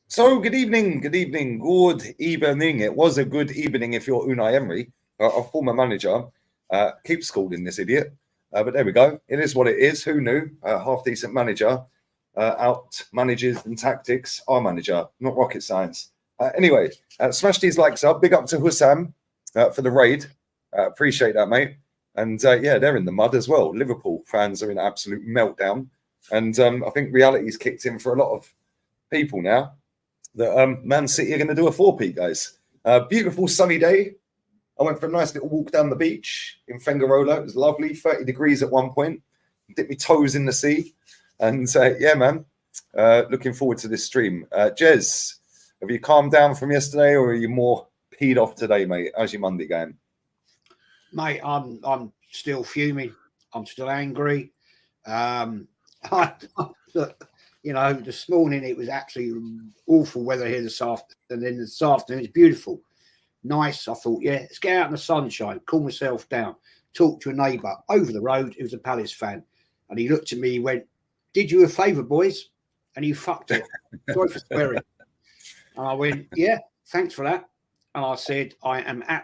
So, good evening. It was a good evening if you're Unai Emery, our former manager. Keep schooling this idiot. But there we go. It is what it is. Who knew? Half-decent manager out manages in tactics. Our manager, not rocket science. Anyway, smash these likes up. Big up to Hussam for the raid. Appreciate that, mate. And yeah, they're in the mud as well. Liverpool fans are in absolute meltdown. And I think reality's kicked in for a lot of people now. That Man City are going to do a 4-peat, guys. Beautiful sunny day. I went for a nice little walk down the beach in Fengarola. It was lovely, 30 degrees at one point. Dipped my toes in the sea. And yeah, man, looking forward to this stream. Jez, have you calmed down from yesterday or are you more peed off today, mate? How's your Monday going? Mate, I'm still fuming. I'm still angry. Look, you know, this morning it was actually awful weather here this afternoon. And then this afternoon it's beautiful. Nice. I thought, yeah, let's get out in the sunshine, cool myself down, talk to a neighbour over the road who was a Palace fan. And he looked at me, he went, "Did you a favour, boys?" And you fucked it. Sorry for swearing. And I went, "Yeah, thanks for that." And I said,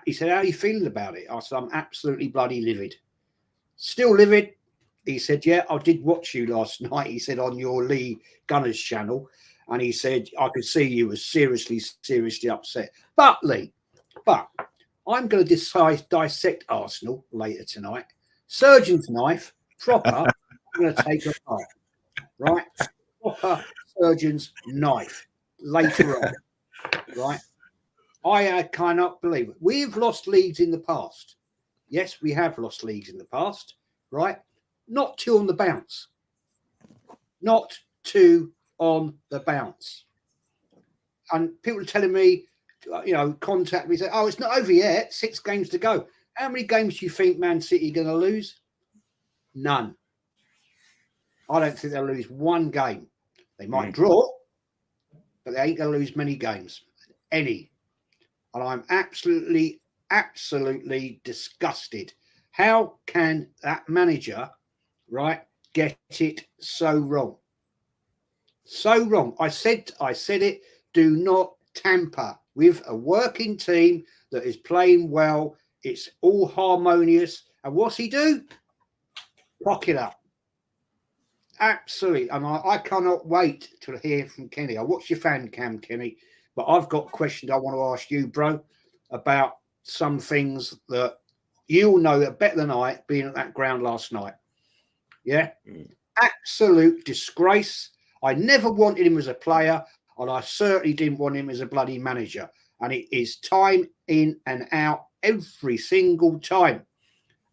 he said, "How are you feeling about it?" I said, "I'm absolutely bloody livid." Still livid. He said, "Yeah, I did watch you last night." He said, "On your Lee Gunners channel." And he said, "I could see you were seriously upset." But Lee, I'm going to dissect Arsenal later tonight. Surgeon's knife, proper. I'm going to take it apart. Right? Proper surgeon's knife later on. Right? I cannot believe it. We've lost leagues in the past. Yes, we have lost leagues in the past, right? Not two on the bounce. Not two on the bounce. And people are telling me, contact me, say, oh, it's not over yet. 6 games to go. How many games do you think Man City are going to lose? None. I don't think they'll lose one game. They might draw, but they ain't going to lose many games. Any. And I'm absolutely disgusted. How can that manager, right, get it so wrong? So wrong. I said it. Do not tamper with a working team that is playing well. It's all harmonious. And what's he do? Cock it up. Absolutely. And I cannot wait to hear from Kenny. I watched your fan cam, Kenny, but I've got questions I want to ask you, bro, about some things that you'll know better than I, being at that ground last night. Yeah? Absolute disgrace. I never wanted him as a player, and I certainly didn't want him as a bloody manager. And it is time in and out every single time.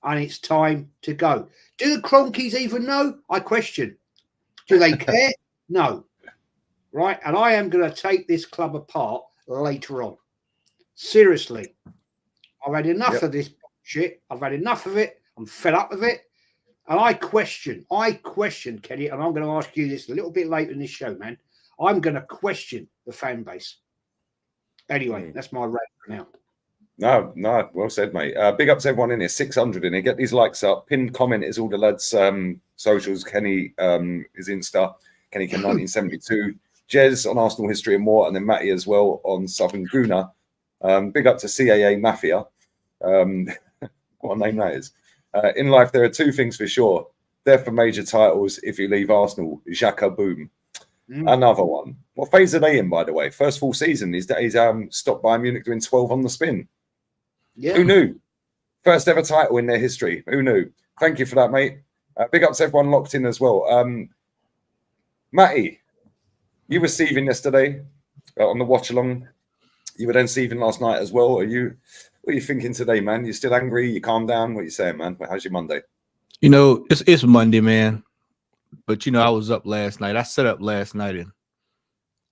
And it's time to go. Do the Cronkies even know? I question. Do they care? No. Right? And I am going to take this club apart later on. Seriously. I've had enough of this shit. I've had enough of it. I'm fed up with it. And I question, Kenny, and I'm going to ask you this a little bit later in this show, man. I'm going to question the fan base. Anyway, that's my rant for now. No, well said, mate. Big up to everyone in here. 600 in here. Get these likes up. Pinned comment is all the lads' socials. Kenny is Insta. Kenny Ken 1972. Jez on Arsenal history and more, and then Matty as well on Southern Guna. Big up to CAA Mafia. What a name that is. In life, there are 2 things for sure. Death for major titles if you leave Arsenal. Xhaka boom. Another one. What phase are they in, by the way? First full season. He's stopped Bayern Munich doing 12 on the spin. Yeah. Who knew? First ever title in their history. Who knew? Thank you for that, mate. Big up to everyone locked in as well. Matty, you were seething yesterday on the watch along. You were then seething last night as well. What are you thinking today, man? You still angry? You calm down? What are you saying, man? How's your Monday? It's Monday, man. But I was up last night. I set up last night and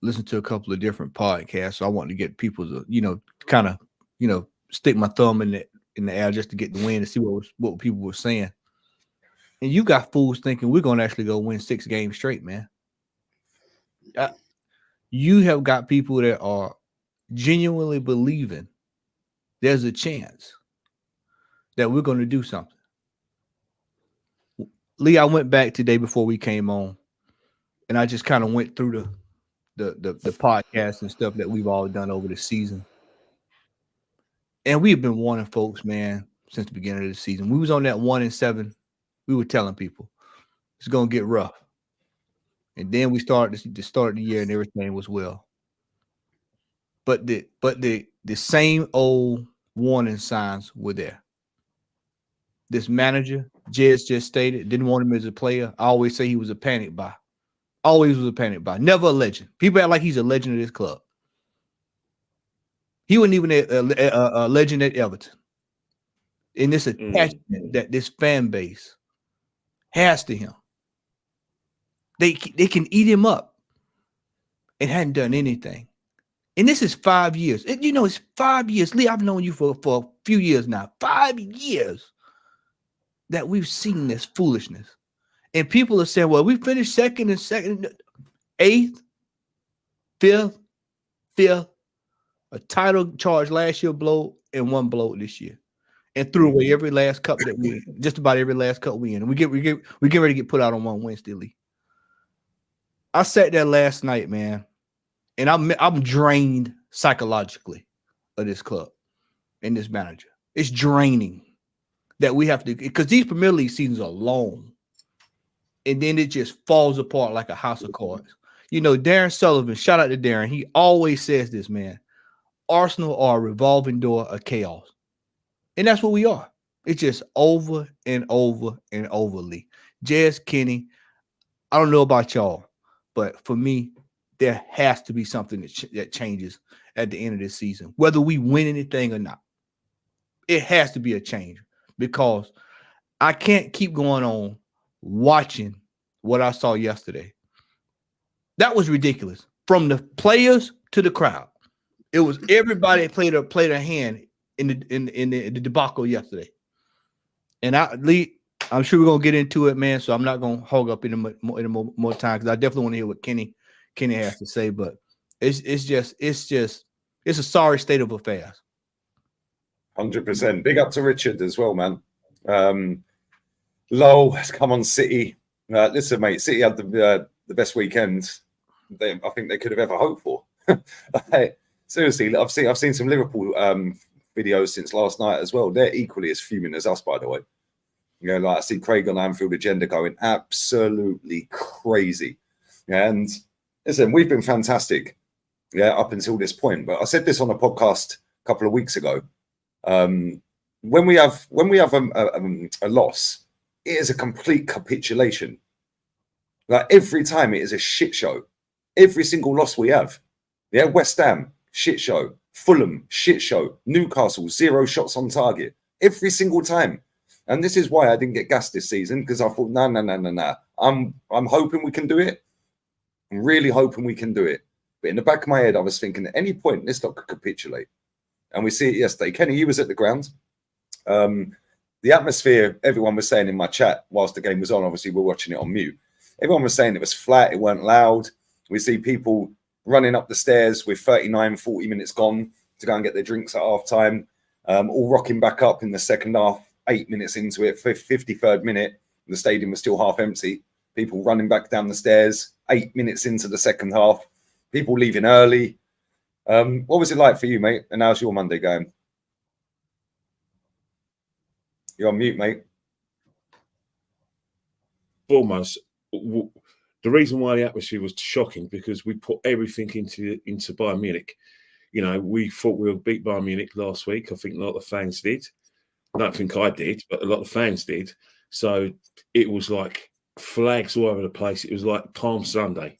listened to a couple of different podcasts. So I wanted to get people to, kind of, stick my thumb in the air just to get the win and see what people were saying. And you got fools thinking we're going to actually go win 6 games straight, man. You have got people that are genuinely believing there's a chance that we're going to do something. Lee, I went back today before we came on, and I just kind of went through the podcast and stuff that we've all done over the season. And we've been warning folks, man, since the beginning of the season. We was on that 1-7. We were telling people it's going to get rough. And then we started to start the year and everything was well. But the same old warning signs were there. This manager, Jez just stated, didn't want him as a player. I always say he was a panic buy. Always was a panic buy. Never a legend. People act like he's a legend of this club. He wasn't even a legend at Everton. And this attachment that this fan base has to him. They can eat him up and hadn't done anything. And this is 5 years. It's 5 years. Lee, I've known you for a few years now. 5 years that we've seen this foolishness. And people are saying, well, we finished second, 8th, 5th, a title charge last year blow and 1 blow this year. And threw away every last cup that we just about every last cup we in. And we get ready to get put out on one Wednesday, Lee. I sat there last night, man, and I'm drained psychologically of this club and this manager. It's draining that we have to, because these Premier League seasons are long. And then it just falls apart like a house of cards. Darren Sullivan, shout out to Darren. He always says this, man. Arsenal are a revolving door of chaos. And that's what we are. It's just over and over and over, Lee. Jez, Kenny, I don't know about y'all, but for me, there has to be something that changes at the end of this season, whether we win anything or not. It has to be a change because I can't keep going on watching what I saw yesterday. That was ridiculous. From the players to the crowd, it was everybody played a hand in the debacle yesterday. And I'm sure we're gonna get into it, man. So I'm not gonna hog up any more time because I definitely want to hear what Kenny has to say. But it's just a sorry state of affairs. 100%. Big up to Richard as well, man. Lowell has come on City. Listen, mate, City had the best weekend I think they could have ever hoped for. Seriously, I've seen some Liverpool videos since last night as well. They're equally as fuming as us, by the way. You know, like I see Craig on Anfield Agenda going absolutely crazy. And listen, we've been fantastic, up until this point. But I said this on a podcast a couple of weeks ago. When we have a loss, it is a complete capitulation. Like every time, it is a shit show. Every single loss we have, West Ham shit show, Fulham shit show, Newcastle 0 shots on target every single time. And this is why I didn't get gassed this season, because I thought, no. I'm hoping we can do it. I'm really hoping we can do it. But in the back of my head, I was thinking at any point, this lot could capitulate. And we see it yesterday. Kenny, you was at the ground. The atmosphere, everyone was saying in my chat whilst the game was on, obviously we're watching it on mute. Everyone was saying it was flat, it weren't loud. We see people running up the stairs with 39, 40 minutes gone to go and get their drinks at half time, all rocking back up in the second half, 8 minutes into it, 53rd minute, the stadium was still half empty. People running back down the stairs, 8 minutes into the second half, people leaving early. What was it like for you, mate? And how's your Monday going? You're on mute, mate. Foremost, the reason why the atmosphere was shocking because we put everything into Bayern Munich. You know, we thought we would beat Bayern Munich last week. I think a lot of the fans did. I don't think I did, but a lot of fans did. So it was like flags all over the place. It was like Palm Sunday.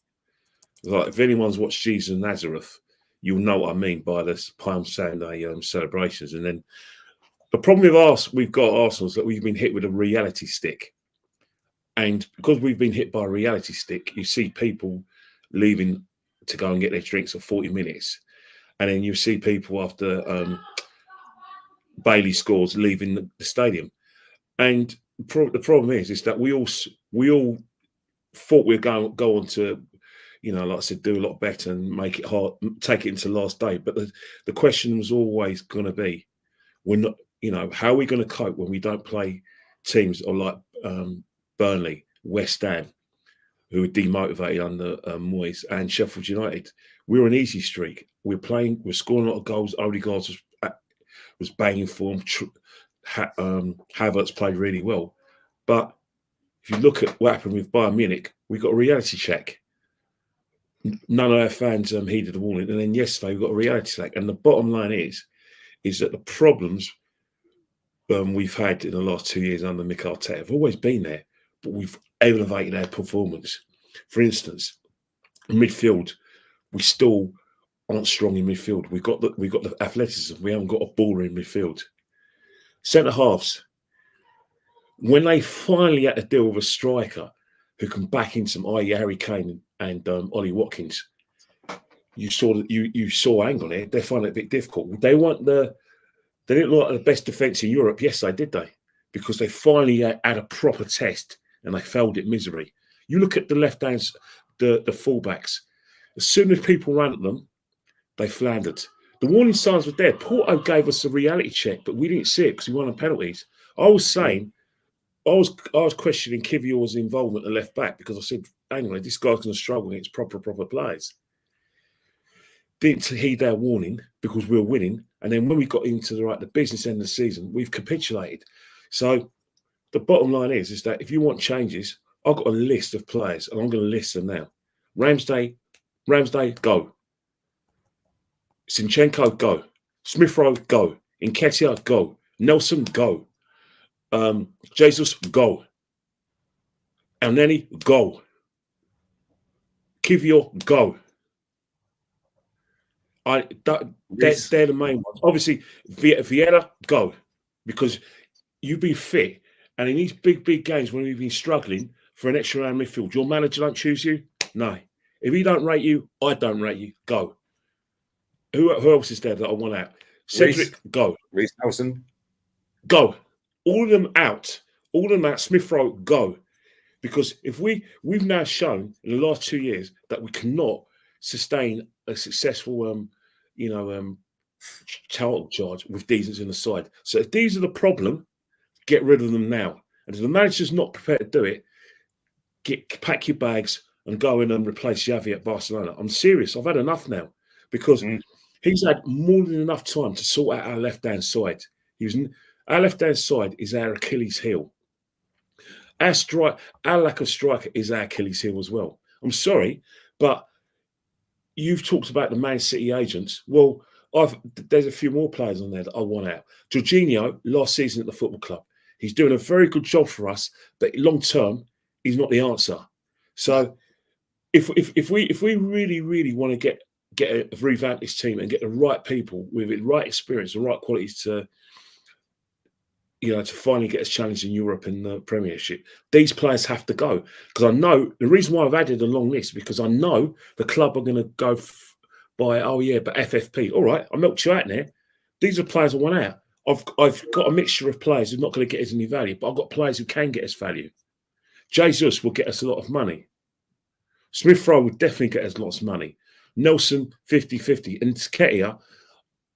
It was like if anyone's watched Jesus of Nazareth, you'll know what I mean by this Palm Sunday celebrations. And then the problem with us, we've got Arsenal, is that we've been hit with a reality stick. And because we've been hit by a reality stick, you see people leaving to go and get their drinks for 40 minutes. And then you see people after Bailey scores leaving the stadium. And the problem is that we all thought we'd go on to, you know, like I said, do a lot better and make it hard, take it into the last day. But the question was always going to be, we're not, you know, how are we going to cope when we don't play teams or like Burnley, West Ham, who were demotivated under Moyes, and Sheffield United? We were an easy streak. We're scoring a lot of goals. Odegaard was banging for them. Havertz played really well. But if you look at what happened with Bayern Munich, we got a reality check. None of our fans heeded the warning. And then yesterday we got a reality check. And the bottom line is that the problems we've had in the last 2 years under Mikel Arteta have always been there, but we've elevated our performance. For instance, in midfield, we still aren't strong in midfield. We've got the athleticism. We haven't got a baller in midfield. Centre halves, when they finally had to deal with a striker who can back in some, i.e. Harry Kane and Ollie Watkins, you saw angle there. They find it a bit difficult. They didn't look like the best defence in Europe yesterday, did they? Because they finally had a proper test and they failed it miserably. You look at the left hands, the fullbacks. As soon as people ran at them, they floundered. The warning signs were there. Porto gave us a reality check, but we didn't see it because we won on penalties. I was saying, I was questioning Kivior's involvement at left back because I said, hang on, this guy's going to struggle against proper players. Didn't heed their warning because we were winning. And then when we got into the business end of the season, we've capitulated. So the bottom line is that if you want changes, I've got a list of players and I'm going to list them now. Ramsday, go. Zinchenko, go. Smith Rowe, go. Nketiah, go. Nelson, go. Jesus, go. Elneny, go. Kivior, go. They're the main ones. Obviously, Vieira, go. Because you've been fit, and in these big games when we've been struggling for an extra round midfield, your manager don't choose you? No. If he don't rate you, I don't rate you. Go. Who else is there that I want out? Cedric, go. Reece Nelson. Go. All of them out. All of them out. Smith Rowe, go. Because if we've now shown in the last 2 years that we cannot sustain a successful, title charge with Deasons in the side. So if these are the problem, get rid of them now. And if the manager's not prepared to do it, pack your bags and go in and replace Xavi at Barcelona. I'm serious. I've had enough now because he's had more than enough time to sort out our left-hand side. Our left-hand side is our Achilles heel. Our lack of striker is our Achilles heel as well. I'm sorry, but you've talked about the Man City agents. Well, there's a few more players on there that I want out. Jorginho, last season at the football club, he's doing a very good job for us, but long term, he's not the answer. So, if we really want to revamp this team and get the right people with the right experience, the right qualities to finally get us challenged in Europe in the Premiership, these players have to go. Because I know the reason why I've added a long list, because I know the club are going to go by, but FFP. All right, I milked you out there. These are players I want out. I've got a mixture of players who are not going to get us any value, but I've got players who can get us value. Jesus will get us a lot of money. Smith Rowe would definitely get us lots of money. Nelson, 50-50. And Nketiah,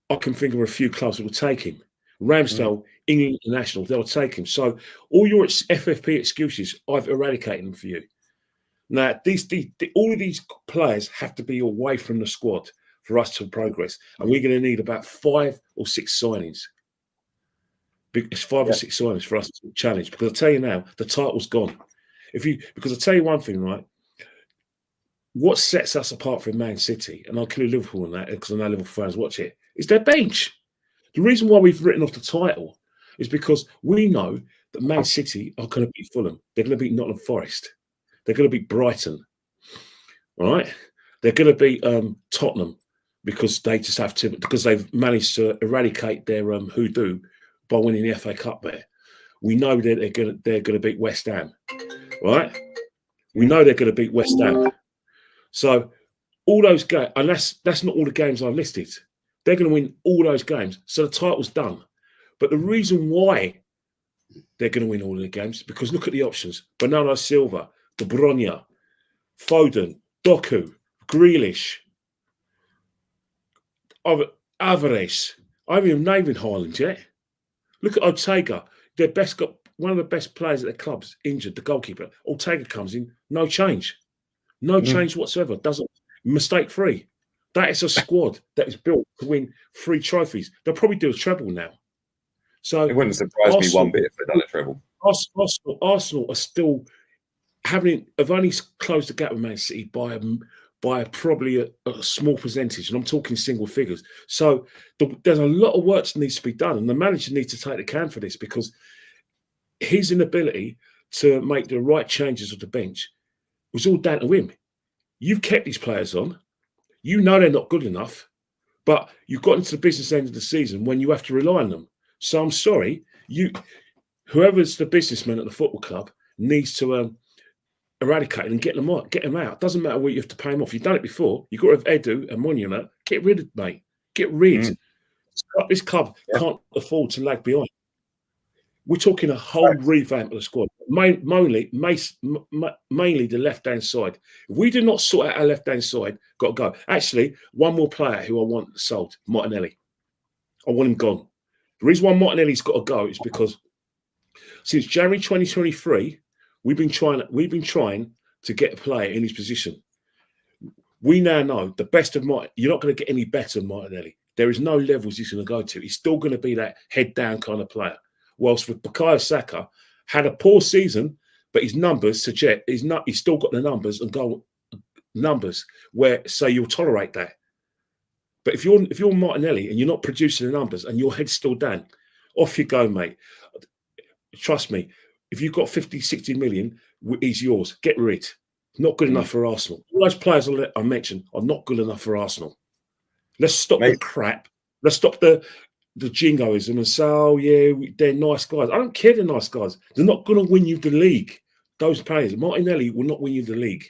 I can think of a few clubs that will take him. Ramsdale, England International, they'll take him. So all your FFP excuses, I've eradicated them for you. Now, all of these players have to be away from the squad for us to progress. And we're going to need about 5 or 6 signings. It's 5 or 6 signings for us to challenge. Because I tell you now, the title's gone. Because I tell you one thing, right? What sets us apart from Man City, and I'll kill Liverpool on that because I know Liverpool fans watch it, is their bench. The reason why we've written off the title is because we know that Man City are going to beat Fulham. They're going to beat Nottingham Forest. They're going to beat Brighton. All right? They're going to beat Tottenham because they just have to, because they've managed to eradicate their hoodoo by winning the FA Cup there. We know that they're going to beat West Ham. Right? We know they're going to beat West Ham. So all those games, and that's not all the games I've listed. They're going to win all those games. So the title's done. But the reason why they're going to win all of the games, because look at the options. Bernardo Silva, De Bruyne, Foden, Doku, Grealish, Alvarez. I haven't even named Haaland yet. Look at Ortega. Got one of the best players at their clubs injured, the goalkeeper. Ortega comes in, no change. No change whatsoever. Mistake free. That is a squad that is built to win 3 trophies. They'll probably do a treble now. So it wouldn't surprise me one bit if they'd done a treble. Arsenal are still have only closed the gap with Man City by probably a small percentage, and I'm talking single figures. So there's a lot of work that needs to be done, and the manager needs to take the can for this because his inability to make the right changes of the bench was all down to him. You've kept these players on. You know they're not good enough, but you've got into the business end of the season when you have to rely on them. So I'm sorry, whoever's the businessman at the football club needs to eradicate and get them out. It doesn't matter what you have to pay them off. You've done it before. You've got to have Edu and Monument. Get rid of it, mate. Get rid. This club can't afford to lag behind. We're talking a whole revamp of the squad, mainly the left-hand side. If we do not sort out our left-hand side, got to go. Actually, one more player who I want sold, Martinelli. I want him gone. The reason why Martinelli's got to go is because since January 2023, we've been trying to get a player in his position. We now know the best of Martinelli. You're not going to get any better than Martinelli. There is no levels he's going to go to. He's still going to be that head-down kind of player. Whilst with Bukayo Saka had a poor season, but his numbers suggest he's still got the numbers and goal numbers where say you'll tolerate that. But if you're Martinelli and you're not producing the numbers and your head's still down, off you go, mate. Trust me, if you've got 50, 60 million, he's yours. Get rid. Not good enough for Arsenal. All those players I mentioned are not good enough for Arsenal. Let's stop the crap. Let's stop the the jingoism and say, oh, yeah, they're nice guys. I don't care they're nice guys. They're not going to win you the league. Those players, Martinelli will not win you the league.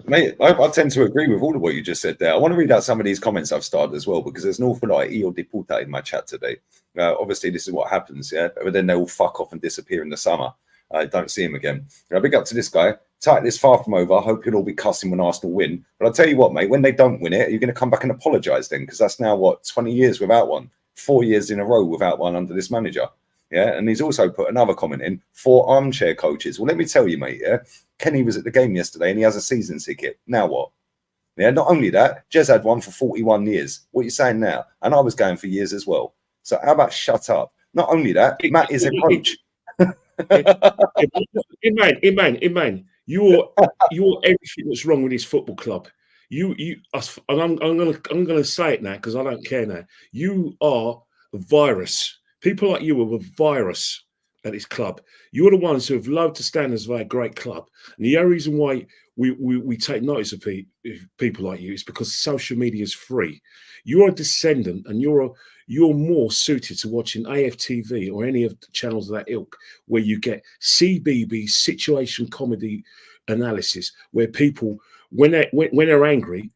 Mate, I tend to agree with all of what you just said there. I want to read out some of these comments I've started as well, because there's an awful lot of Io de puta in my chat today. Obviously, this is what happens, yeah? But then they all fuck off and disappear in the summer. I don't see him again. Big up to this guy. Titlist far from over. I hope you'll all be cussing when Arsenal win. But I'll tell you what, mate, when they don't win it, you're going to come back and apologise then, because that's now, what, 20 years without one? 4 years in a row without one under this manager. Yeah, and he's also put another comment in, 4 armchair coaches. Well, let me tell you, mate, yeah, Kenny was at the game yesterday and he has a season ticket. Now what? Yeah, not only that, Jez had one for 41 years. What are you saying now? And I was going for years as well. So how about shut up? Not only that, Matt is a coach. Iman, you're everything that's wrong with this football club. And I'm gonna say it now because I don't care now. You are a virus. People like you are a virus at this club. You're the ones who have lowered the standards of our great club. And the only reason why we take notice of people like you is because social media is free. You're a descendant, and you're more suited to watching AFTV or any of the channels of that ilk, where you get CBB situation comedy analysis, where people, when they're angry,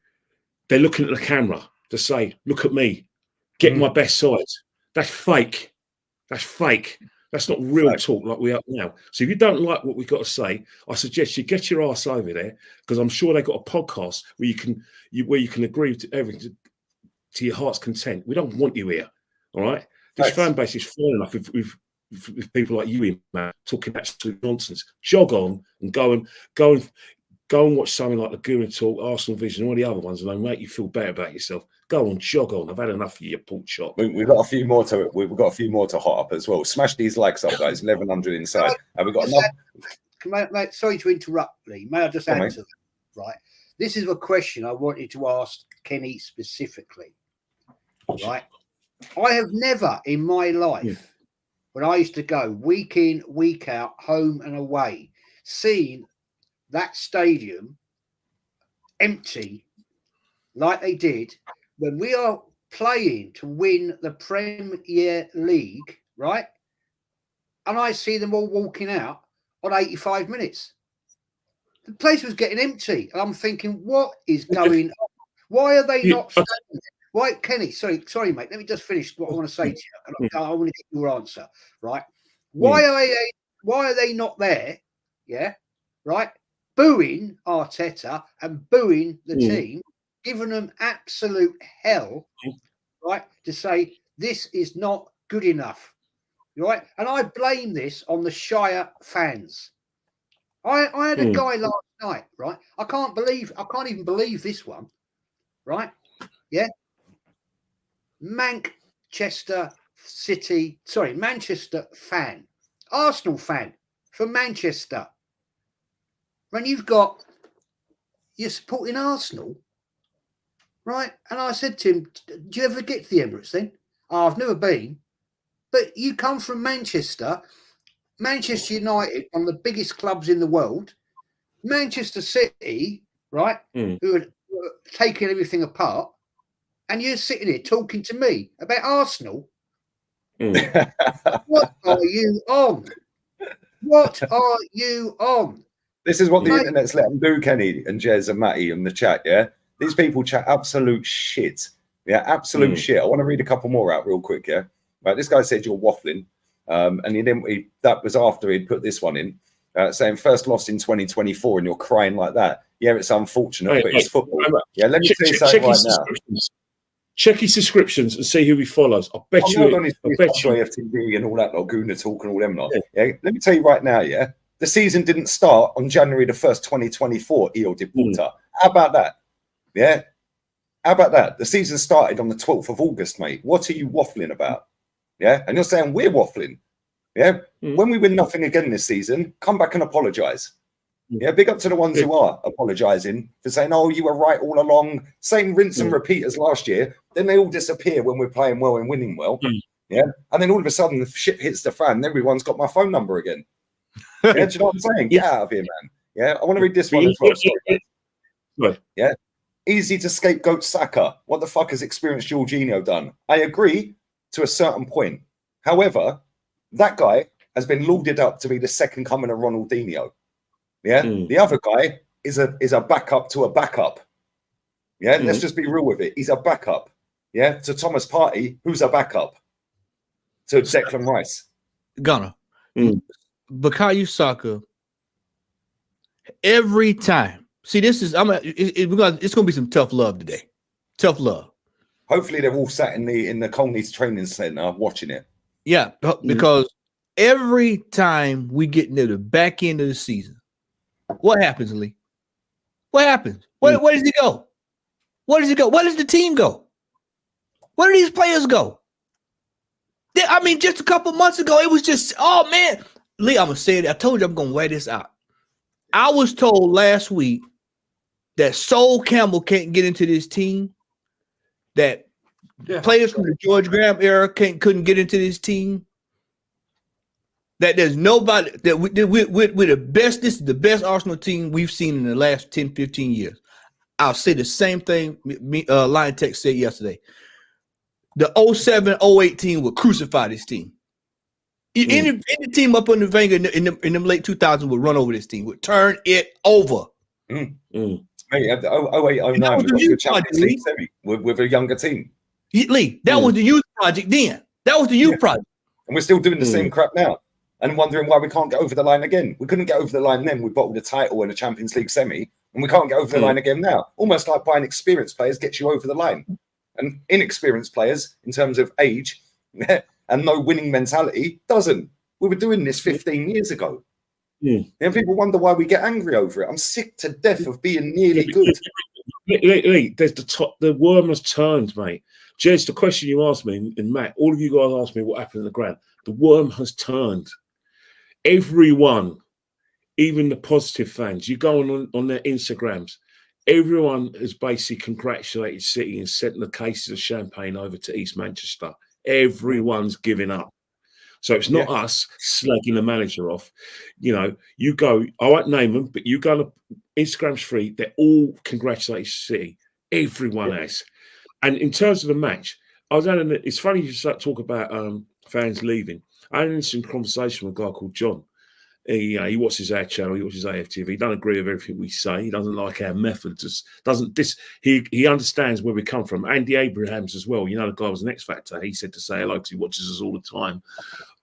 they're looking at the camera to say, "Look at me, get my best side." That's fake. That's fake. That's not real talk like we are now. So if you don't like what we've got to say, I suggest you get your ass over there, because I'm sure they've got a podcast where you can agree to everything to your heart's content. We don't want you here. All right. This fan base is fine enough with people like you, man, talking absolute nonsense. Jog on and go and watch something like the Guru Talk, Arsenal Vision, all the other ones, and they'll make you feel better about yourself. Go on, jog on. I've had enough of your pork chop. We've got a few more to hot up as well. Smash these likes up, guys. 1100 inside. And we've got enough. Mate, sorry to interrupt, Lee. May I just answer that? Right. This is a question I wanted to ask Kenny specifically. Right. I have never in my life, when I used to go week in, week out, home and away, seen that stadium empty like they did when we are playing to win the Premier League, right? And I see them all walking out on 85 minutes. The place was getting empty. And I'm thinking, what is going on? Why are they not standing there? Why, Kenny, sorry, mate. Let me just finish what I want to say to you. And I want to get your answer, right? Why are they not there? Yeah, right? Booing Arteta and booing the team, giving them absolute hell, right? To say this is not good enough, right? And I blame this on the Shire fans. I had a guy last night, right? I can't even believe this one, right? Yeah. Manchester fan, Arsenal fan from Manchester. When you're supporting Arsenal, right? And I said to him, do you ever get to the Emirates then? Oh, I've never been. But you come from Manchester United, one of the biggest clubs in the world, Manchester City, right? Who are taking everything apart. And you're sitting here talking to me about Arsenal. What are you on? What are you on? This is what the internet's let them do, Kenny and Jez and Matty in the chat, yeah? These people chat absolute shit. Yeah, absolute shit. I want to read a couple more out real quick, yeah? Right, this guy said you're waffling. And that was after he'd put this one in, saying first loss in 2024 and you're crying like that. Yeah, it's unfortunate, but it's football. Yeah, let me tell you something right now. Check his subscriptions and see who he follows. I bet you AFTV and all that lot, Guna Talk and all them lot. Yeah, let me tell you right now, yeah, the season didn't start on January the 1st, 2024, Io de Puta. How about that? Yeah? How about that? The season started on the 12th of August, mate. What are you waffling about? Yeah? And you're saying we're waffling. Yeah? When we win nothing again this season, come back and apologise. Yeah, big up to the ones who are apologising for saying, oh, you were right all along. Same rinse and repeat as last year. Then they all disappear when we're playing well and winning well. Yeah. And then all of a sudden the shit hits the fan and everyone's got my phone number again. Yeah, do you know what I'm saying? Get out of here, man. Yeah. I want to read this one as well. Sorry, yeah. Easy to scapegoat Saka. What the fuck has experienced Jorginho done? I agree to a certain point. However, that guy has been lauded up to be the second coming of Ronaldinho. Yeah, the other guy is a backup to a backup. Yeah, let's just be real with it. He's a backup. Yeah, to Thomas Partey, who's a backup to Declan Rice. Gunner, Bukayo Saka. Every time. See, this is it's going to be some tough love today. Tough love. Hopefully, they're all sat in the Colney's training center watching it. Yeah, because every time we get near the back end of the season, what happens, Lee? What happens? Where does he go? Where does he go? Where does the team go? Where do these players go? I mean, just a couple months ago, it was just, oh man. Lee, I'm gonna say it. I told you I'm gonna wear this out. I was told last week that Sol Campbell can't get into this team, that players from the George Graham era couldn't get into this team, that there's nobody, that we're the best, this is the best Arsenal team we've seen in the last 10, 15 years. I'll say the same thing Lion Tech said yesterday. The 07-08 team would crucify this team. Any team up on the Wenger in the late 2000s would run over this team, would turn it over. Mate, 08, 09 we got to a Champions League semi with a younger team. Lee, that was the youth project then. That was the youth project. And we're still doing the same crap now. And wondering why we can't get over the line again. We couldn't get over the line then. We bottled a title and a Champions League semi, and we can't get over the line again now. Almost like buying experienced players gets you over the line. And inexperienced players, in terms of age and no winning mentality, doesn't. We were doing this 15 years ago. And people wonder why we get angry over it. I'm sick to death of being nearly good. Lee, there's the worm has turned, mate. Jez, the question you asked me, and Matt, all of you guys asked me what happened in the ground. The worm has turned. Everyone, even the positive fans, you go on their Instagrams, everyone has basically congratulated City and sent the cases of champagne over to East Manchester. Everyone's giving up. So it's not us slagging the manager off. You know, you go, I won't name them, but you go on Instagram's free, they're all congratulating City. Everyone has. And in terms of the match, it's funny you start talk about fans leaving. I had an interesting conversation with a guy called John. He watches our channel, he watches AFTV. He doesn't agree with everything we say. He doesn't like our methods. He understands where we come from. Andy Abrahams as well. You know, the guy was an X Factor. He said to say hello because he watches us all the time.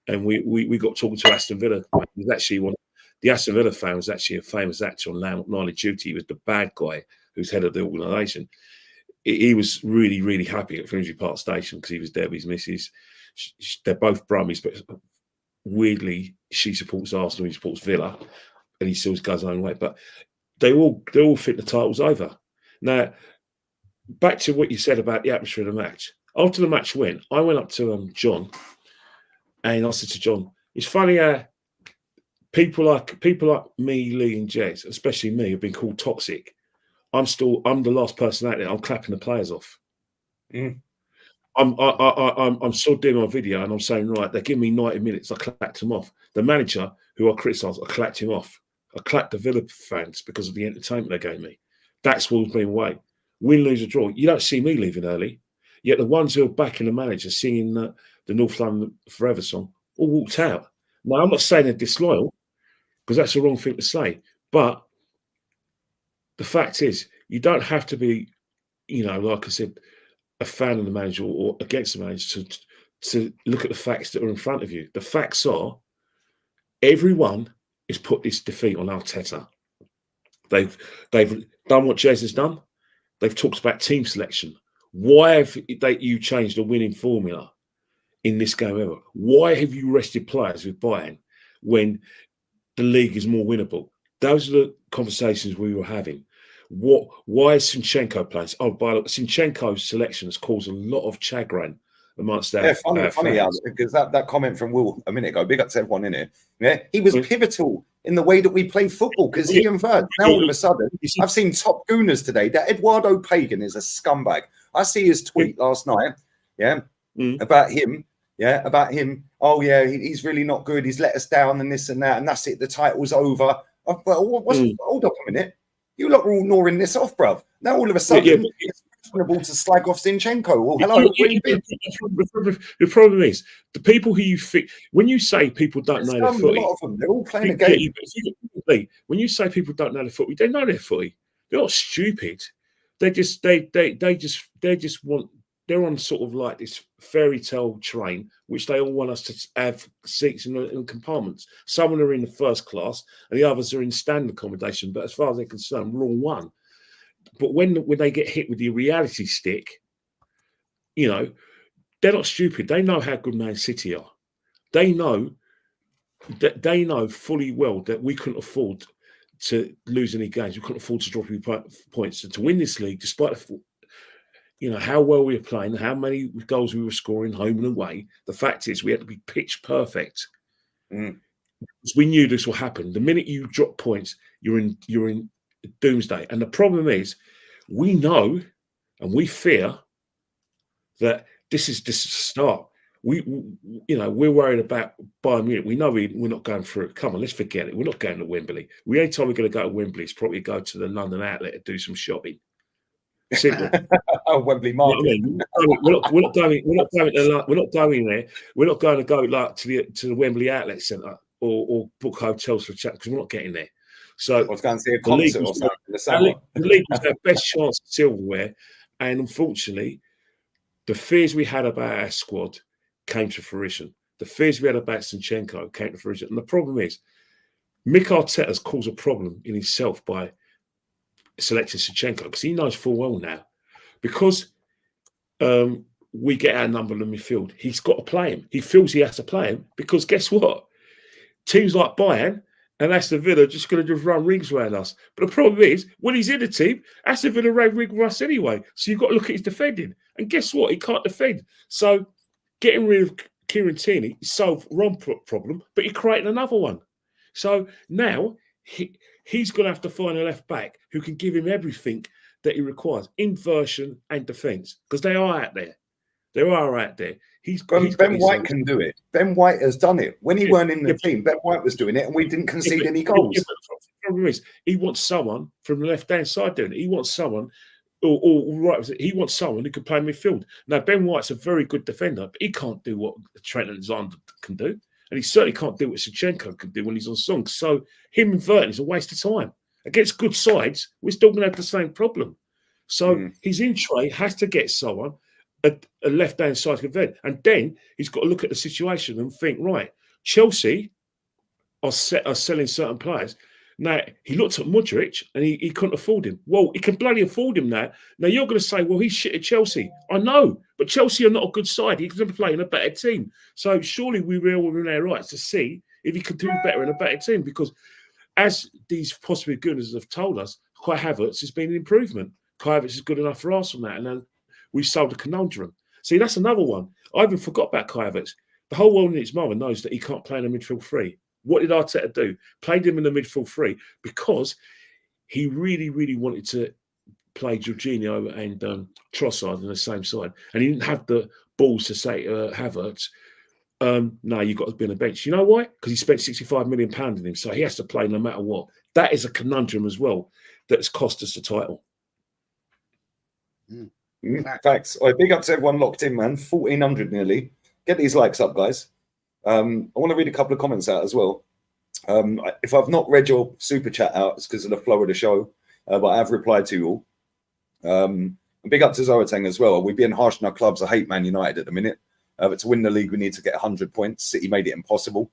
And we got talking to Aston Villa. He was actually the Aston Villa fan was actually a famous actor on Line of Duty. He was the bad guy who's head of the organisation. He was really, really happy at Finsbury Park Station because he was there with his missus. They're both Brummies, but weirdly, she supports Arsenal, he supports Villa, and he still goes his own way. But they all think the title's over. Now, back to what you said about the atmosphere of the match. After the match went, I went up to John, and I said to John, "It's funny how people like me, Lee, and Jez, especially me, have been called toxic. I'm the last person out there. I'm clapping the players off. I'm still doing my video and I'm saying, right, they give me 90 minutes. I clapped them off. The manager who I criticised, I clapped him off. I clapped the Villa fans because of the entertainment they gave me. That's what's been away. Win, lose, or draw. You don't see me leaving early. Yet the ones who are backing the manager singing the North London Forever song all walked out. Now, I'm not saying they're disloyal because that's the wrong thing to say. But the fact is, you don't have to be, like I said, a fan of the manager or against the manager to look at the facts that are in front of you. The facts are everyone has put this defeat on Arteta. They've done what Jez has done. They've talked about team selection. Why have you changed the winning formula in this game ever? Why have you rested players with Bayern when the league is more winnable? Those are the conversations we were having. Why is Zinchenko playing? Oh, by the way, Zinchenko's selection has caused a lot of chagrin amongst our funny, because that comment from Will a minute ago, big up to everyone in it. Yeah, he was pivotal in the way that we play football because he and Verd. Now all of a sudden, I've seen top gooners today. That Eduardo Pagan is a scumbag. I see his tweet last night. About him. Yeah, about him. Oh yeah, he's really not good. He's let us down and this and that, and that's it. The title's over. Hold up a minute. You lot were all gnawing this off, bruv. Now all of a sudden, it's reasonable to slag off Zinchenko. Well, hello, where you been? The problem is the people who you think when you say people don't know their footy. A lot of them, they're all playing a game. When you say people don't know their footy, they know their footy. They're not stupid. They just want. They're on sort of like this fairy tale train, which they all want us to have seats in compartments. Some are in the first class, and the others are in standard accommodation. But as far as they're concerned, we're all one. But when they get hit with the reality stick, you know, they're not stupid. They know how good Man City are. They know fully well that we couldn't afford to lose any games. We couldn't afford to drop any points. And to win this league, despite how well we were playing, how many goals we were scoring home and away, the fact is we had to be pitch perfect. Because we knew this will happen. The minute you drop points, you're in doomsday. And the problem is, we know and we fear that this is just a start. We're worried about Bayern Munich. We know we're not going through it. Come on, let's forget it. We're not going to Wembley. The only time we're going to go to Wembley is probably go to the London outlet and do some shopping. Simple. Wembley Market. You know what I mean? We're not going there. We're not going to go like to the Wembley Outlet Centre or book hotels for chat because we're not getting there. So I was going to see a concert or something in the summer. The league was our best chance of silverware, and unfortunately, the fears we had about our squad came to fruition. The fears we had about Zinchenko came to fruition, and the problem is, Mick Arteta's caused a problem in himself by selecting Zinchenko because he knows full well now because we get our number in the midfield. He's got to play him. He feels he has to play him because guess what? Teams like Bayern and Aston Villa are just going to just run rings around us. But the problem is, when he's in the team, Aston Villa ran ring with us anyway. So you've got to look at his defending. And guess what? He can't defend. So getting rid of Kieran Tierney solved one problem, but you're creating another one. So now he's going to have to find a left back who can give him everything that he requires, inversion and defence, because they are out there. They are out there. Ben White can do it. Ben White has done it. When he weren't in the team, Ben White was doing it, and we didn't concede any goals. The problem is, he wants someone from the left-hand side doing it. He wants someone, or right, he wants someone who can play midfield. Now, Ben White's a very good defender, but he can't do what Trent Alexander can do. And he certainly can't do what Zinchenko can do when he's on song. So him inverting is a waste of time. Against good sides, we're still going to have the same problem. So his in-tray has to get someone a left-hand side convert. And then he's got to look at the situation and think, right, Chelsea are selling certain players. Now, he looked at Modric and he couldn't afford him. Well, he can bloody afford him now. Now, you're going to say, well, he's shit at Chelsea. I know, but Chelsea are not a good side. He's going to play in a better team. So surely we were all in our rights to see if he could do better in a better team because as these possible goodness have told us, Kai Havertz has been an improvement. Kai Havertz is good enough for Arsenal now. And then we've solved a conundrum. See, that's another one. I even forgot about Kai Havertz. The whole world and its mother knows that he can't play in the midfield three. What did Arteta do? Played him in the midfield three because he really, really wanted to play Jorginho and Trossard on the same side. And he didn't have the balls to say Havertz, no, you've got to be on the bench. You know why? Because he spent £65 million in him, so he has to play no matter what. That is a conundrum as well that's cost us the title. Facts. All right, big up to everyone locked in, man. 1,400 nearly. Get these likes up, guys. I want to read a couple of comments out as well. If I've not read your super chat out, it's because of the flow of the show, but I have replied to you all. And big up to Zoratang as well. We're being harsh in our clubs. I hate Man United at the minute. But to win the league, we need to get 100 points. City made it impossible.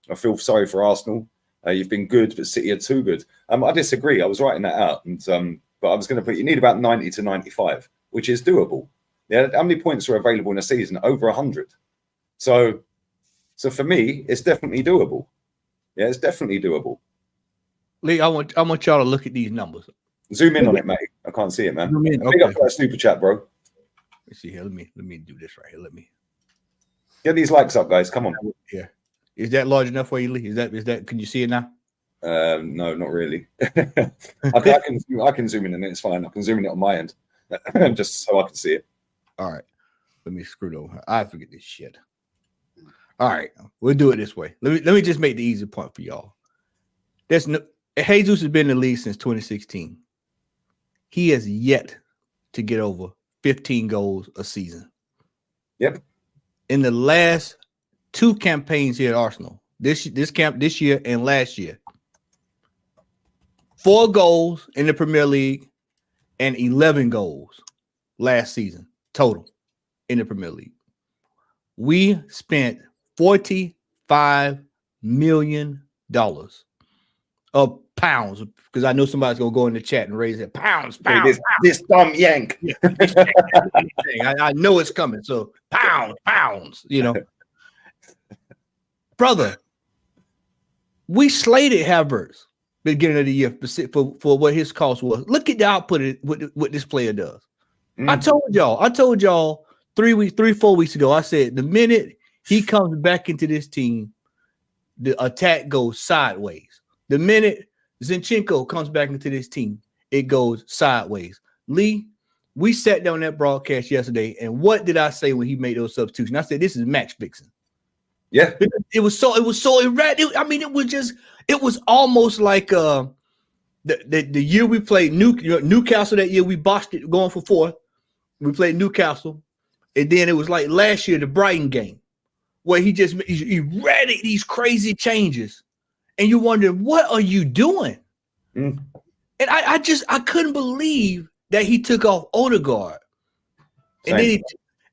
I feel sorry for Arsenal. You've been good, but City are too good. I disagree. I was writing that out. But I was going to put, you need about 90 to 95, which is doable. Yeah, how many points are available in a season? Over 100. So for me, it's definitely doable. Yeah, it's definitely doable. Lee, I want y'all to look at these numbers. Zoom in on it, mate. I can't see it, man. Zoom in. Big up for that super chat, bro. Let's see here. Let me do this right here. Let me get these likes up, guys. Come on. Yeah. Is that large enough for you, Lee? Is that? Can you see it now? No, not really. I can zoom in and it's fine. I can zoom in it on my end, just so I can see it. All right. Let me screw it over. I forget this shit. All right, we'll do it this way. Let me just make the easy point for y'all. Jesus has been in the league since 2016. he has yet to get over 15 goals a season. Yep. In the last 2 campaigns here at Arsenal, this year and last year, 4 goals in the Premier League and 11 goals last season total in the Premier League. We spent $45 million of pounds, because I know somebody's gonna go in the chat and raise it. Pounds. This dumb yank. Yeah, I know it's coming. So pounds, brother. We slated Havertz beginning of the year for what his cost was. Look at the output of what this player does. I told y'all 4 weeks ago. I said the minute he comes back into this team, the attack goes sideways. The minute Zinchenko comes back into this team, it goes sideways. Lee, we sat down that broadcast yesterday, and what did I say when he made those substitutions? I said, this is match fixing. Yeah. It was so erratic. I mean, it was almost like the year we played Newcastle that year. We botched it going for 4th. We played Newcastle. And then it was like last year, the Brighton game, where he erratic these crazy changes. And you wonder, what are you doing? And I couldn't believe that he took off Odegaard. And then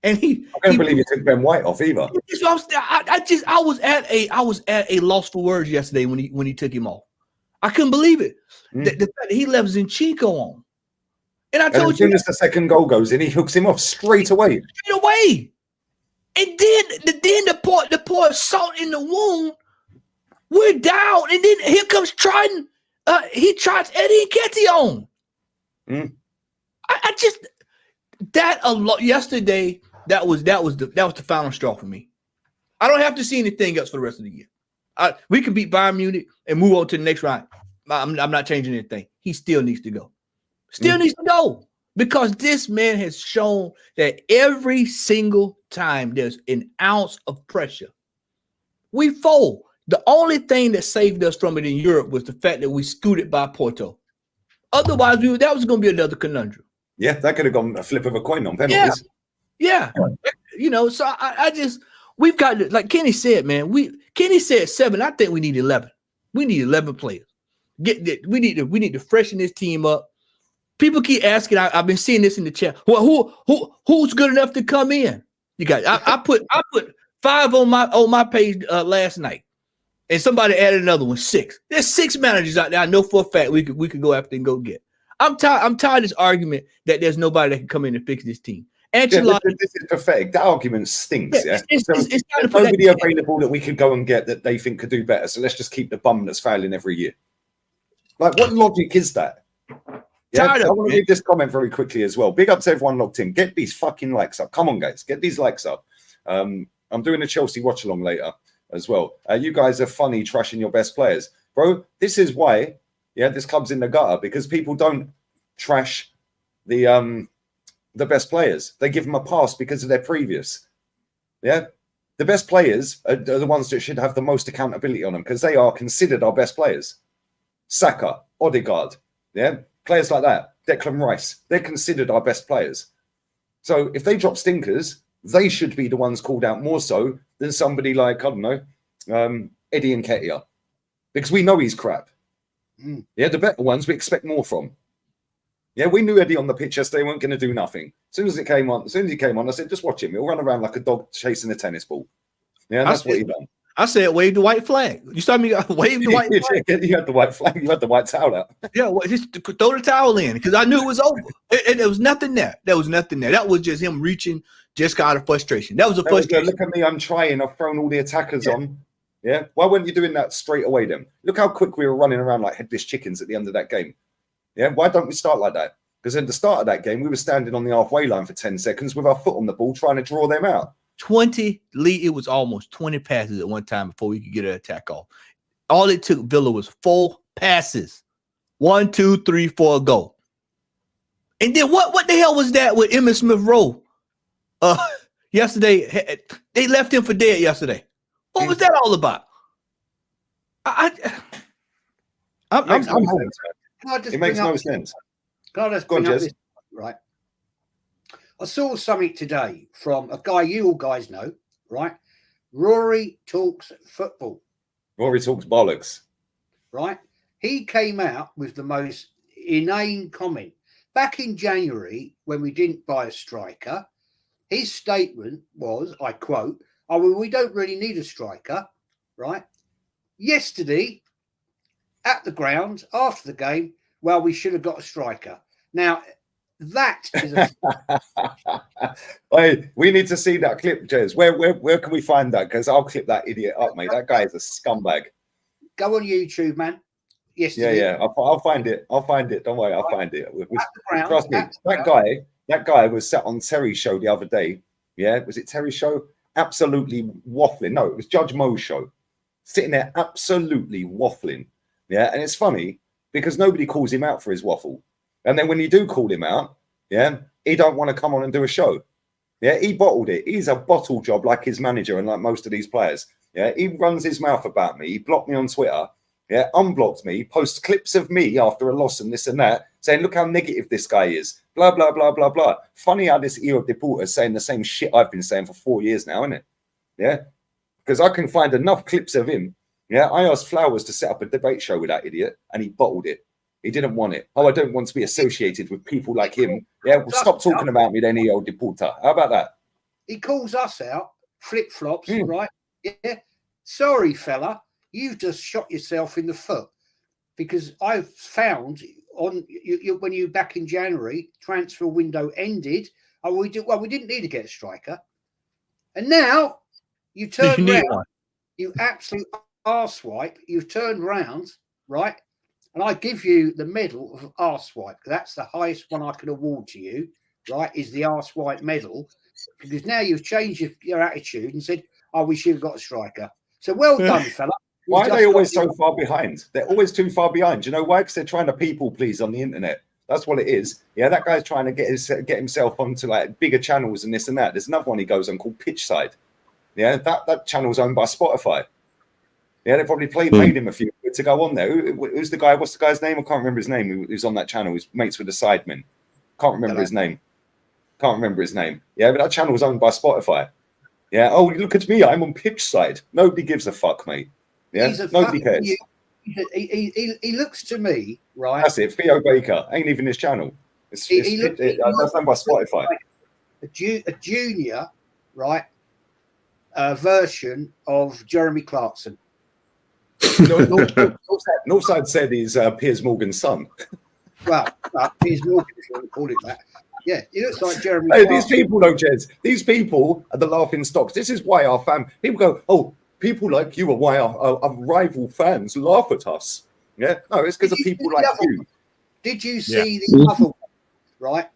I couldn't believe he took Ben White off either. I was at a loss for words yesterday when he took him off. I couldn't believe it. The fact that he left Zinchenko on. And I told you, as soon as the second goal goes in, he hooks him off straight away. And then the poor salt in the wound. We're down, and then here comes Triton. He trots Eddie Nketiah on. I just that a lot yesterday. That was the final straw for me. I don't have to see anything else for the rest of the year. We can beat Bayern Munich and move on to the next round. I'm not changing anything. He still needs to go. Needs to go, because this man has shown that every single time there's an ounce of pressure, we fold. The only thing that saved us from it in Europe was the fact that we scooted by Porto. Otherwise, that was going to be another conundrum. Yeah, that could have gone a flip of a coin on penalties. Yeah. So we've got, like Kenny said, man. Kenny said 7. I think we need 11. We need 11 players. We need to freshen this team up. People keep asking. I've been seeing this in the chat. Well, who's good enough to come in? You got. I put 5 on my page last night. And somebody added another one, 6. There's 6 managers out there. I know for a fact we could go after and go get. I'm tired of this argument that there's nobody that can come in and fix this team. This is pathetic. That argument stinks. It's nobody available that we could go and get that they think could do better. So let's just keep the bum that's failing every year. Like, what logic is that? Yeah, I want to read this comment very quickly as well. Big up to everyone locked in. Get these fucking likes up. Come on, guys. Get these likes up. I'm doing a Chelsea watch along later as well. You guys are funny trashing your best players. Bro, this is why, this club's in the gutter, because people don't trash the best players. They give them a pass because of their previous. Yeah? The best players are the ones that should have the most accountability on them, because they are considered our best players. Saka, Odegaard, players like that, Declan Rice, they're considered our best players. So if they drop stinkers, they should be the ones called out more so than somebody like, I don't know, Eddie Nketiah, because we know he's crap. Yeah, the better ones we expect more from. Yeah, we knew Eddie on the pitch yesterday weren't going to do nothing. As soon as he came on, I said, just watch him. He'll run around like a dog chasing a tennis ball. Yeah, and that's what he done. I said, wave the white flag. You saw me wave the white flag. You had the white flag. You had the white towel out. Yeah, just throw the towel in, because I knew it was over. And there was nothing there. There was nothing there. That was just him reaching just out of frustration. That was a frustration. Look at me. I'm trying. I've thrown all the attackers on. Yeah. Why weren't you doing that straight away then? Look how quick we were running around like headless chickens at the end of that game. Yeah. Why don't we start like that? Because at the start of that game, we were standing on the halfway line for 10 seconds with our foot on the ball trying to draw them out. 20, Lee, it was almost 20 passes at one time before we could get an attack off. All it took Villa was 4 passes. 1, 2, 3, 4, go. And then what the hell was that with Emmitt Smith Rowe? Yesterday, they left him for dead yesterday. What was that all about? It makes no sense. Can I just Go on, bring up Jez. this, right? I saw something today from a guy you all guys know, right? Rory Talks Football, Rory talks bollocks. right? He came out with the most inane comment. Back in January, when we didn't buy a striker, his statement was, I quote, "Oh, well, we don't really need a striker," right? Yesterday, at the ground, after the game, well, we should have got a striker. Now, that is a Hey, we need to see that clip, Jez. Where can we find that? Because I'll clip that idiot up, mate. That guy is a scumbag. go on YouTube, man. Yeah, Yesterday, yeah. I'll find it. I'll find it. Don't worry, I'll find it. at the ground, Trust me, at the ground, that guy was sat on Terry's show the other day. Yeah, was it Terry's show? Absolutely waffling. No, it was Judge Mo's show. Sitting there absolutely waffling. Yeah, and it's funny because nobody calls him out for his waffle. And then when you do call him out, yeah, he don't want to come on and do a show. Yeah, he bottled it. He's a bottle job like his manager and like most of these players. Yeah, he runs his mouth about me. He blocked me on Twitter. Yeah, unblocked me, posts clips of me after a loss and this and that, saying, look how negative this guy is. Blah, blah, blah, blah, blah. Funny how this Eo Deporter is saying the same shit I've been saying for 4 years now, isn't it? Yeah, because I can find enough clips of him. Yeah, I asked Flowers to set up a debate show with that idiot and he bottled it. He didn't want it. Oh, I don't want to be associated with people like him. Yeah, well, stop talking about me then, Eo Deporter. How about that? he calls us out, flip-flops, right? Yeah. Sorry, fella, you've just shot yourself in the foot because I've found on when you back in January, transfer window ended. Oh, we didn't need to get a striker. And now you turn around, you absolute arsewipe, you've turned round, right? And I give you the medal of arsewipe. That's the highest one I can award to you, right? Is the arsewipe medal. Because now you've changed your attitude and said, oh, we should have got a striker. So well done, fella. Why are they always so far behind? They're always too far behind. Do you know why? Because they're trying to people please on the internet. That's what it is. Yeah, that guy's trying to get himself onto like bigger channels and this and that. There's another one he goes on called Pitchside. Yeah, that channel's owned by Spotify. Yeah, they probably paid him a few to go on there. Who's the guy? What's the guy's name? I can't remember his name. Who's on that channel? He's mates with the Sidemen. Can't remember his name. Yeah, but that channel was owned by Spotify. Yeah. Oh, look at me. I'm on Pitchside. Nobody gives a fuck, mate. Yeah. Nobody cares. He looks to me, right? That's it. Theo Baker ain't even his channel. That's owned by Spotify. A junior, right? Version of Jeremy Clarkson. Northside said he's Piers Morgan's son. Well, Piers Morgan, if you want to call it that. Yeah, he looks like Jeremy. Hey, these people, though, Jez, these people are the laughing stocks. This is why our people go, oh, people like you are why our rival fans laugh at us. Yeah, no, it's because of people like you. Did you see the other one, right?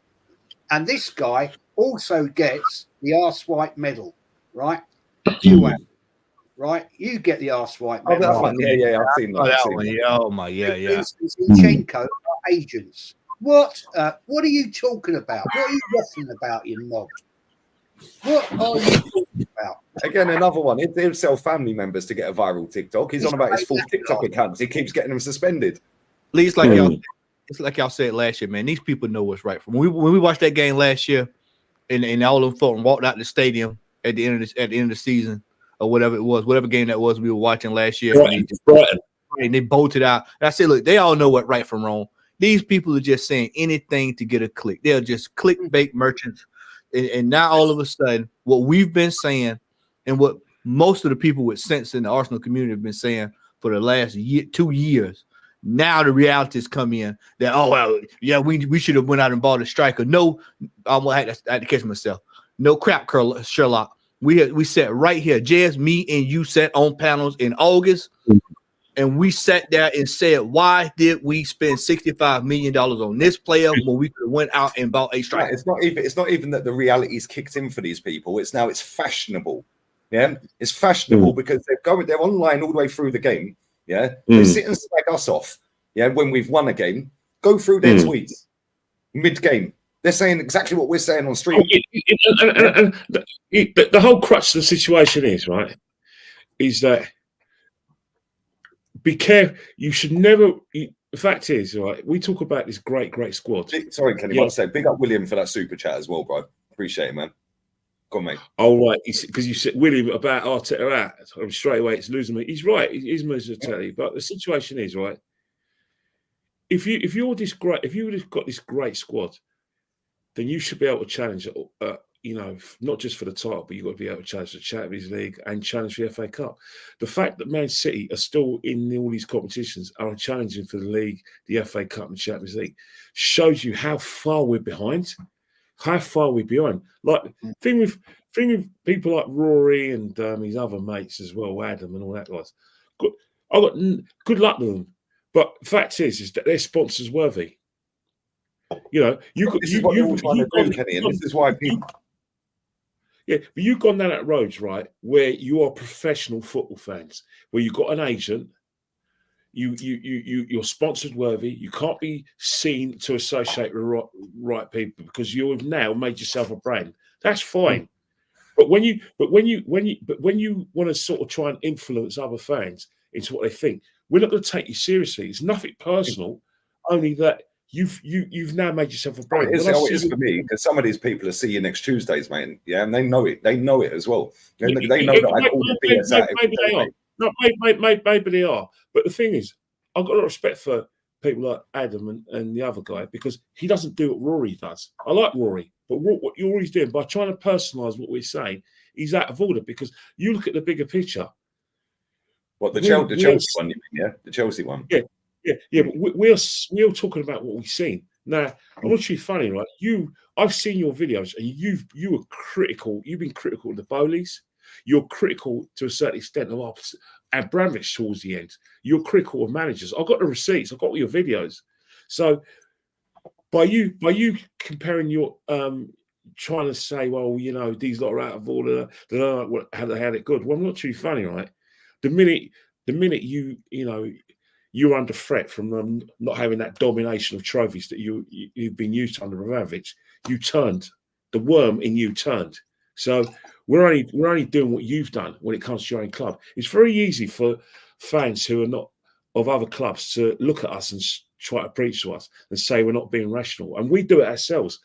And this guy also gets the arsewipe medal, right? Right, you get the arsewipe medal. Oh, that one. Yeah, I've seen that. Oh my, yeah. Zinchenko are agents. What are you talking about? What are you waffling about, you knob? What are you talking about? Again, another one. He'll sell family members to get a viral TikTok. He's on about his full TikTok account. He keeps getting them suspended. It's like y'all said last year, man. These people know what's right. When we watched that game last year, and all of them folk walked out the stadium at the end of the season or whatever it was, whatever game that was we were watching last year. And they bolted out. And I said, look, they all know what right from wrong. These people are just saying anything to get a click. They're just clickbait merchants. And now all of a sudden, what we've been saying and what most of the people with sense in the Arsenal community have been saying for the last 2 years, now the realities come in that, oh, well, yeah, we should have went out and bought a striker. No, I had to catch myself. No crap, Sherlock. We sat right here. Jez, me, and you sat on panels in August. And we sat there and said, why did we spend $65 million on this player when we could have went out and bought a striker? Right, it's not even that the reality's kicked in for these people. It's fashionable. Yeah, it's fashionable because they're online all the way through the game. Yeah, they sit and slag us off. Yeah, when we've won a game, go through their tweets mid-game. They're saying exactly what we're saying on stream. The whole crux of the situation is that be careful. You should never. the fact is, right, we talk about this great squad. Sorry, Kenny, Yeah. one sec. Big up William for that super chat as well, bro. Appreciate it, man. Go on, mate. Oh, right, because you said William about Arteta out. Straight away, it's losing me. He's right. He is losing Telly. But the situation is, right, if you've got this great squad, then you should be able to challenge, not just for the title, but you've got to be able to challenge the Champions League and challenge the FA Cup. The fact that Man City are still in all these competitions, are challenging for the league, the FA Cup, and the Champions League, shows you how far we're behind. How far we're behind. Like thing with people like Rory and his other mates as well, Adam and all that guys. Good luck to them. But the fact is that their sponsors worthy. This is what they're all trying to do, Kenny, and this is why people. Yeah, but you've gone down that road, right, where you are professional football fans, where you've got an agent, you're sponsored worthy, you can't be seen to associate with right people because you have now made yourself a brand. That's fine. But when you want to sort of try and influence other fans into what they think, we're not going to take you seriously. It's nothing personal, only that you've now made yourself a brand. It's how it is for me, because some of these people are see you next Tuesdays, mate. Yeah, and they know it. They know it as well. They know that I call the BS out. Maybe they are. No, maybe they are. But the thing is, I've got a lot of respect for people like Adam and the other guy because he doesn't do what Rory does. I like Rory, but what Rory's doing by trying to personalise what we're saying, he's out of order because you look at the bigger picture. What, the Chelsea one, you mean, yeah? The Chelsea one. Yeah, but we're talking about what we've seen. Now, I'm not too funny, right? I've seen your videos and you were critical. You've been critical of the Bowleys. You're critical to a certain extent of Abramovich towards the end. You're critical of managers. I've got the receipts. I've got all your videos. So by you comparing your trying to say, well, these lot are out of order. They don't know how they had it good. Well, I'm not too funny, right? The minute you're under threat from them not having that domination of trophies that you've been used to under Abramovich, you turned. The worm in you turned. So we're only doing what you've done when it comes to your own club. It's very easy for fans who are not of other clubs to look at us and try to preach to us and say we're not being rational. And we do it ourselves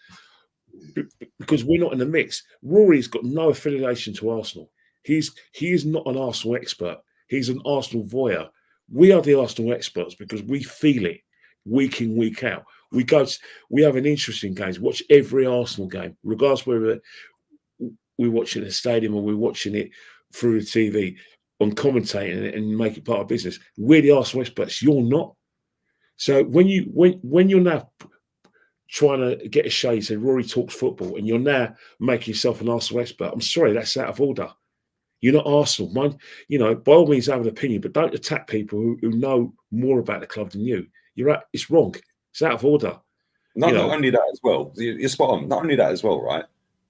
because we're not in the mix. Rory's got no affiliation to Arsenal. He is not an Arsenal expert. He's an Arsenal voyeur. We are the Arsenal experts because we feel it week in, week out. We have an interest in games. Watch every Arsenal game, regardless whether we're watching it at the stadium or we're watching it through the TV, on commentating it and make it part of business. We're the Arsenal experts. You're not. So when you're now trying to get a show, you say Rory talks football, and you're now making yourself an Arsenal expert. I'm sorry, that's out of order. You're not Arsenal. By all means have an opinion, but don't attack people who know more about the club than you. It's wrong. It's out of order. Not only that as well. You're spot on. Not only that as well, right?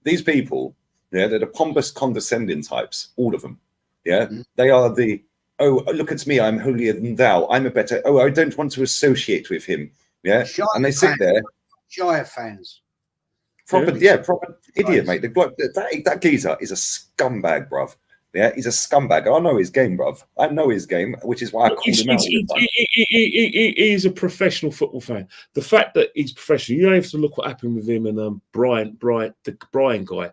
These people, they're the pompous, condescending types, all of them. Yeah, They are the, oh, look at me, I'm holier than thou. I'm a better, I don't want to associate with him. Yeah, and they sit there. Shire fans. Proper idiot, mate. That geezer is a scumbag, bruv. Yeah, he's a scumbag. I know his game, bruv. I know his game, which is why I called him out. He's a professional football fan. The fact that he's professional, you don't have to look what happened with him and Brian, the Brian guy,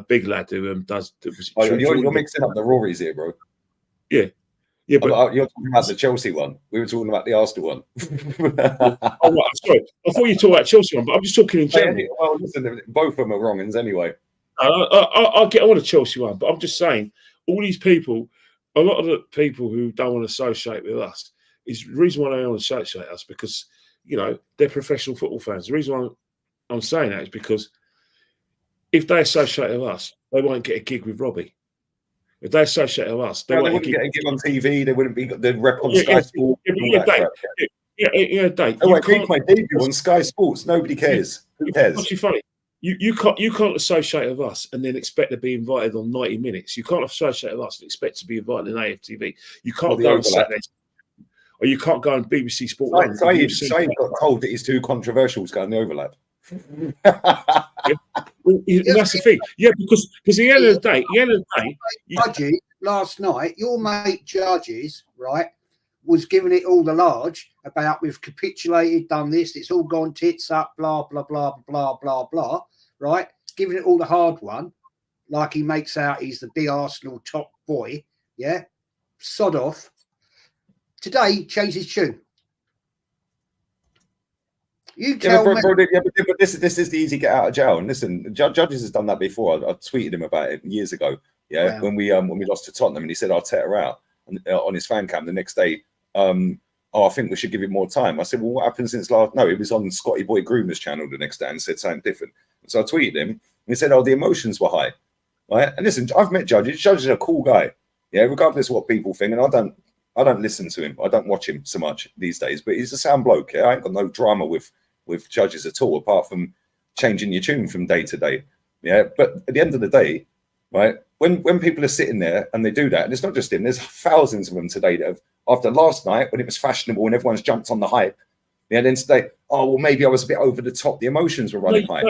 big lad who does. You're mixing up the Rorys here, bro. Yeah, but you're talking about the Chelsea one. We were talking about the Arsenal one. Oh, right, sorry. I thought you were talking about Chelsea one, but I'm just talking in general. Well, listen, both of them are wrong uns anyway. I'll get on the Chelsea one, but I'm just saying, all these people, a lot of the people who don't want to associate with us, is the reason why they don't want to associate us because, they're professional football fans. The reason why I'm saying that is because if they associate with us, they won't get a gig with Robbie. If they associate with us, they wouldn't get a gig on TV. They wouldn't be the rep on Sky Sports. Dave. Oh, I made my debut on Sky Sports. Nobody cares. Who cares? What's funny? You can't associate with us and then expect to be invited on 90 minutes. You can't associate with us and expect to be invited in AFTV. You can't go on Saturday, or you can't go on BBC Sport. Shane got told that he's too controversial to go on the overlap. And that's the thing. Yeah, because at the end of the day, Judges, last night, your mate Judges, right, was giving it all the large about we've capitulated, done this, it's all gone tits up, blah, blah, blah, blah, blah, blah, right? Giving it all the hard one, like he makes out he's the big Arsenal top boy, yeah? Sod off. Today, he changed his tune. You tell me. But this is the easy get out of jail. And listen, Judges has done that before. I tweeted him about it years ago. Yeah, wow. when we lost to Tottenham, and he said Arteta out on his fan cam the next day. I think we should give it more time. I said, well, what happened since last? No, it was on Scotty Boy Groomer's channel the next day and said something different. So I tweeted him and he said, the emotions were high. Right. And listen, I've met Judges. Judges are a cool guy. Yeah, regardless of what people think. And I don't listen to him. I don't watch him so much these days, but he's a sound bloke. Yeah, I ain't got no drama with Judges at all, apart from changing your tune from day to day. Yeah. But at the end of the day, right, when people are sitting there and they do that, and it's not just him, there's thousands of them today that have, after last night when it was fashionable and everyone's jumped on the hype, yeah, then today, well, maybe I was a bit over the top. The emotions were running high.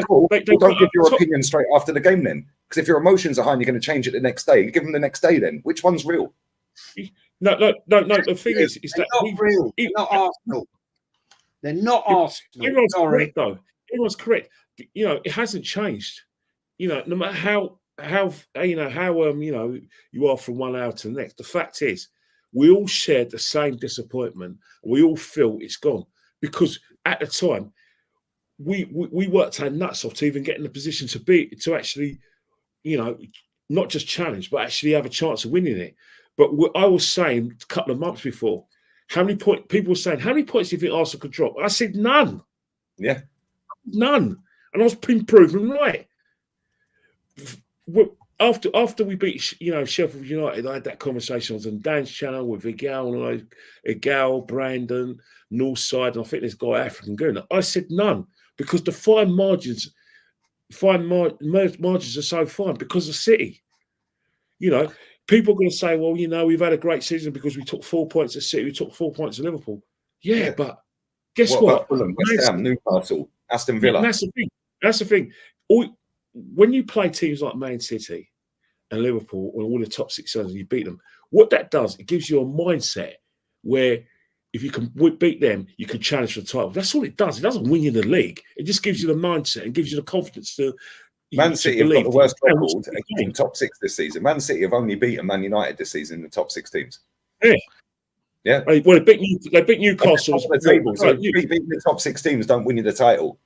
Cool. Well, don't give your opinion straight after the game then. Because if your emotions are high and you're going to change it the next day, give them the next day then. Which one's real? No. The thing is that not real. They're not Arsenal. They're not Arsenal. Everyone's correct, though. Everyone's correct. It hasn't changed. No matter how you are from 1 hour to the next. The fact is, we all shared the same disappointment. We all feel it's gone because at the time we worked our nuts off to even get in the position to actually, not just challenge, but actually have a chance of winning it. But I was saying a couple of months before, people were saying, how many points do you think Arsenal could drop? I said none. Yeah, none, and I was proven right. After we beat Sheffield United, I had that conversation on Dan's channel with Igal, Brandon, Northside, and I think this guy African Gooner. I said none because the fine margins are so fine because of City. People are going to say, well, we've had a great season because we took 4 points at City, we took 4 points at Liverpool. Yeah. But guess what? Fulham, West Ham, Newcastle, Aston Villa. That's the thing. When you play teams like Man City and Liverpool or all the top 6 sides and you beat them, what that does, it gives you a mindset where if you can beat them, you can challenge for the title. That's all it does. It doesn't win you the league. It just gives you the mindset and gives you the confidence to. Man City have got the worst record in the top 6 this season. Man City have only beaten Man United this season in the top 6 teams. Yeah. Well, they beat Newcastle. So beating the top 6 teams don't win you the title.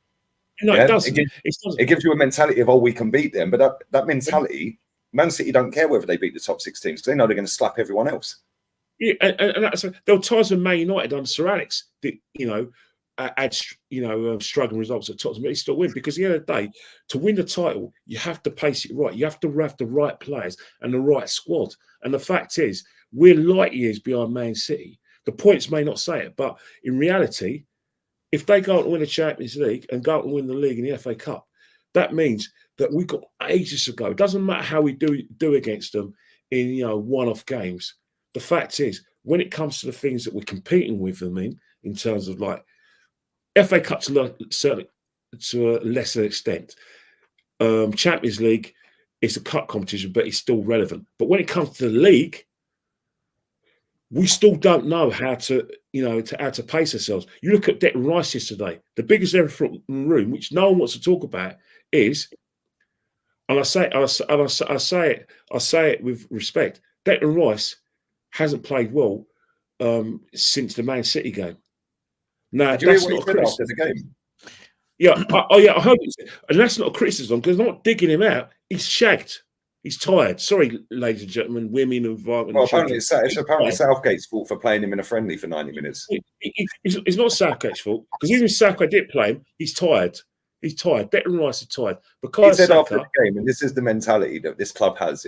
No, it doesn't. It gives you a mentality of, we can beat them. But that mentality, Man City don't care whether they beat the top 6 teams because they know they're going to slap everyone else. Yeah, and there were times when Man United under Sir Alex, had struggling results at Tottenham, but he still win because at the end of the day, to win the title, you have to pace it right. You have to have the right players and the right squad. And the fact is, we're light years behind Man City. The points may not say it, but in reality, if they go out and win the Champions League and go out and win the league and the FA Cup, that means that we've got ages to go. It doesn't matter how we do against them in one-off games. The fact is, when it comes to the things that we're competing with them in terms of like FA Cup certainly to a lesser extent, Champions League is a cup competition, but it's still relevant. But when it comes to the league, we still don't know how to pace ourselves. You look at Declan Rice yesterday. The biggest elephant in the room, which no one wants to talk about, is, and I say it with respect. Declan Rice hasn't played well since the Man City game. No, that's not a criticism. After the game? Yeah, I hope it's, and that's not a criticism because I'm not digging him out. He's shagged. He's tired. Sorry, ladies and gentlemen, women and well, apparently it's Southgate's fault for playing him in a friendly for 90 minutes. It's not Southgate's fault because even if Southgate did play him, he's tired. He's tired. Declan Rice is tired. He said after the game, and this is the mentality that this club has,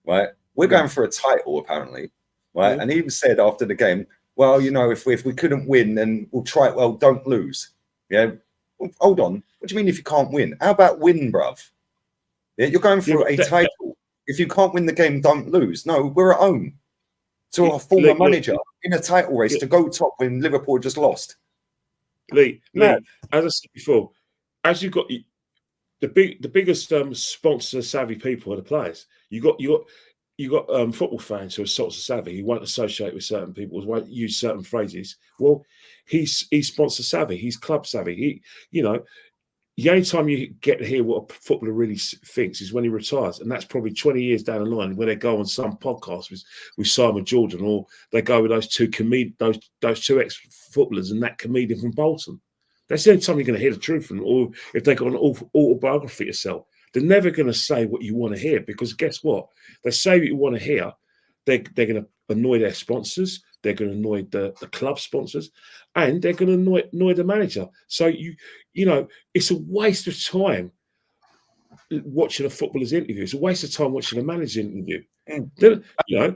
right? We're going for a title, apparently, right? And he said after the game, well, if we couldn't win, then we'll try it. Well, don't lose. Yeah. Well, hold on. What do you mean if you can't win? How about win, bruv? Yeah, you're going for a title. If you can't win the game, don't lose. No, we're at home. To our former manager in a title race to go top when Liverpool just lost. Lee, as I said before, as you've got the biggest sponsor savvy people are the players. You football fans who are sort of savvy. He won't associate with certain people, won't use certain phrases. Well, he's sponsor savvy. He's club savvy. The only time you get to hear what a footballer really thinks is when he retires, and that's probably 20 years down the line when they go on some podcast with Simon Jordan, or they go with those two ex-footballers and that comedian from Bolton. That's the only time you're going to hear the truth from them, or if they got an autobiography to sell. They're never going to say what you want to hear, because guess what? They say what you want to hear, they're going to annoy their sponsors, they're going to annoy the club sponsors, and they're going to annoy the manager. So it's a waste of time watching a footballer's interview. It's a waste of time watching a manager's interview. You know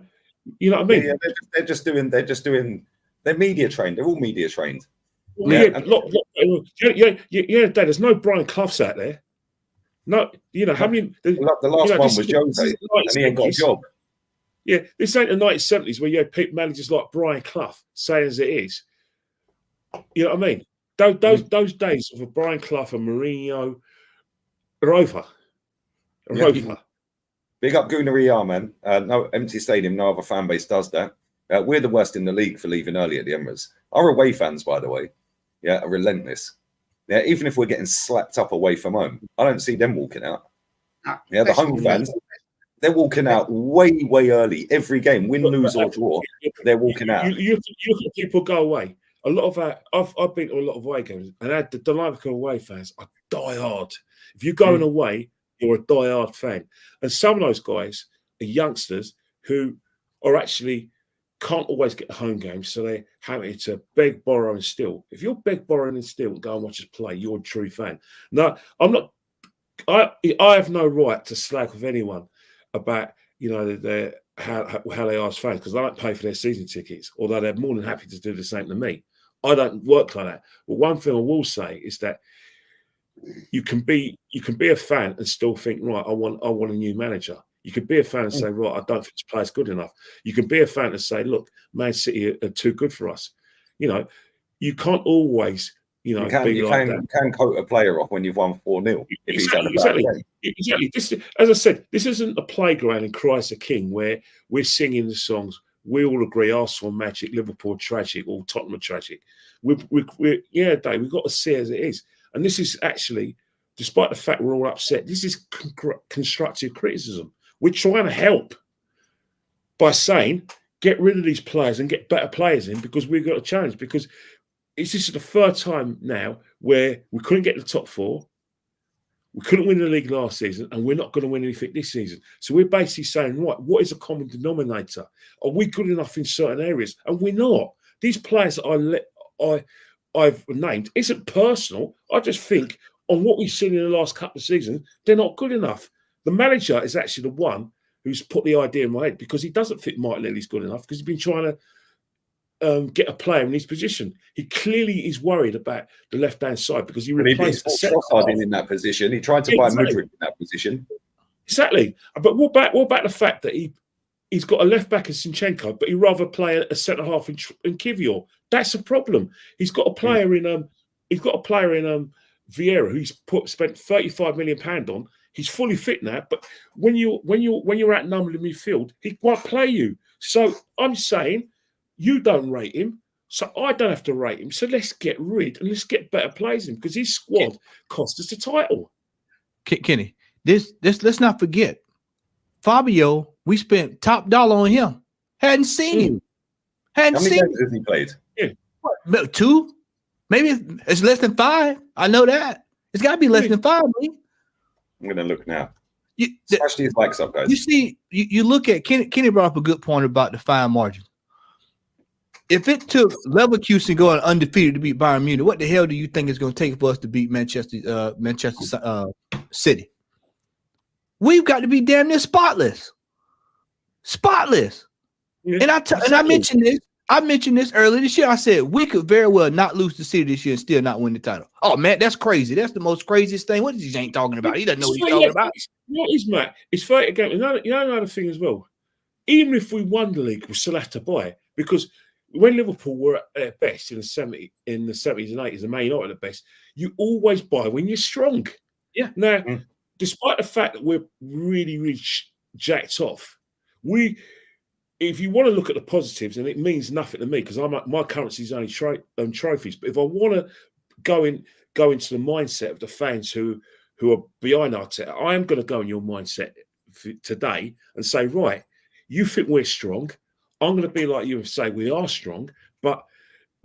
what I mean? Yeah, they're just doing. They're media trained. They're all media trained. Dad, there's no Brian Cloughs out there. No, how many? The last one was Jose, and he ain't got a job. Yeah, this ain't the 1970s where you had managers like Brian Clough saying as it is. You know what I mean? Those days of a Brian Clough and Mourinho are over. Big up Gooner, man. No empty stadium, no other fan base does that. We're the worst in the league for leaving early at the Emirates. Our away fans, by the way, are relentless. Yeah, even if we're getting slapped up away from home, I don't see them walking out. The home fans, they're walking out way, way early. Every game, win, lose, or draw, they're walking out. You look at people go away. A lot of I've been to a lot of away games, and the dynamic away fans are die hard. If you're going away, you're a die hard fan. And some of those guys are youngsters who are actually can't always get the home games, so they're having to beg, borrow, and steal. If you're beg, borrowing, and steal, go and watch us play, you're a true fan. No, I'm not. I have no right to slag with anyone about how they are as fans, because I don't pay for their season tickets, although they're more than happy to do the same to me. I don't work like that. But one thing I will say is that you can be a fan and still think, right, I want a new manager. You could be a fan and say, right, I don't think this player's good enough. You can be a fan and say, look, Man City are too good for us. You can't always, be like that. You can quote a player off when you've won 4-0. Exactly. As I said, this isn't a playground in Christ the King where we're singing the songs. We all agree Arsenal magic, Liverpool tragic, or Tottenham tragic. We've got to see it as it is. And this is actually, despite the fact we're all upset, this is constructive criticism. We're trying to help by saying, get rid of these players and get better players in, because we've got a challenge. Because this is the third time now where we couldn't get the top four. We couldn't win the league last season, and we're not going to win anything this season. So we're basically saying, right, what is a common denominator? Are we good enough in certain areas? And we're not. These players that I've named isn't personal. I just think on what we've seen in the last couple of seasons, they're not good enough. The manager is actually the one who's put the idea in my head, because he doesn't think Martinelli's good enough, because he's been trying to get a player in his position. He clearly is worried about the left-hand side, because he replaced Trossard in that position. He tried to buy Mudryk in that position. Exactly. But what about the fact that he's got a left-back in Zinchenko, but he'd rather play a centre-half in Kivior? That's a problem. He's got a player in Vieira who he's spent £35 million on. He's fully fit now, but when you're outnumbered in midfield, he won't play you. So I'm saying you don't rate him, so I don't have to rate him. So let's get rid and let's get better players in, because his squad cost us the title. Kenny, let's not forget Fabio. We spent top dollar on him. Hadn't seen him. How many games has he played? Yeah. What, 2? Maybe it's less than 5. I know that. It's got to be less than 5, man. I'm going to look now. Smash these likes up, guys. You see, you look at Kenny brought up a good point about the fine margin. If it took Leverkusen going undefeated to beat Bayern Munich, what the hell do you think it's going to take for us to beat Manchester City? We've got to be damn near spotless. Yeah, and I mentioned this. I mentioned this earlier this year. I said we could very well not lose to City this year and still not win the title. Oh man, that's crazy. That's the most craziest thing. What is he ain't talking about? He doesn't know what he's talking about. What is Matt? It's 30 games. Another thing as well. Even if we won the league, we still have to buy it, because when Liverpool were at their best in the 70s and 80s, and Man United at the best, you always buy when you're strong. Yeah. Now, despite the fact that we're really, really jacked off, if you want to look at the positives, and it means nothing to me because my currency is only trophies. But if I want to go into the mindset of the fans who are behind Arteta, I am going to go in your mindset today and say, right, you think we're strong. I'm going to be like you and say we are strong, but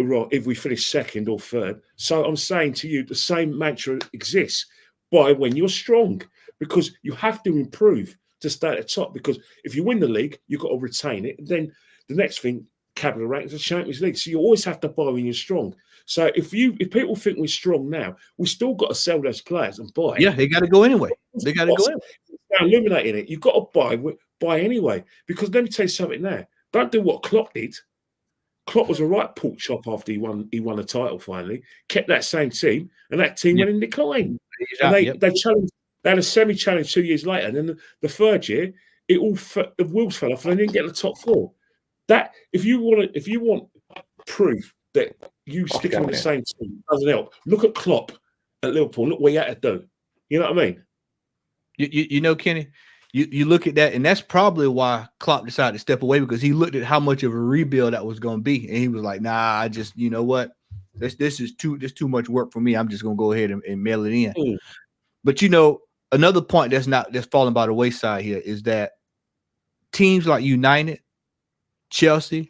right, if we finish second or third. So I'm saying to you, the same mantra exists by when you're strong, because you have to improve to stay at the top. Because if you win the league, you've got to retain it. And then the next thing, capital rank, is the Champions League. So you always have to buy when you're strong. So if people think we're strong now, we still got to sell those players and buy. Yeah, they got to go anyway. They got to go anyway. Now, eliminating it, you've got to buy anyway. Because let me tell you something now. Don't do what Klopp did. Klopp was a right pork chop after he won the title finally, kept that same team, and that team went in decline. And they challenged. They had a semi-challenge 2 years later, and then the third year, the wheels fell off, and they didn't get the top four. That if you want proof that you sticking with the same team doesn't help. Look at Klopp at Liverpool. Look what he had to do. You know what I mean? You know, Kenny. You look at that, and that's probably why Klopp decided to step away, because he looked at how much of a rebuild that was going to be, and he was like, "Nah, I just, you know what, this is too much work for me. I'm just going to go ahead and mail it in." But you know, another point that's falling by the wayside here is that teams like United, Chelsea,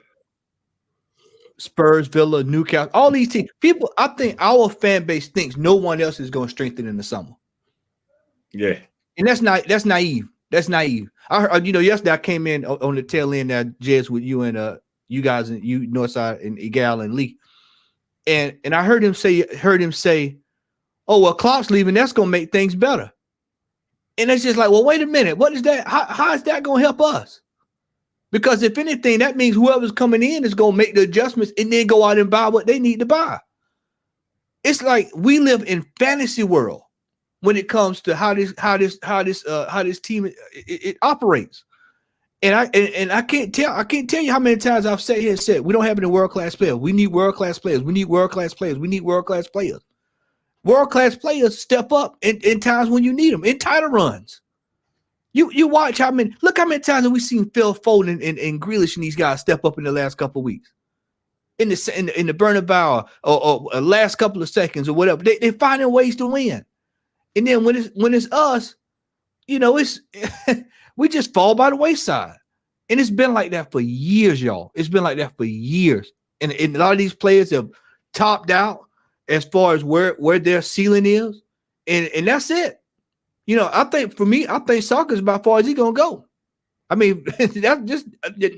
Spurs, Villa, Newcastle, all these teams, people, I think our fan base thinks no one else is going to strengthen in the summer. Yeah, and that's naive. That's naive. I heard, yesterday I came in on the tail end that Jez with you and you guys and you Northside and Egal and Lee, and I heard him say, "Oh well, Klopp's leaving. That's gonna make things better." And it's just like, well, wait a minute. What is that? How is that gonna help us? Because if anything, that means whoever's coming in is gonna make the adjustments and then go out and buy what they need to buy. It's like we live in fantasy world when it comes to how this team it operates, and I can't tell you how many times I've sat here and said we don't have any world-class players. We need world-class players. We need world-class players. We need world-class players. World-class players step up in times when you need them in title runs. You watch how many times have we seen Phil Foden and Grealish and these guys step up in the last couple of weeks in the Bernabeu or last couple of seconds or whatever. They finding ways to win. And then when it's us, it's we just fall by the wayside. And it's been like that for years, y'all. It's been like that for years. And a lot of these players have topped out as far as where their ceiling is. And that's it. I think soccer is about far as he's gonna go. I mean, that's just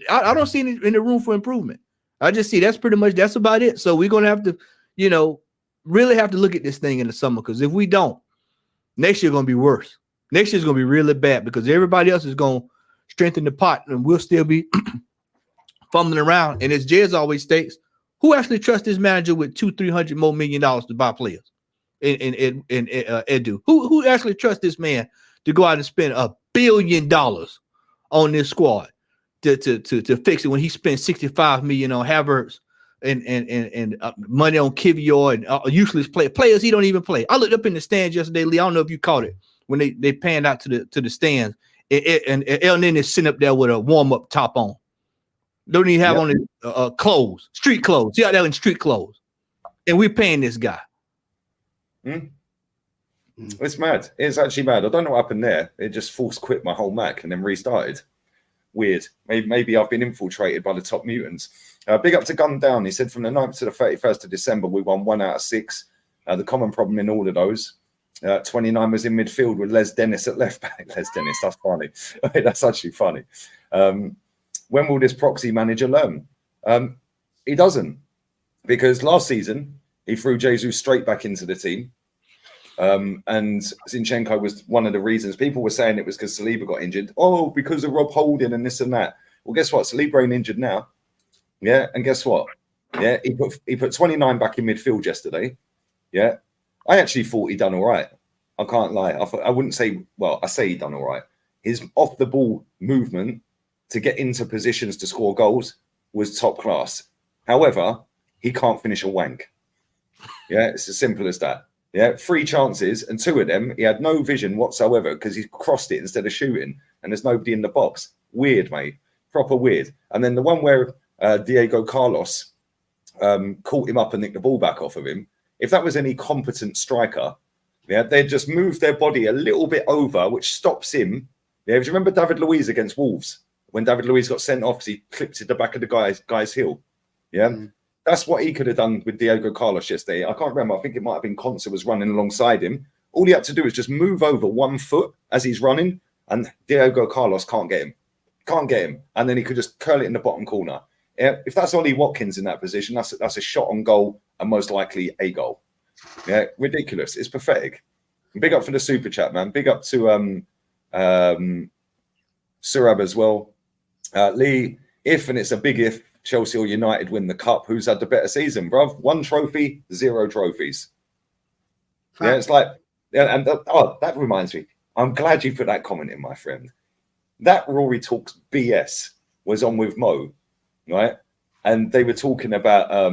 I don't see any room for improvement. I just see that's about it. So we're gonna have to, really have to look at this thing in the summer, because if we don't, next year going to be worse. Next year is going to be really bad, because everybody else is going to strengthen the pot, and we'll still be fumbling around. And as Jez always states, who actually trusts this manager with $200-300 more million to buy players? In Edu, who actually trusts this man to go out and spend $1 billion on this squad to fix it when he spent $65 million on Havertz and money on Kivior and useless players he don't even play. I looked up in the stands yesterday, Lee. I don't know if you caught it when they panned out to the stands, and El Nene is sitting up there with a warm-up top on. Don't even have on his clothes, street clothes. He out there in street clothes, and we're paying this guy. It's mad. It's actually mad. I don't know what happened there. It just forced quit my whole Mac and then restarted. Weird. Maybe I've been infiltrated by the top mutants. Big up to Gun Down. He said from the 9th to the 31st of December, we won 1 out of 6. The common problem in all of those. 29 was in midfield with Les Dennis at left back. Les Dennis, that's funny. That's actually funny. When will this proxy manager learn? He doesn't. Because last season, he threw Jesus straight back into the team. And Zinchenko was one of the reasons. People were saying it was because Saliba got injured. Oh, because of Rob Holding and this and that. Well, guess what? Saliba ain't injured now. Yeah, and guess what? Yeah, he put 29 back in midfield yesterday. Yeah, I actually thought he done all right. I can't lie. I wouldn't say, well, I say he done all right. His off the ball movement to get into positions to score goals was top class. However, he can't finish a wank. Yeah, it's as simple as that. Yeah, 3 chances, and 2 of them, he had no vision whatsoever because he crossed it instead of shooting, and there's nobody in the box. Weird, mate. proper weird. And then the one where Diego Carlos caught him up and nicked the ball back off of him. If that was any competent striker, yeah, they'd just move their body a little bit over, which stops him. Yeah, do you remember David Luiz against Wolves when David Luiz got sent off because he clipped at the back of the guy's heel? Yeah, that's what he could have done with Diego Carlos yesterday. I can't remember. I think it might have been Conser was running alongside him. All he had to do is just move over 1 foot as he's running, and Diego Carlos can't get him. And then he could just curl it in the bottom corner. Yeah, if that's Ollie Watkins in that position, that's a shot on goal and most likely a goal. Yeah, ridiculous. It's pathetic. Big up for the super chat, man. Big up to Surab as well. Lee, if, and it's a big if, Chelsea or United win the cup, who's had the better season, bruv? 1 trophy, 0 trophies. Yeah, it's like, yeah, and that reminds me. I'm glad you put that comment in, my friend. That Rory Talks BS was on with Mo, right? And they were talking about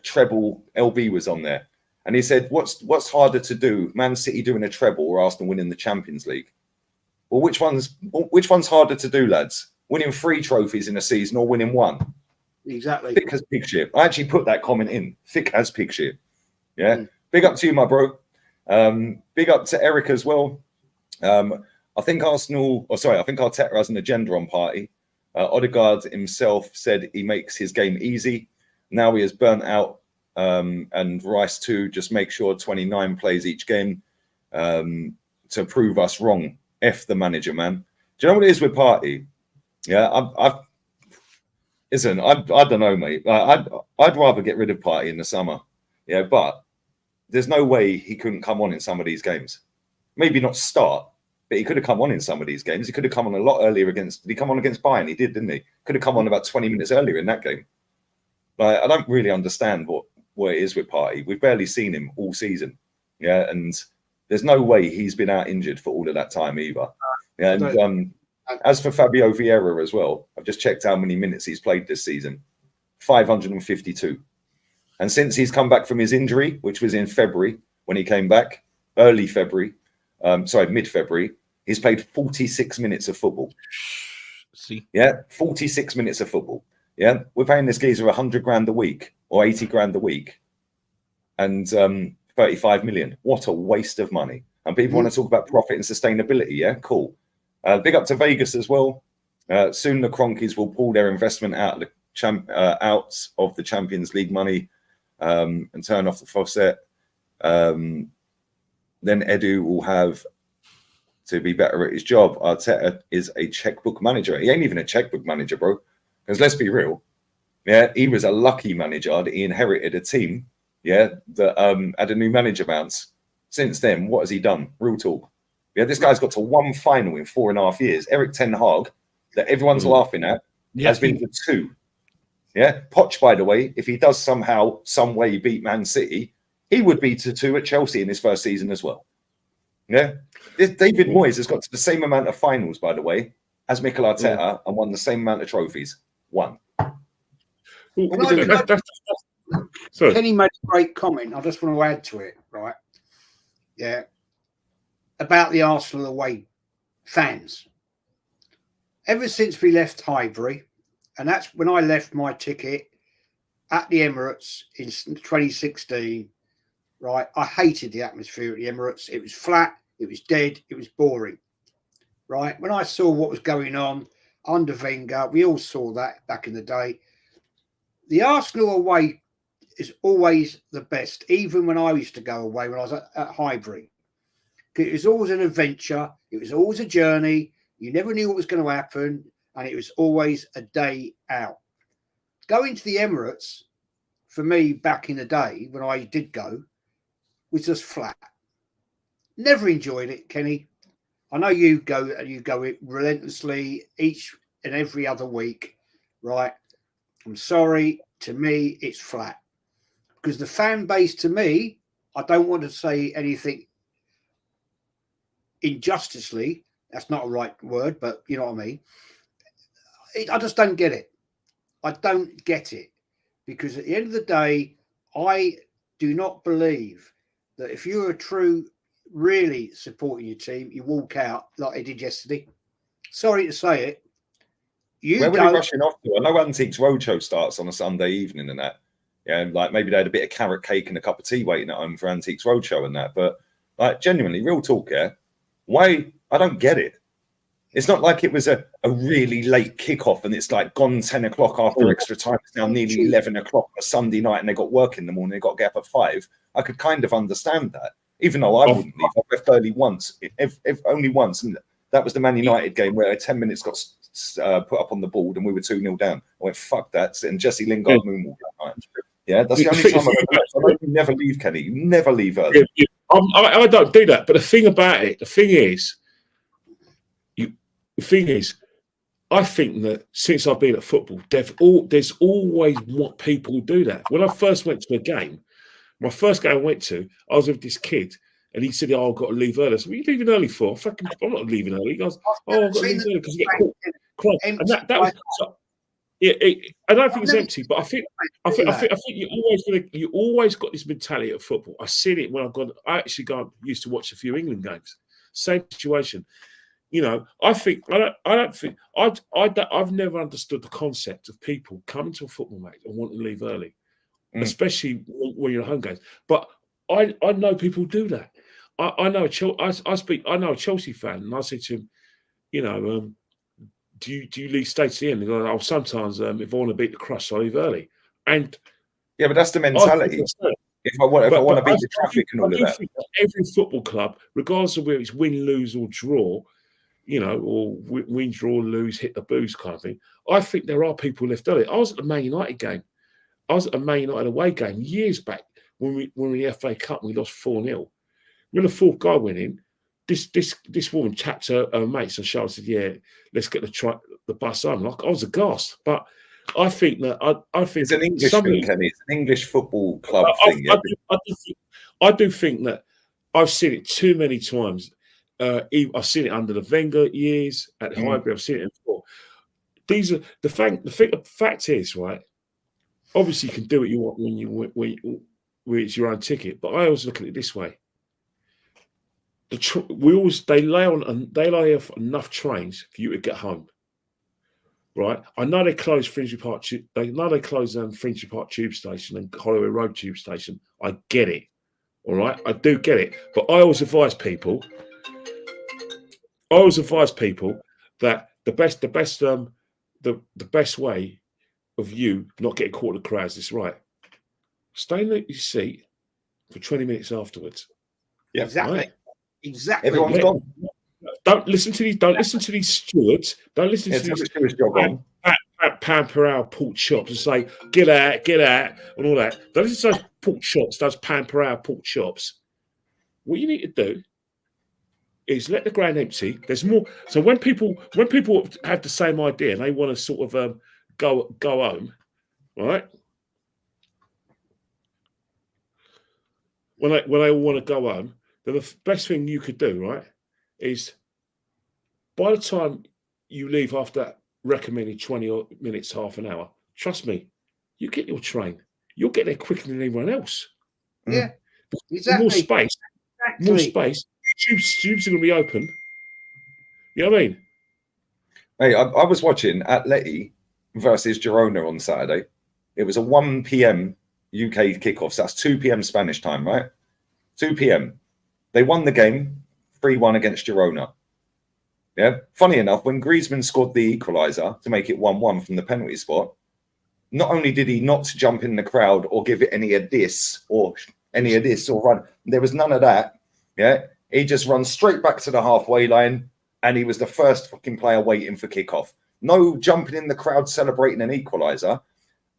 treble. LB was on there, and he said, "What's harder to do, Man City doing a treble or Arsenal winning the Champions League?" Well, which one's harder to do, lads? Winning 3 trophies in a season or winning 1? Exactly. Thick as pig shit. I actually put that comment in. Thick as pig shit. Yeah. Big up to you, my bro. Big up to Eric as well. I think Arteta has an agenda on party. Odegaard himself said he makes his game easy. Now he has burnt out, and Rice too. Just make sure 29 plays each game to prove us wrong. F the manager, man. Do you know what it is with Party? Yeah, I don't know, mate. I'd rather get rid of Party in the summer. Yeah, but there's no way he couldn't come on in some of these games. Maybe not start, but he could have come on in some of these games. He could have come on a lot earlier did he come on against Bayern? He did, didn't he? Could have come on about 20 minutes earlier in that game. Like, I don't really understand what it is with Party. We've barely seen him all season. Yeah, and there's no way he's been out injured for all of that time either. Yeah, and as for Fabio Vieira as well, I've just checked how many minutes he's played this season. 552. And since he's come back from his injury, which was in February when he came back, mid-February, he's played 46 minutes of football. See? Yeah, 46 minutes of football. Yeah, we're paying this geezer 100 grand a week or 80 grand a week and 35 million. What a waste of money. And people want to talk about profit and sustainability. Yeah, cool. Big up to Vegas as well. Soon the Cronkies will pull their investment out of the Champions League money and turn off the faucet. Then Edu will have to be better at his job. Arteta is a checkbook manager. He ain't even a checkbook manager, bro. Because let's be real. Yeah, he was a lucky manager that he inherited a team, yeah, that had a new manager bounce. Since then, what has he done? Real talk. Yeah, this guy's got to 1 final in 4.5 years. Eric Ten Hag, that everyone's laughing at, has been to 2. Yeah, Poch, by the way, if he does somehow, some way beat Man City, he would be to 2 at Chelsea in his first season as well. Yeah, David Moyes has got to the same amount of finals, by the way, as Mikel Arteta, and won the same amount of trophies. 1. Sorry. Kenny made a great comment. I just want to add to it, right? Yeah, about the Arsenal away fans. Ever since we left Highbury, and that's when I left my ticket at the Emirates in 2016, right? I hated the atmosphere at the Emirates. It was flat, it was dead, it was boring, right? When I saw what was going on under Wenger, we all saw that back in the day. The Arsenal away is always the best, even when I used to go away when I was at Highbury. It was always an adventure. It was always a journey. You never knew what was going to happen. And it was always a day out. Going to the Emirates, for me, back in the day, when I did go, was just flat. Never enjoyed it, Kenny. I know you go it relentlessly each and every other week, right? I'm sorry. To me, it's flat. Because the fan base, to me, I don't want to say anything injusticely. That's not a right word, but you know what I mean. I just don't get it. I don't get it. Because at the end of the day, I do not believe that if you're a true, really supporting your team, you walk out like I did yesterday. Sorry to say it. Where were they go. rushing off to? I know Antiques Roadshow starts on a Sunday evening and that. Yeah, and like maybe they had a bit of carrot cake and a cup of tea waiting at home for Antiques Roadshow and that. But like genuinely, real talk, yeah. Why? I don't get it. It's not like it was a really late kickoff and it's like gone 10 o'clock after extra time. It's now nearly 11 o'clock on a Sunday night and they got work in the morning. They got to get up at 5. I could kind of understand that, even though I wouldn't leave. I left early once, if only once. And that was the Man United game where 10 minutes got put up on the board and we were 2-0 down. I went, fuck that. And Jesse Lingard moonwalked that night. Yeah, that's the only time I've ever left. I know you never leave, Kenny. You never leave early. I don't do that. But the thing about it, the thing is, I think that since I've been at football, there's always what people who do that. When I first went to a game, my first game I went to, I was with this kid, and he said, "Oh, I've got to leave early." I said, "What are you leaving early for?" I'm not leaving early. He goes, "Oh, I've got to leave early because you get caught." And that was. I don't think it's empty, but I think you always got this mentality of football. I seen it when I used to watch a few England games. Same situation. You know, I've never understood the concept of people coming to a football match and wanting to leave early, especially when you're at home games. But I know people do that. I know a Chelsea fan, and I said to him, you know, do you leave stay to the end? He goes, "Oh, sometimes if I want to beat the crush, I leave early." And yeah, but that's the mentality. If I want to beat the traffic and all of that. Every football club, regardless of whether it's win, lose, or draw, you know, or win, draw, lose, hit the booze kind of thing. I think there are people left early. I was at the Man United game. I was at a Man United away game years back when we were in the FA Cup and we lost 4-0. When the fourth guy went in, this woman tapped her mates and shoulder and said, "Yeah, let's get the bus home." Like, I was aghast. But I think that I think it's an English thing, Kenny. It's an English football club thing. I do think that I've seen it too many times. I've seen it under the Wenger years at Highbury. I've seen it before. These are the fact is, right? Obviously, you can do what you want when it's your own ticket. But I always look at it this way: they lay off enough trains for you to get home. Right? I know they closed Finchley Park. They know they closed Finchley Park Tube Station and Holloway Road Tube Station. I get it. All right, I do get it. But I always advise people. That the best way of you not getting caught in the crowds is right. Stay in your seat for 20 minutes afterwards. Yeah, exactly. Right? Exactly. Everyone's gone. Don't listen to these stewards. Don't listen to these pound per hour pork chops and say get out and all that. Don't listen to those pork chops, those pound per hour pork chops. What you need to do is let the ground empty. There's more. So when people have the same idea and they want to sort of go home, right? When they all want to go home, then the best thing you could do, right, is by the time you leave after that recommended 20 minutes, half an hour, trust me, you get your train. You'll get there quicker than anyone else. Yeah, exactly. More space. Tubes are going to be open. You know what I mean? Hey, I was watching Atleti versus Girona on Saturday. It was a 1 p.m. UK kickoff. So that's 2 p.m. Spanish time, right? 2 p.m. They won the game 3-1 against Girona. Yeah. Funny enough, when Griezmann scored the equaliser to make it 1-1 from the penalty spot, not only did he not jump in the crowd or give it any of this or run, there was none of that. Yeah. He just runs straight back to the halfway line, and he was the first fucking player waiting for kickoff. No jumping in the crowd celebrating an equaliser.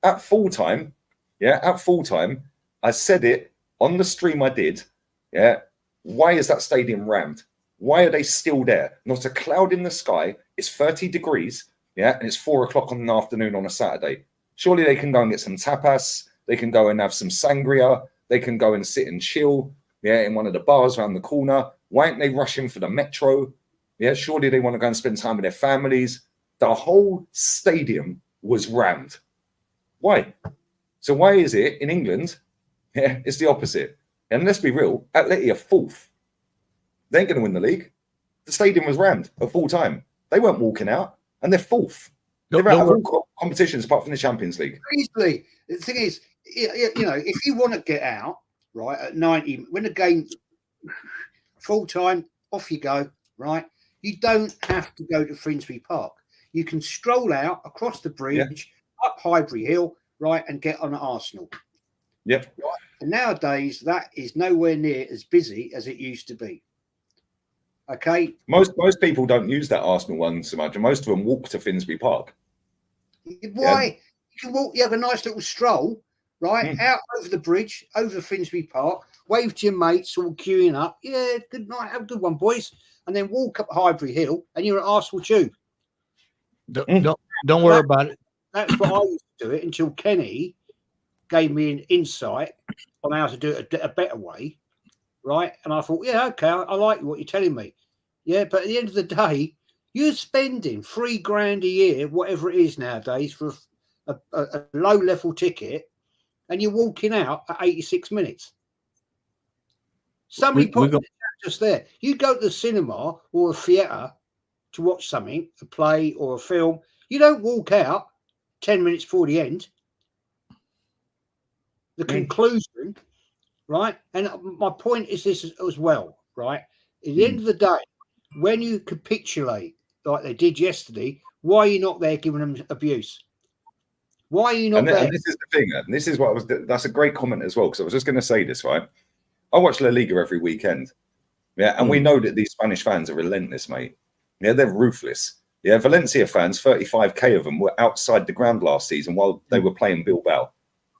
At full time, I said it on the stream I did. Yeah. Why is that stadium rammed? Why are they still there? Not a cloud in the sky. It's 30 degrees. Yeah. And it's 4 o'clock in the afternoon on a Saturday. Surely they can go and get some tapas. They can go and have some sangria. They can go and sit and chill. Yeah, in one of the bars around the corner. Why aren't they rushing for the metro? Yeah, surely they want to go and spend time with their families. The whole stadium was rammed. Why? So why is it in England? Yeah, it's the opposite. And let's be real, Atleti are fourth. They ain't going to win the league. The stadium was rammed at full time. They weren't walking out, and they're fourth. They're out of all competitions apart from the Champions League. Easily. The thing is, you know, if you want to get out, right, at 90, when the game full time, off you go, right? You don't have to go to Finsbury Park. You can stroll out across the bridge, up Highbury Hill, right, and get on at Arsenal. Yep. Right? And nowadays, that is nowhere near as busy as it used to be. Okay. Most people don't use that Arsenal one so much, and most of them walk to Finsbury Park. Why? Yeah. You can walk. You have a nice little stroll, right, out over the bridge, over Finsbury Park. Wave to your mates, all queuing up. Yeah, good night, have a good one, boys. And then walk up Highbury Hill, and you're at Arsenal Tube. Don't worry about it. That's what I used to do it until Kenny gave me an insight on how to do it a better way, right? And I thought, yeah, okay, I like what you're telling me. Yeah, but at the end of the day, you're spending $3,000 a year, whatever it is nowadays, for a low-level ticket, and you're walking out at 86 minutes. Somebody put the chat just there. You go to the cinema or a theatre to watch something, a play or a film, you don't walk out 10 minutes before the end. The conclusion, right? And my point is this as well, right? At the end of the day, when you capitulate like they did yesterday, why are you not there giving them abuse? Why are you not there? And this is the thing, and this is what I was. That's a great comment as well, because I was just going to say this, right? I watch La Liga every weekend, yeah, and we know that these Spanish fans are relentless, mate. Yeah, they're ruthless. Yeah, Valencia fans, 35k of them were outside the ground last season while they were playing Bilbao.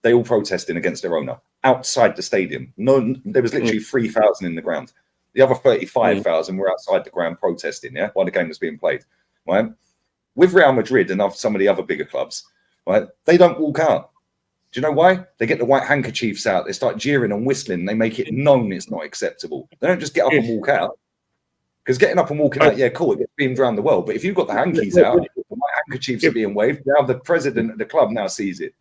They all protesting against their owner outside the stadium. No, there was literally 3,000 in the ground. The other 35,000 were outside the ground protesting, yeah, while the game was being played. Right? With Real Madrid and some of the other bigger clubs, right? They don't walk out. Do you know why? They get the white handkerchiefs out. They start jeering and whistling. And they make it known it's not acceptable. They don't just get up and walk out. Because getting up and walking out, yeah, cool, it gets beamed around the world. But if you've got the hankies out, the white handkerchiefs are being waved. Now the president of the club now sees it.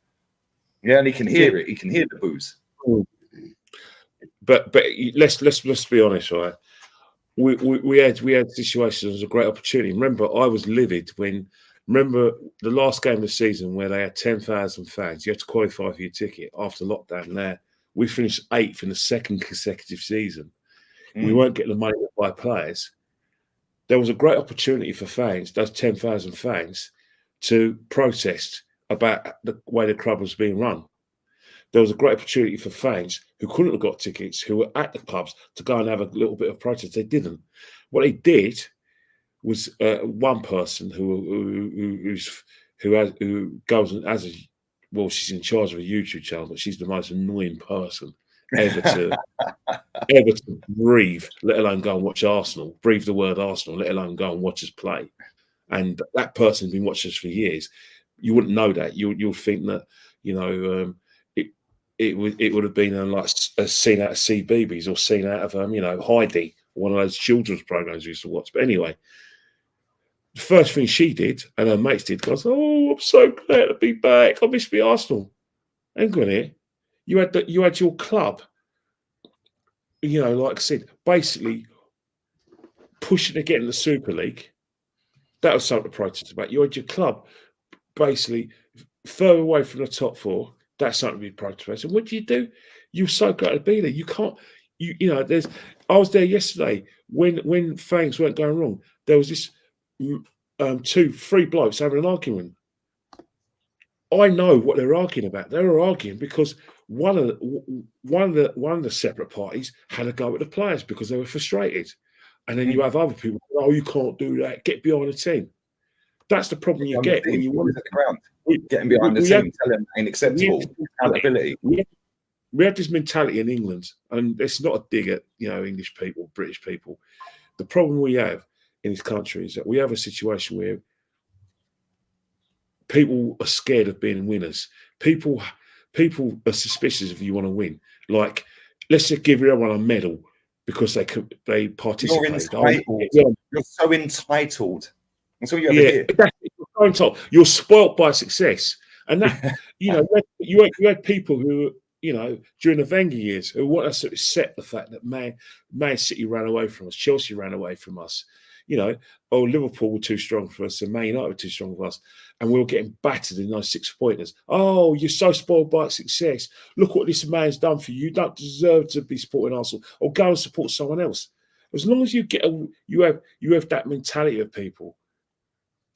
Yeah, and he can hear it. He can hear the boos. But let's be honest, right? We had situations of a great opportunity. Remember, I was livid when. Remember the last game of the season where they had 10,000 fans. You had to qualify for your ticket after lockdown. There, we finished 8th in the second consecutive season. We weren't getting the money to buy players. There was a great opportunity for fans, those 10,000 fans, to protest about the way the club was being run. There was a great opportunity for fans who couldn't have got tickets, who were at the clubs, to go and have a little bit of protest. They didn't. What they did was one person who goes and she's in charge of a YouTube channel, but she's the most annoying person ever to breathe, let alone go and watch Arsenal, breathe the word Arsenal, let alone go and watch us play. And that person's been watching us for years. You wouldn't know that. You'll think that, you know, it would have been like a scene out of CBeebies or scene out of Heidi, one of those children's programs we used to watch. But anyway, the first thing she did and her mates did was, "Oh, I'm so glad to be back. I miss me Arsenal." Hang on here. You had your club, you know, like I said, basically pushing to get in the Super League. That was something to protest about. You had your club basically further away from the top 4. That's something to be protested. And what do? You're so glad to be there. You can't. You know. I was there yesterday when things weren't going wrong. There was this 2-3 blokes having an argument. I know what they're arguing about. They were arguing because one of the separate parties had a go at the players because they were frustrated, and then you have other people. Oh, you can't do that. Get behind the team. That's the problem you get when you want at the ground. Getting behind the team, telling them ain't acceptable. Accountability. We have this mentality in England, and it's not a dig at English people, British people. The problem we have in this country is that we have a situation where people are scared of being winners. People are suspicious if you want to win. Like, let's just give everyone a medal because they participated. You're so entitled. That's all you ever hear. You're spoilt by success, and that you had people who during the Wenger years who want us to accept the fact that Man City ran away from us, Chelsea ran away from us. you know, oh, Liverpool were too strong for us and Man United were too strong for us. And we were getting battered in those 6-pointers. Oh, you're so spoiled by success. Look what this man's done for you. You don't deserve to be supporting Arsenal, or go and support someone else. As long as you get you have that mentality of people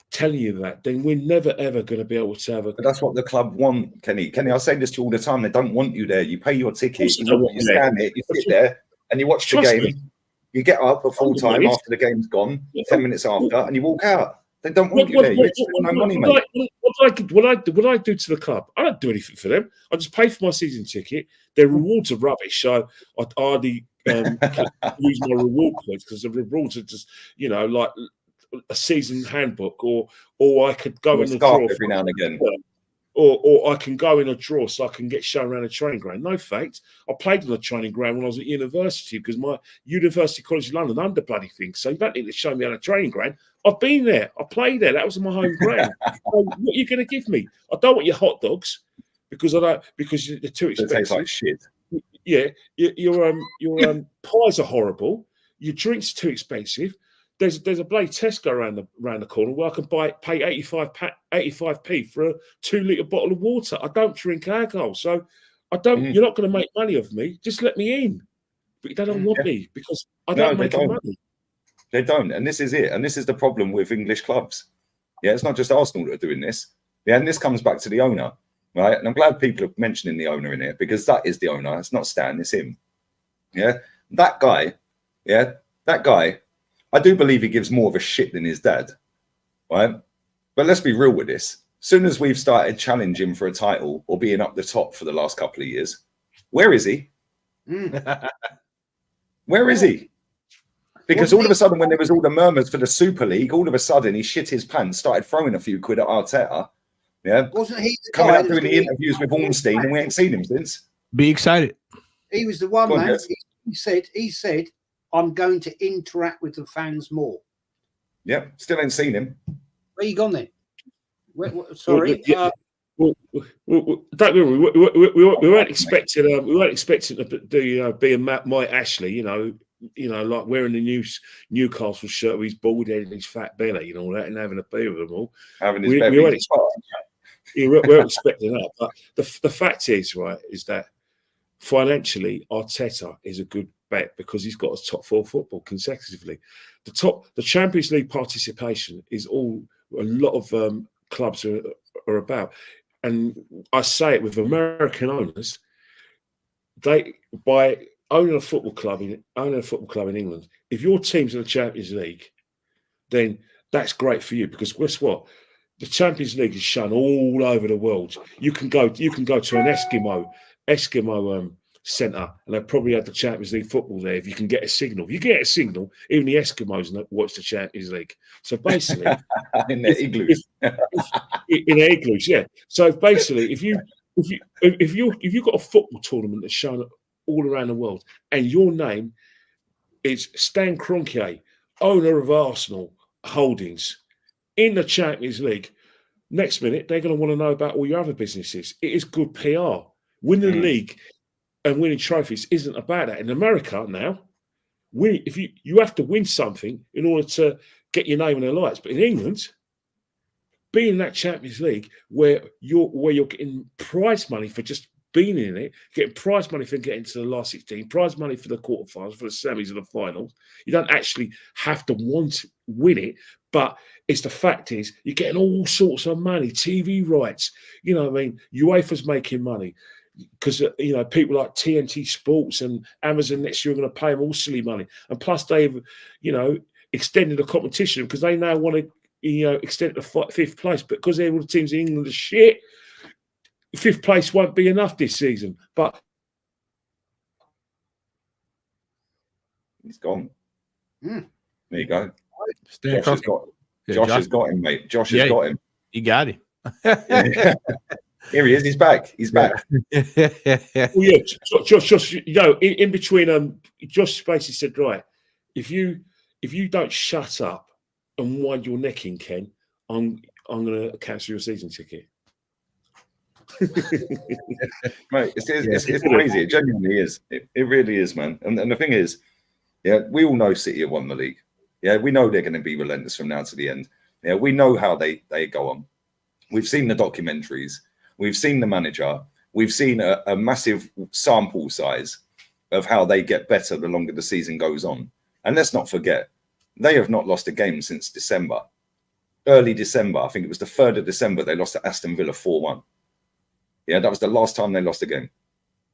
telling you that, then we're never ever going to be able to have a. But that's what the club want, Kenny. Kenny, I say this to you all the time. They don't want you there. You pay your ticket, you stand there, you sit there, and you watch the game. Me. You get up at full time after the game's gone, 10 minutes after, and you walk out. They don't want you there. You expect no money, mate. What I do to the club, I don't do anything for them. I just pay for my season ticket. Their rewards are rubbish, so I hardly use my reward points because the rewards are just, you know, like a season handbook, or I could go in a draw every now and again. Or I can go in a draw so I can get shown around a training ground. No thanks. I played on a training ground when I was at university because my University College London owned the bloody thing. So you don't need to show me on a training ground. I've been there. I played there. That was my home ground. So what are you going to give me? I don't want your hot dogs because they're too expensive. It tastes like shit. Yeah, your pies are horrible. Your drinks are too expensive. There's a bloody Tesco around the corner where I can pay 85p for a 2-litre bottle of water. I don't drink alcohol, so I don't. You're not going to make money of me. Just let me in. But they don't want me because I don't make money. They don't, and this is it. And this is the problem with English clubs. Yeah, it's not just Arsenal that are doing this. Yeah, and this comes back to the owner, right? And I'm glad people are mentioning the owner in here because that is the owner. It's not Stan. It's him. Yeah, that guy. Yeah, that guy. I do believe he gives more of a shit than his dad, right? But let's be real with this. As soon as we've started challenging for a title or being up the top for the last couple of years, where is he? Where is he? Because all of a sudden, when there was all the murmurs for the Super League, all of a sudden he shit his pants, started throwing a few quid at Arteta. Yeah, wasn't he coming out doing the interviews with Ornstein, and we ain't seen him since. Be excited. He was the one, man. He said, I'm going to interact with the fans more. Yeah, still ain't seen him. Where you gone then? Sorry. Don't we weren't expecting to be a Mike Ashley, you know, like wearing the Newcastle shirt with his bald head and his fat belly and all that, and having a beer with them all. We weren't expecting that. But the fact is, right, is that financially, Arteta is a good bet because he's got a top 4 football consecutively. The Champions League participation is all a lot of clubs are about, and I say it with American owners, by owning a football club in England, if your team's in the Champions League, then that's great for you because guess what? The Champions League is shown all over the world. You can go to an Eskimo centre, and they probably had the Champions League football there. If you can get a signal, even the Eskimos watch the Champions League. So basically, in their igloos, in their igloos, yeah. So basically, if you've got a football tournament that's shown all around the world, and your name is Stan Kroenke, owner of Arsenal Holdings, in the Champions League, next minute they're going to want to know about all your other businesses. It is good PR. Winning the league and winning trophies isn't about that. In America now, if you have to win something in order to get your name in the lights. But in England, being in that Champions League where you're getting prize money for just being in it, getting prize money for getting to the last 16, prize money for the quarterfinals, for the semis and the finals. You don't actually have to want to win it, but it's the fact is you're getting all sorts of money, TV rights. You know what I mean? UEFA's making money because, you know, people like TNT Sports and Amazon next year are going to pay them all silly money. And plus they've, you know, extended the competition because they now want to, you know, extend to 5th place. But because all the teams in England are shit, 5th place won't be enough this season. But he's gone. There you go. Josh has got him, mate. Josh has got him. He got him. Here he is. He's back. He's back. Well, yeah, Josh. You know, in between, Josh basically said, right, if you don't shut up and wind your neck in, Ken, I'm going to cancel your season ticket. Mate, it's crazy. It genuinely is. It really is, man. And the thing is, yeah, we all know City have won the league. Yeah, we know they're going to be relentless from now to the end. Yeah, we know how they go on. We've seen the documentaries. We've seen the manager. We've seen a massive sample size of how they get better the longer the season goes on. And let's not forget, they have not lost a game since December. Early December, I think it was the 3rd of December, they lost to Aston Villa 4-1. Yeah, that was the last time they lost a game.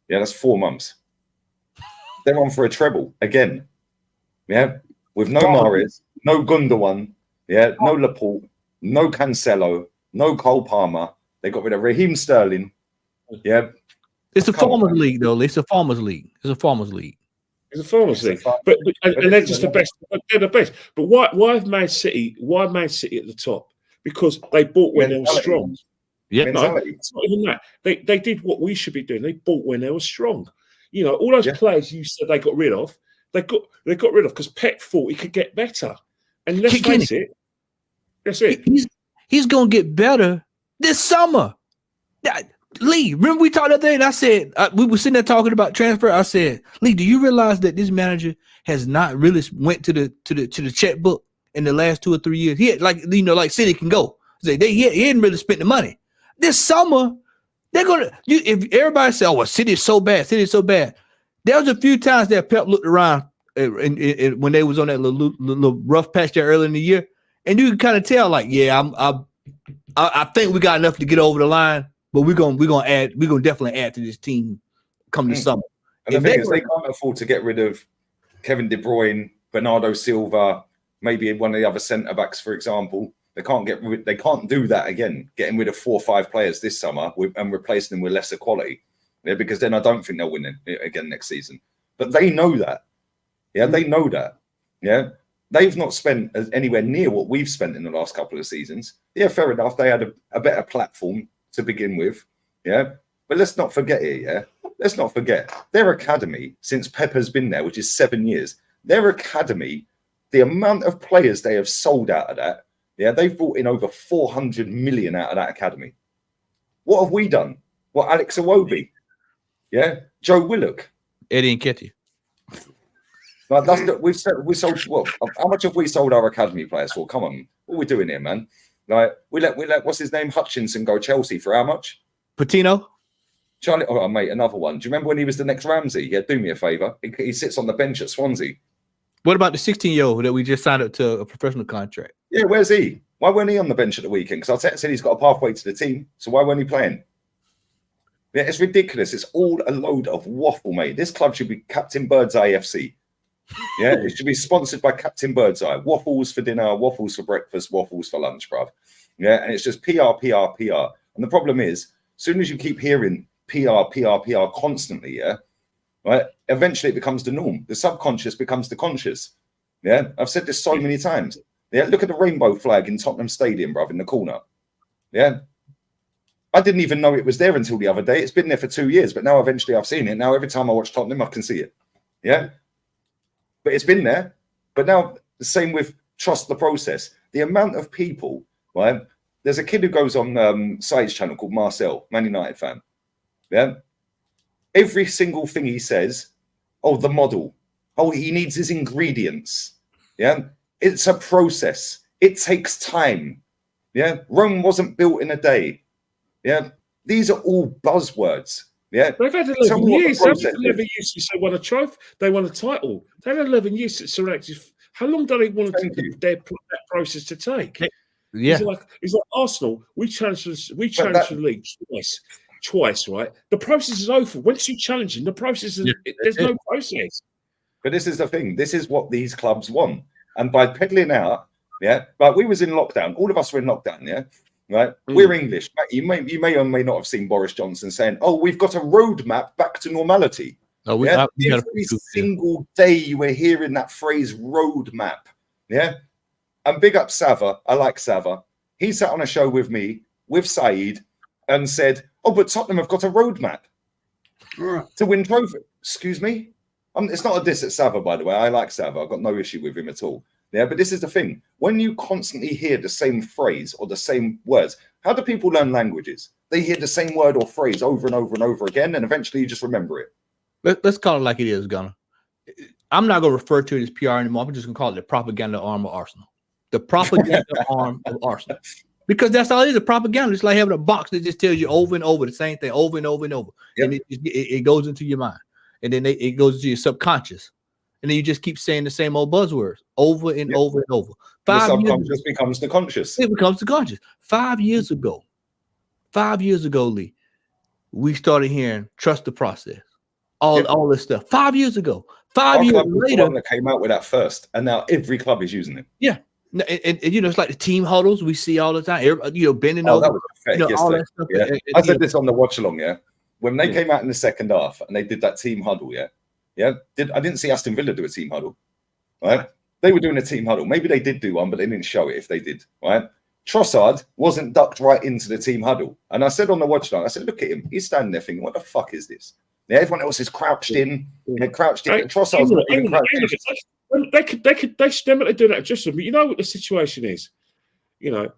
Yeah, that's 4 months. They're on for a treble again. Yeah, with no Mahrez, no Gundogan, yeah, no Laporte, no Cancelo, no Cole Palmer. They got rid of Raheem Sterling. Yeah. It's a farmers league, though. It's a farmers league. It's a farmers league. It's a farmers league. But they're just the best. They're the best. But why have Man City? Why Man City at the top? Because they bought when they were strong. Yeah, no, it's not even that. They did what we should be doing. They bought when they were strong. You know, all those players you said they got rid of, they got rid of because Pep thought he could get better. And let's face it, that's it. He's gonna get better this summer. Lee, remember we talked the other day, and I said we were sitting there talking about transfer. I said, Lee, do you realize that this manager has not really went to the checkbook in the last 2 or 3 years? He had, like City can go. He hadn't really spent the money. This summer, they're gonna. If everybody say, "Oh, well, City is so bad," there was a few times that Pep looked around when they was on that little rough patch there early in the year, and you can kind of tell, like, yeah, I think we got enough to get over the line. But we're gonna definitely add to this team come the summer. And the thing is, they can't afford to get rid of Kevin De Bruyne, Bernardo Silva, maybe one of the other centre backs, for example. They can't do that again, getting rid of 4 or 5 players this summer and replacing them with lesser quality. Yeah, because then I don't think they'll win it again next season. But they know that. Yeah, they know that. Yeah. They've not spent anywhere near what we've spent in the last couple of seasons. Yeah, fair enough. They had a better platform to begin with, yeah. But let's not forget here, yeah. Let's not forget their academy since Pep has been there, which is 7 years. Their academy, the amount of players they have sold out of that, yeah, they've brought in over 400 million out of that academy. What have we done? What, Alex Iwobi, yeah, Joe Willock, Eddie Nketiah. Like we sold. What? How much have we sold our academy players for? Come on, what are we doing here, man? Like we let what's his name, Hutchinson, go Chelsea for how much? Patino, Charlie. Oh mate, another one. Do you remember when he was the next Ramsey? Yeah, do me a favor. He sits on the bench at Swansea. What about the 16-year-old that we just signed up to a professional contract? Yeah, where's he? Why weren't he on the bench at the weekend? Because I said he's got a pathway to the team. So why weren't he playing? Yeah, it's ridiculous. It's all a load of waffle, mate. This club should be Captain Birdseye FC. Yeah, it should be sponsored by Captain Birdseye. Waffles for dinner, waffles for breakfast, waffles for lunch, bruv. Yeah, and it's just PR, PR, PR. And the problem is, as soon as you keep hearing PR, PR, PR constantly, yeah, right, eventually it becomes the norm. The subconscious becomes the conscious. Yeah, I've said this so many times. Yeah, look at the rainbow flag in Tottenham Stadium, bruv, in the corner. Yeah. I didn't even know it was there until the other day. It's been there for 2 years, but now eventually I've seen it. Now every time I watch Tottenham, I can see it. Yeah. But it's been there. But now the same with trust the process. The amount of people, right? There's a kid who goes on Side's channel called Marcel, Man United fan. Yeah. Every single thing he says, oh, the model. Oh, he needs his ingredients. Yeah. It's a process. It takes time. Yeah. Rome wasn't built in a day. Yeah. These are all buzzwords. Yeah. They've had 11 years. They've had 11 years since they won a trophy. They won a title. They've had 11 years since Sir Alex. How long do they want that process to take? Yeah. It's like Arsenal. We challenged the league twice, right? The process is over. Once you challenge them, the process is there's no process. But this is the thing. This is what these clubs want. And by peddling out, yeah, but we was in lockdown. All of us were in lockdown, yeah. Right, we're English. You may or may not have seen Boris Johnson saying, "Oh, we've got a roadmap back to normality." Oh, every single day you were hearing that phrase "roadmap." Yeah, and big up Sava. I like Sava. He sat on a show with me with Saeed and said, "Oh, but Tottenham have got a roadmap to win trophy." Excuse me. It's not a diss at Sava, by the way. I like Sava. I've got no issue with him at all. Yeah, but this is the thing. When you constantly hear the same phrase or the same words, how do people learn languages? They hear the same word or phrase over and over and over again, and eventually you just remember it. Let's call it like it is, Gunnar. I'm not going to refer to it as PR anymore. I'm just going to call it the propaganda arm of Arsenal. The propaganda arm of Arsenal. Because that's all it is, a propaganda. It's like having a box that just tells you over and over the same thing, over and over and over. Yep. And it goes into your mind. And then it goes into your subconscious. And then you just keep saying the same old buzzwords over and over and over. The 5 years subconscious becomes the conscious. It becomes the conscious. 5 years ago, Lee, we started hearing trust the process. All this stuff. 5 years ago. Our 5 years club was the later, one that came out with that first, and now every club is using it. yeah. And you know, it's like the team huddles we see all the time. You know, bending over. That was pathetic all yesterday. that stuff. Yeah. I said this on the watch along. Yeah, when they came out in the second half and they did that team huddle. I didn't see Aston Villa do a team huddle. Right, they were doing a team huddle. Maybe they did do one, but they didn't show it if they did. Right, Trossard wasn't ducked right into the team huddle, and I said on the watch along, I said, look at him. He's standing there thinking, what the fuck is this? Yeah, everyone else is crouched in. Crouched in. Trossard's not even crouched in. They should never do that adjustment. But you know what the situation is? You know,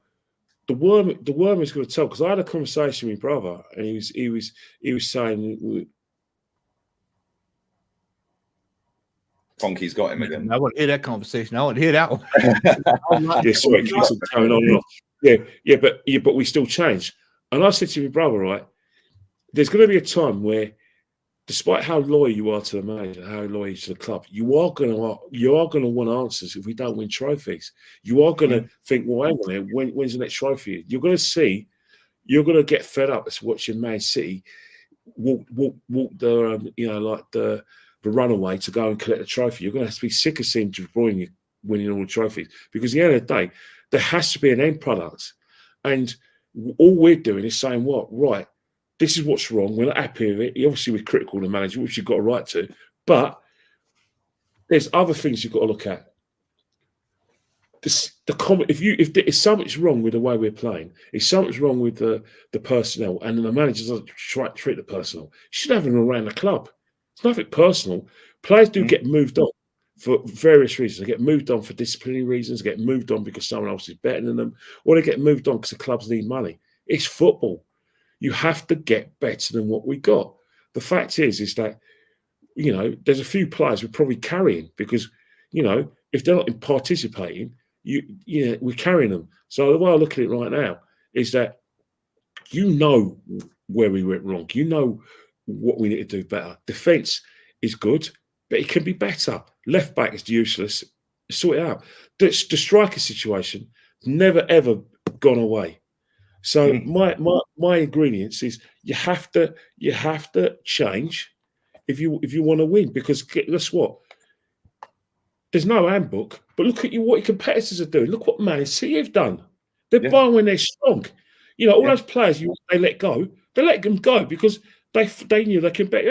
the worm is going to tell, because I had a conversation with my brother, and he was saying, Funky's got him again. I want to hear that conversation. I want to hear that one. yeah, sorry, it keeps going on and off. Yeah, but we still change. And I said to my brother, right, there's going to be a time where, despite how loyal you are to the manager, how loyal you to the club, you are going to want answers if we don't win trophies. You are going to think, well, hang on here, when's the next trophy? You're going to get fed up as watching Man City walk the the runaway to go and collect the trophy. You're going to have to be sick of seeing De Bruyne winning all the trophies, because at the end of the day, there has to be an end product. And all we're doing is saying, right, this is what's wrong. We're not happy with it. Obviously, we're critical of the manager, which you've got a right to. But there's other things you've got to look at. If there's something's wrong with the way we're playing, if something's wrong with the personnel, and the manager doesn't treat the personnel, you should have them around the club. It's nothing personal. Players do get moved on for various reasons. They get moved on for disciplinary reasons. They get moved on because someone else is better than them, or they get moved on because the clubs need money. It's football. You have to get better than what we got. The fact is that, there's a few players we're probably carrying because, if they're not participating, we're carrying them. So the way I look at it right now is that where we went wrong. What we need to do better. Defence is good, but it can be better. Left back is useless. Sort it out. The striker situation never ever gone away. So my ingredients is you have to change if you want to win, because guess what? There's no handbook, but look at what your competitors are doing. Look what Man City have done. They're buying when they're strong. All those players they let go, they let them go because they knew they could bet.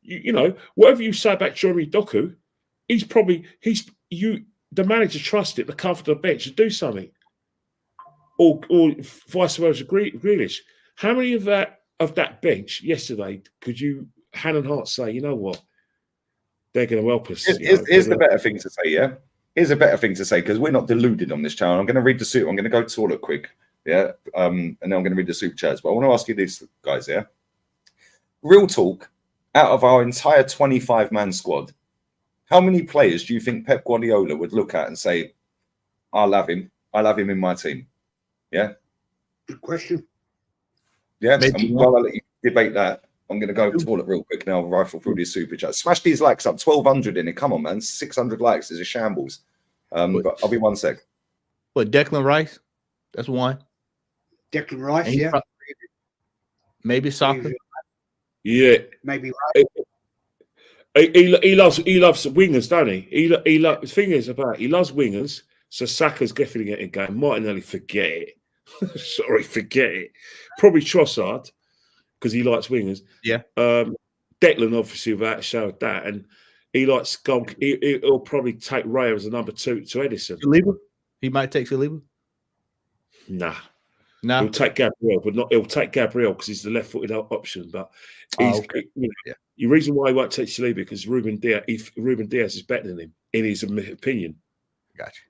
Yeah, whatever you say about Jeremy Doku, the manager trusted the comfort of the bench to do something. Or vice versa, Grealish. How many of that bench yesterday could you hand on heart say, you know what, they're going to help us? Here's the better thing to say, yeah? Here's a better thing to say, because we're not deluded on this channel. I'm going to read the super. I'm going to go toilet quick, yeah? And then I'm going to read the super chats. But I want to ask you this, guys, yeah? Real talk, out of our entire 25-man squad, how many players do you think Pep Guardiola would look at and say, I'll have him in my team? Yeah. Good question. Yeah. While I let you debate that, I'm going to go toilet real quick now. Rifle through these super chats. Smash these likes up. 1,200 in it. Come on, man. 600 likes is a shambles. But I'll be 1 sec. What, Declan Rice? That's one. Declan Rice, yeah. Maybe Saka. Yeah. Maybe right. He loves wingers, don't he? The thing is about he loves wingers. So Saka's definitely getting a game. Martinelli, forget it. Sorry, forget it. Probably Trossard, because he likes wingers. Yeah. Declan, obviously, without a shadow of that. And he likes goal. He'll probably take Raya as a number 2 to Edison. Saliba? He might take Saliba? Nah. No. He'll take Gabriel, but not. He'll take Gabriel because he's the left-footed option. But the reason why he won't take Saliba because Ruben Diaz is better than him, in his opinion. Gotcha.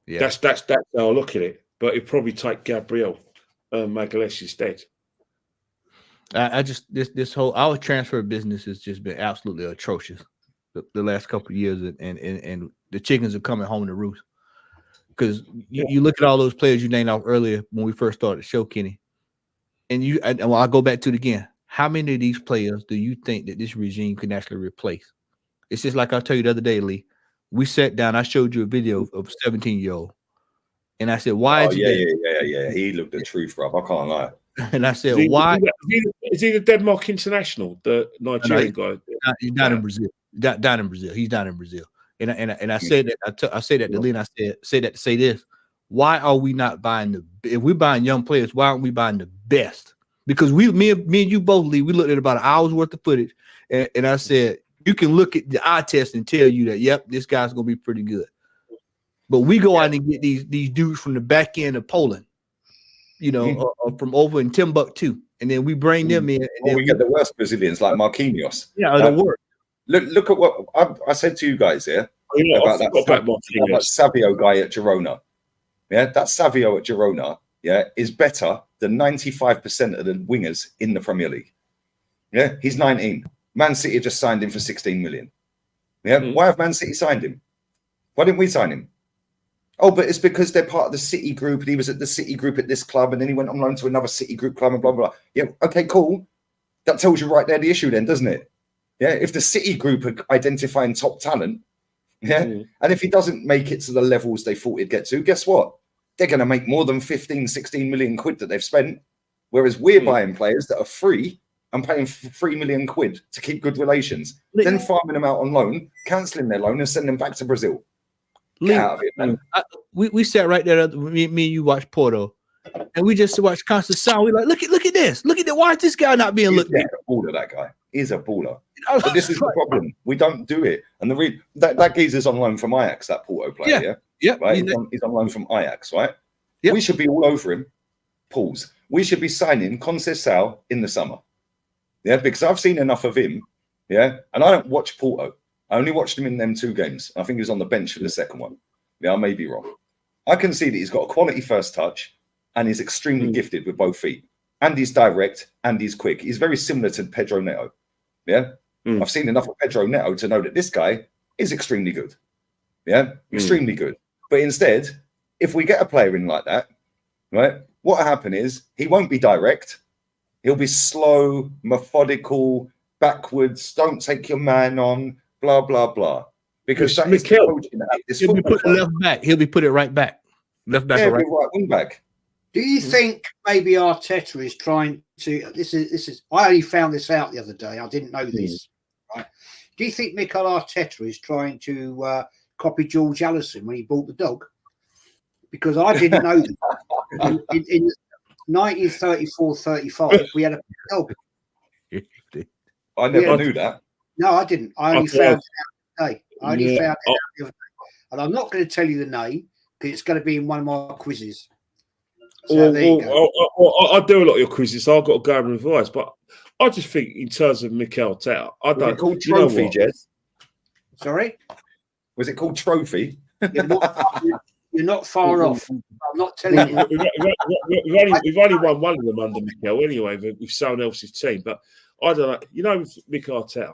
Yeah, that's how I look at it. But he'll probably take Gabriel Magalhaes instead. I just this whole our transfer business has just been absolutely atrocious. the last couple of years, and the chickens are coming home to roost. Because you look at all those players you named off earlier when we first started the show, Kenny, and I'll go back to it again. How many of these players do you think that this regime can actually replace? It's just like I told you the other day, Lee. We sat down. I showed you a video of a 17-year-old, and I said, "Why?" Oh yeah. He looked the truth, bro. I can't lie. And I said, "Why?" Is he the Denmark international, the Nigerian guy? He's not in Brazil. Down in Brazil. He's down in Brazil. And I said that I said that to Lee, and I said that to say this. Why are we not buying if we're buying young players, why aren't we buying the best? Because me and you both, Lee, we looked at about an hour's worth of footage, and I said, you can look at the eye test and tell you that, yep, this guy's gonna be pretty good. But we go out and get these dudes from the back end of Poland, from over in Timbuktu, and then we bring them in. And then we get the worst Brazilians like Marquinhos. Yeah, the worst. Look at what I said to you guys here about that Savio guy at Girona. Yeah, that Savio at Girona, is better than 95% of the wingers in the Premier League. Yeah, he's 19. Man City just signed him for 16 million. Yeah, why have Man City signed him? Why didn't we sign him? Oh, but it's because they're part of the City group, and he was at the City group at this club, and then he went on loan to another City group club, and blah, blah, blah. Yeah, okay, cool. That tells you right there the issue then, doesn't it? Yeah, if the City group are identifying top talent, and if he doesn't make it to the levels they thought he'd get to, guess what? They're going to make more than 15, 16 million quid that they've spent, whereas we're buying players that are free and paying 3 million quid to keep good relations, then farming them out on loan, cancelling their loan and sending them back to Brazil. Get out of it, man. We sat right there, me and you watched Porto, and we just watched Conceição. We like, look at this. Look at that. Why is this guy not being looked at? He's a baller, that guy. He's a baller. But this is the problem. We don't do it. And that geezer's on loan from Ajax, that Porto player, yeah? Right? He's on loan from Ajax, right? Yep. We should be all over him. Pause. We should be signing Conceição in the summer. Yeah, because I've seen enough of him. Yeah, and I don't watch Porto. I only watched him in them 2 games. I think he was on the bench for the second one. Yeah, I may be wrong. I can see that he's got a quality first touch and he's extremely gifted with both feet. And he's direct and he's quick. He's very similar to Pedro Neto. Yeah, I've seen enough of Pedro Neto to know that this guy is extremely good. Yeah, extremely good. But instead, if we get a player in like that, right, what will happen is he won't be direct. He'll be slow, methodical, backwards, don't take your man on, blah, blah, blah. Because that is the coaching at this he'll be put left back. He'll be put it right back. Left back or right wing back. Do you think maybe Arteta is trying to? This is. I only found this out the other day. I didn't know this. Right? Do you think Mikel Arteta is trying to copy George Allison when he bought the dog? Because I didn't know that. in 1934-35, we had a dog. I never knew that. No, I didn't. I only found it out today. I only found it out the other day. And I'm not going to tell you the name because it's going to be in one of my quizzes. So I do a lot of your quizzes, so I've got to go and revise. But I just think, in terms of Mikel Arteta, I don't. Was it called Trophy, Jez? Sorry? Was it called Trophy? You're not far off. I'm not telling you. We've only won one of them under Mikel anyway, with someone else's team. But I don't know. With Mikel Arteta,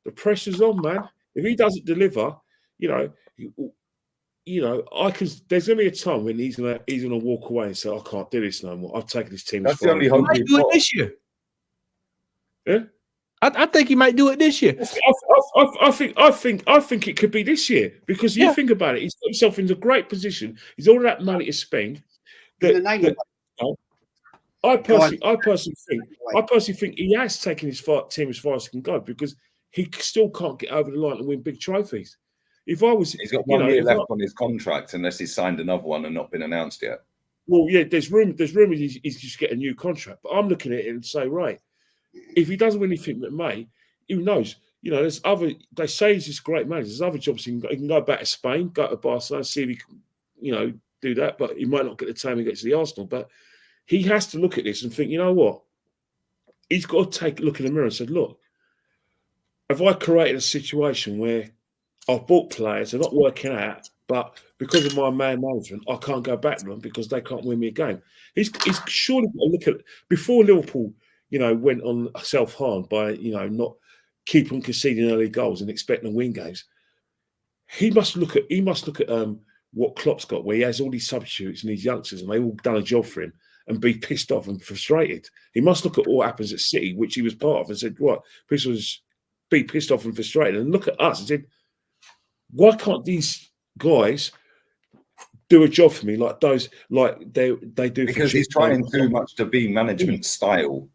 the pressure's on, man. If he doesn't deliver, I can. There's going to be a time when he's going to walk away and say, "I can't do this no more. I've taken this team." That's the only hope. He might do it this year. Yeah, I think he might do it this year. I think it could be this year because you think about it. He's put himself in a great position. He's all that money to spend. I personally think he has taken his team as far as he can go because he still can't get over the line and win big trophies. He's got 1 year left on his contract unless he's signed another one and not been announced yet. Well, yeah, there's room he's just get a new contract. But I'm looking at it and say, right, if he doesn't win anything that May, who knows? There's other. They say he's just a great manager. There's other jobs he can go back to Spain, go to Barcelona, see if he can, do that. But he might not get the time against the Arsenal. But he has to look at this and think, you know what? He's got to take a look in the mirror and say, look, have I created a situation where I've bought players, they're not working out, but because of my man management, I can't go back to them because they can't win me a game. He's surely got to look at before Liverpool, went on self-harm by, not keep on conceding early goals and expecting to win games. He must look at what Klopp's got, where he has all these substitutes and these youngsters, and they all done a job for him, and be pissed off and frustrated. He must look at what happens at City, which he was part of, and said, "What? This was be pissed off and frustrated." And look at us and said, "Why can't these guys do a job for me like those, like they do?" Because he's trying too much to be management style,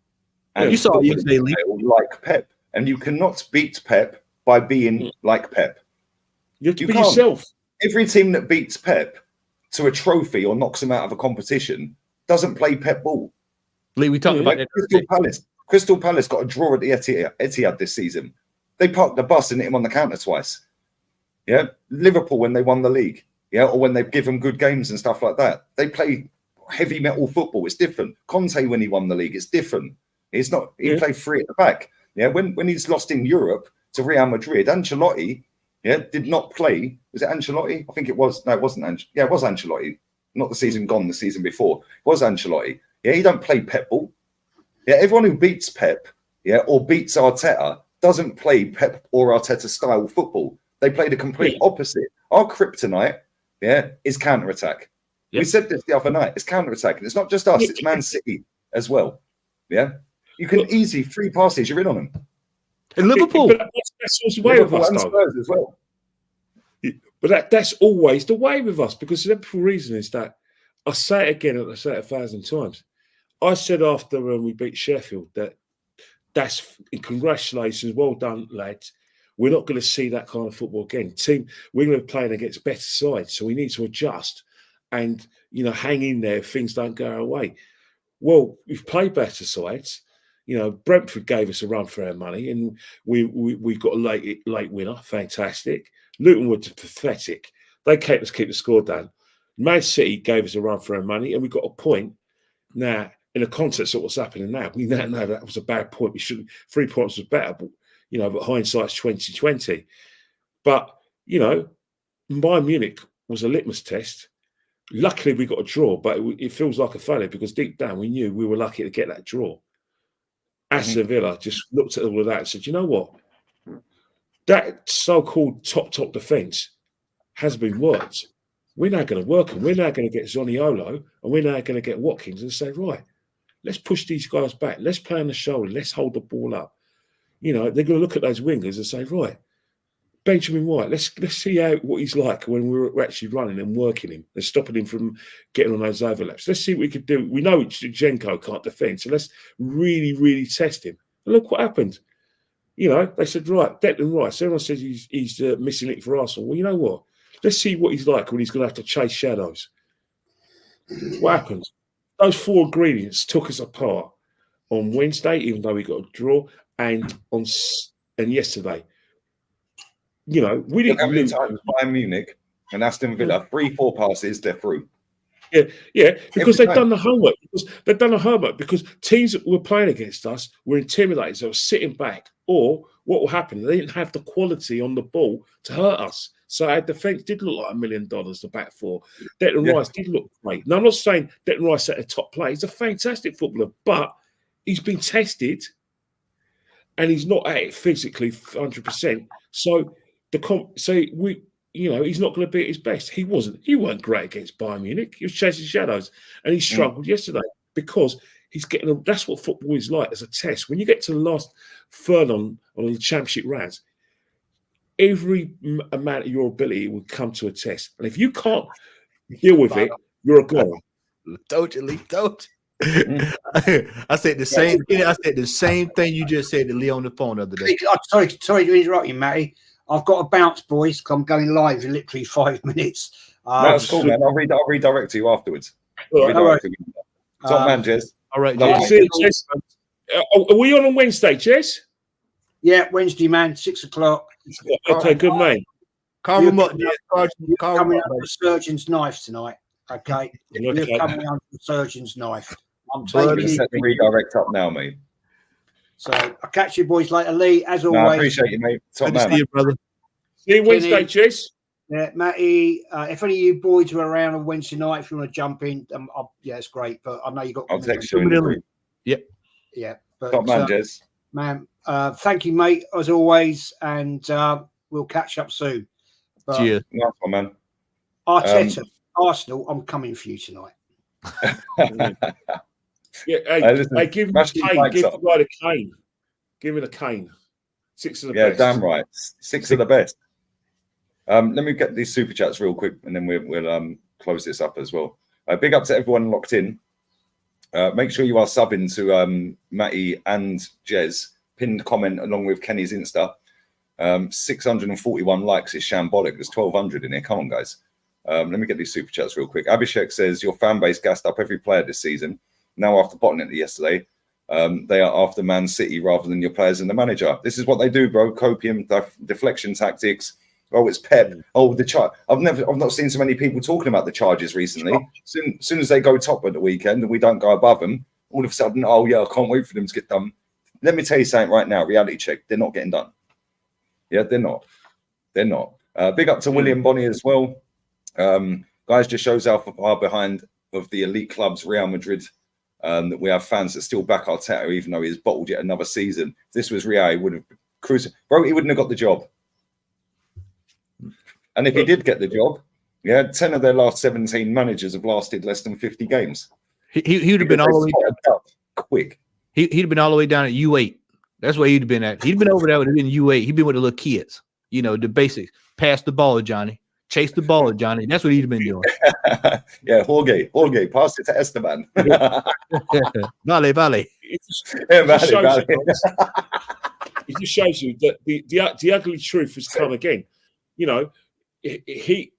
and you saw it yesterday, like Pep, and you cannot beat Pep by being like Pep. You have to be yourself. Every team that beats Pep to a trophy or knocks him out of a competition doesn't play Pep ball. Lee, we talked about that. Crystal Palace got a draw at the Etihad this season. They parked the bus and hit him on the counter twice. Yeah, Liverpool when they won the league. Yeah, or when they give them good games and stuff like that. They play heavy metal football. It's different. Conte when he won the league, it's different. It's not. He played three at the back. Yeah, when he's lost in Europe to Real Madrid, Ancelotti. Yeah, did not play. Was it Ancelotti? I think it was. No, it wasn't. It was Ancelotti. Not the season gone, the season before. It was Ancelotti. Yeah, he don't play Pep ball. Yeah, everyone who beats Pep, or beats Arteta, doesn't play Pep or Arteta style football. They play the complete opposite. Our kryptonite, is counter-attack. Yep. We said this the other night. It's counter-attack. And it's not just us. It's Man City as well. Yeah, you can easily 3 passes. You're in on them. In Liverpool, but that's always the way with us, Spurs as well. But that's always the way with us, because the simple reason is that I say it again, and I say it 1,000 times. I said after when we beat Sheffield that's congratulations, well done, lads. We're not going to see that kind of football again. We're going to be playing against better sides, so we need to adjust and hang in there if things don't go our way. Well, we've played better sides. Brentford gave us a run for our money, and we got a late winner. Fantastic. Luton were pathetic. They kept us keep the score down. Man City gave us a run for our money, and we got a point. Now, in the context of what's happening now, we now know that was a bad point. We should 3 points was better, but but hindsight's 2020. But Bayern Munich was a litmus test. Luckily, we got a draw, but it feels like a failure because deep down we knew we were lucky to get that draw. Aston Villa just looked at all of that and said, "You know what? That so-called top defence has been worked. We're now going to work them. We're now going to get Zaniolo and we're now going to get Watkins and say, right, let's push these guys back. Let's play on the shoulder. Let's hold the ball up." They're going to look at those wingers and say, right, Benjamin White, let's see what he's like when we're actually running and working him and stopping him from getting on those overlaps. Let's see what we could do. We know Zinchenko can't defend, so let's really, really test him. And look what happened. They said, right, Declan Rice. Everyone says he's missing it for Arsenal. Well, you know what? Let's see what he's like when he's going to have to chase shadows. What happened? Those 4 ingredients took us apart on Wednesday, even though we got a draw, and yesterday. We didn't. How many times Bayern Munich and Aston Villa 3-4 passes, they're through. Yeah, because they've done the homework. Because teams that were playing against us were intimidated, so they were sitting back. Or what will happen? They didn't have the quality on the ball to hurt us. So our defence did look like $1 million. The back 4. Declan Rice did look great. Now I'm not saying Declan Rice at the top play. He's a fantastic footballer, but he's been tested, and he's not at it physically 100%. So he's not going to be at his best. He weren't great against Bayern Munich. He was chasing shadows, and he struggled yesterday because he's getting. That's what football is like as a test. When you get to the last third on the championship rounds, every amount of your ability will come to a test, and if you can't deal with it, you're a goner. Told you, Lee. Told you. I said the same thing. I said the same thing you just said to Lee on the phone the other day. Sorry to interrupt you, Matty. I've got to bounce, boys. I'm going live in literally 5 minutes. That's cool, man. I'll redirect you afterwards. Top man, Jez. All right, Jez. Are we on Wednesday, Jez? Yeah, Wednesday, man, 6 o'clock. Okay, good man. Carve him up. Coming out with a surgeon's knife tonight. Okay, you're coming out with a surgeon's knife. I'm taking set the redirect up now, mate. So I'll catch you boys later, Lee. As always, I appreciate you, mate. Good to see you, brother. See you Wednesday, Jez. Yeah, Matty. If any of you boys are around on Wednesday night, if you want to jump in, yeah, it's great. But I know you got. I'll text you in the group. Yep. Yeah. But, top man, Jez. Man, Thank you, mate, as always, and we'll catch up soon. But Cheers. Nice one, man. Arteta, Arsenal, I'm coming for you tonight. Yeah, hey, Listen, hey, give him smash a these cane. likes Give up. the guy a cane. Give him a cane. 6 of the Yeah, best. damn right. Six of the best. Let me get these super chats real quick, and then we'll close this up as well. Big up to everyone locked in. Make sure you are subbing to Matty and Jez. Pinned comment along with Kenny's Insta. 641 likes is shambolic. There's 1,200 in here. Come on, guys. Let me get these super chats real quick. Abhishek says your fan base gassed up every player this season. Now after botting it yesterday, they are after Man City rather than your players and the manager. This is what they do, bro. Copium, deflection tactics. Oh, it's Pep. Oh, the charge. I've not seen so many people talking about the charges recently. Soon as they go top at the weekend and we don't go above them, all of a sudden, oh yeah, I can't wait for them to get done. Let me tell you something right now. Reality check. They're not getting done. Yeah, they're not. They're not. Big up to William Bonney as well. Guys, just shows how far behind of the elite clubs, Real Madrid, that we have fans that still back Arteta, even though he's bottled yet another season. If this was Real, he would have cruised. Bro, he wouldn't have got the job. And if he did get the job, 10 of their last 17 managers have lasted less than 50 games. He would have been all the way down. Quick. He'd have been all the way down at U8. That's where he'd have been at. He'd been over there with in U8. He'd been with the little kids. You know, the basics. Pass the ball, Johnny. Chase the ball, Johnny. That's what he'd have been doing. Jorge, pass it to Esteban. Vale. It just shows you that the ugly truth has come again. You know, he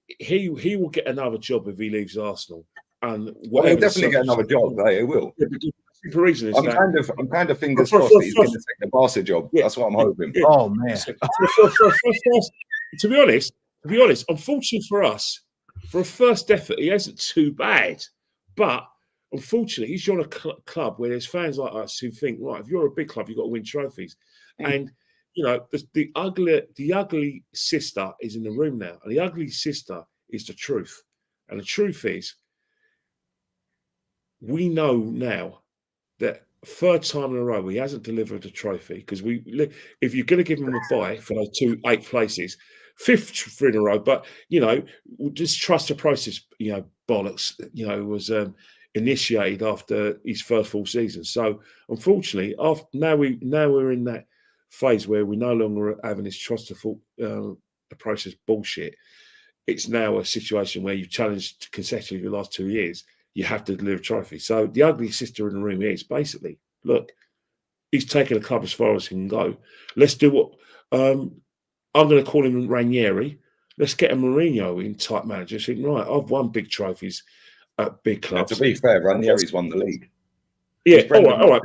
will get another job if he leaves Arsenal, and he'll definitely get another job. He will. Yeah, the simple reason is I'm kind of fingers crossed that he's going to take the Barca job. Yeah, that's what I'm hoping. Yeah. Oh man. To be honest, unfortunately for us, for a first effort, he isn't too bad. But unfortunately, he's on a club where there's fans like us who think, right, if you're a big club, you've got to win trophies. And you know, the ugly sister is in the room now, and the ugly sister is the truth. And the truth is, we know now that third time in a row he hasn't delivered a trophy, because if you're going to give him a bye for those 2 8th places, 5th in a row, but you know, just trust the process. You know, bollocks. You know, was initiated after his first full season. So unfortunately, now we're in that phase where we're no longer having this trustful process bullshit. It's now a situation where you've challenged consecutively the last 2 years. You have to deliver a trophy. So the ugly sister in the room is basically, look, he's taken a club as far as he can go. Let's do what I'm going to call him Ranieri. Let's get a Mourinho in type manager. Saying, right, I've won big trophies at big clubs. To be fair, Ranieri's won the league. Yeah, all right.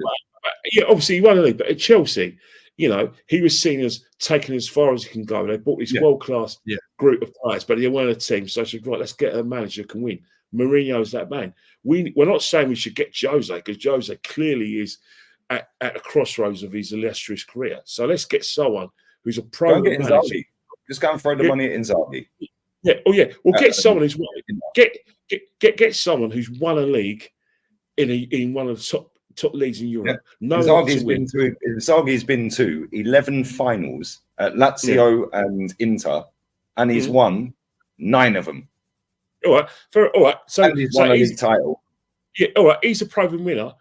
Yeah, obviously he won the league, but at Chelsea, you know, he was seen as taking as far as he can go. They bought this world-class group of players, but they weren't a team. So I said, right, let's get a manager who can win. Mourinho's that man. We're not saying we should get Jose, because Jose clearly is at a crossroads of his illustrious career. So let's get someone who's a pro manager. Inzaghi. Just go and throw the money at Inzaghi. Yeah. Oh yeah. Well, get someone who's get someone who's won a league in one of the top leagues in Europe. Yeah. Inzaghi's been to 11 finals at Lazio and Inter, and he's won 9 of them. All right. So and he's won a league title. Yeah. All right. He's a proven winner.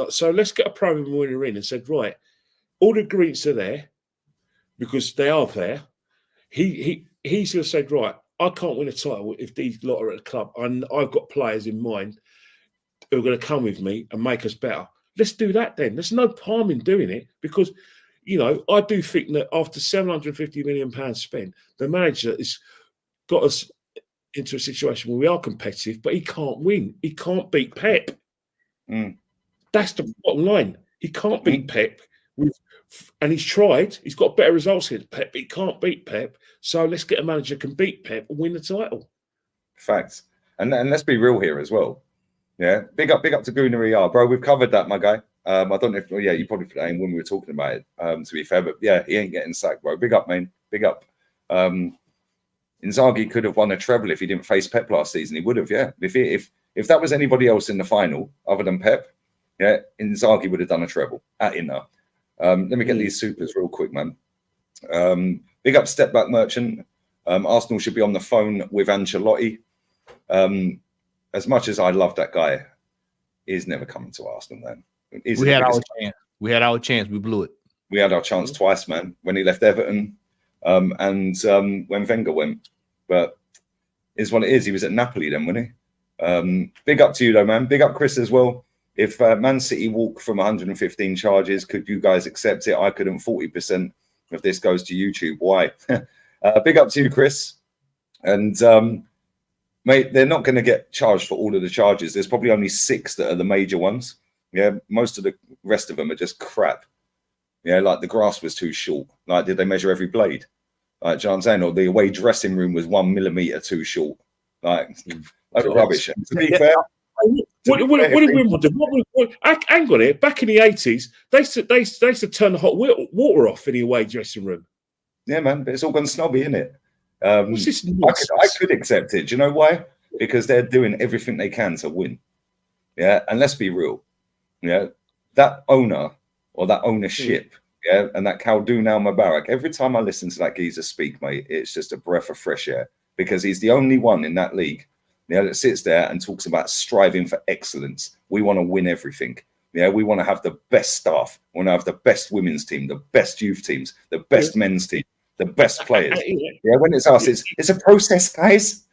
So let's get a proven winner in and said, right, all the agreements are there because they are there. He's going to say, right, I can't win a title if these lot are at the club. I've got players in mind who are going to come with me and make us better. Let's do that then. There's no harm in doing it, because, you know, I do think that after £750 million spent, the manager has got us into a situation where we are competitive, but he can't win. He can't beat Pep. That's the bottom line. He can't beat Pep. And he's tried. He's got better results here than Pep, but he can't beat Pep. So let's get a manager who can beat Pep and win the title. Facts. And let's be real here as well. Yeah. Big up to Gunnar, bro. We've covered that, my guy. I don't know if, you probably put that in when we were talking about it, to be fair. But yeah, he ain't getting sacked, bro. Big up, man. Big up. Inzaghi could have won a treble if he didn't face Pep last season. He would have, yeah. If that was anybody else in the final other than Pep, yeah, Inzaghi would have done a treble at Inter. Let me get these supers real quick, man. Big up Step Back Merchant. Arsenal should be on the phone with Ancelotti. As much as I love that guy, he's never coming to Arsenal, man. We had our chance. We had our chance. We blew it. We had our chance twice, man. When he left Everton, and when Wenger went. But it's what it is. He was at Napoli then, wasn't he? Big up to you, though, man. Big up Chris as well. If Man City walk from 115 charges, could you guys accept it? I couldn't. 40% if this goes to YouTube. Why? Big up to you, Chris. And mate, they're not going to get charged for all of the charges. There's probably only 6 that are the major ones. Yeah, most of the rest of them are just crap. Yeah, like the grass was too short. Like, did they measure every blade? Like, do you know what I'm saying? Or the away dressing room was 1 millimeter too short. Like, rubbish. And to be fair, what did Wimbledon? Hang on here. Back in the 80s, they used to turn the hot water off in the away dressing room. Yeah, man, but it's all gone snobby, isn't it? What's this I could accept it. Do you know why? Because they're doing everything they can to win. Yeah, and let's be real. Yeah, that owner or that ownership, yeah, and that Khaldoon Al Mubarak, every time I listen to that geezer speak, mate, it's just a breath of fresh air, because he's the only one in that league, yeah, that sits there and talks about striving for excellence. We want to win everything. Yeah, we want to have the best staff. We want to have the best women's team, the best youth teams, the best men's team, the best players. Yeah, when it's us, it's a process, guys.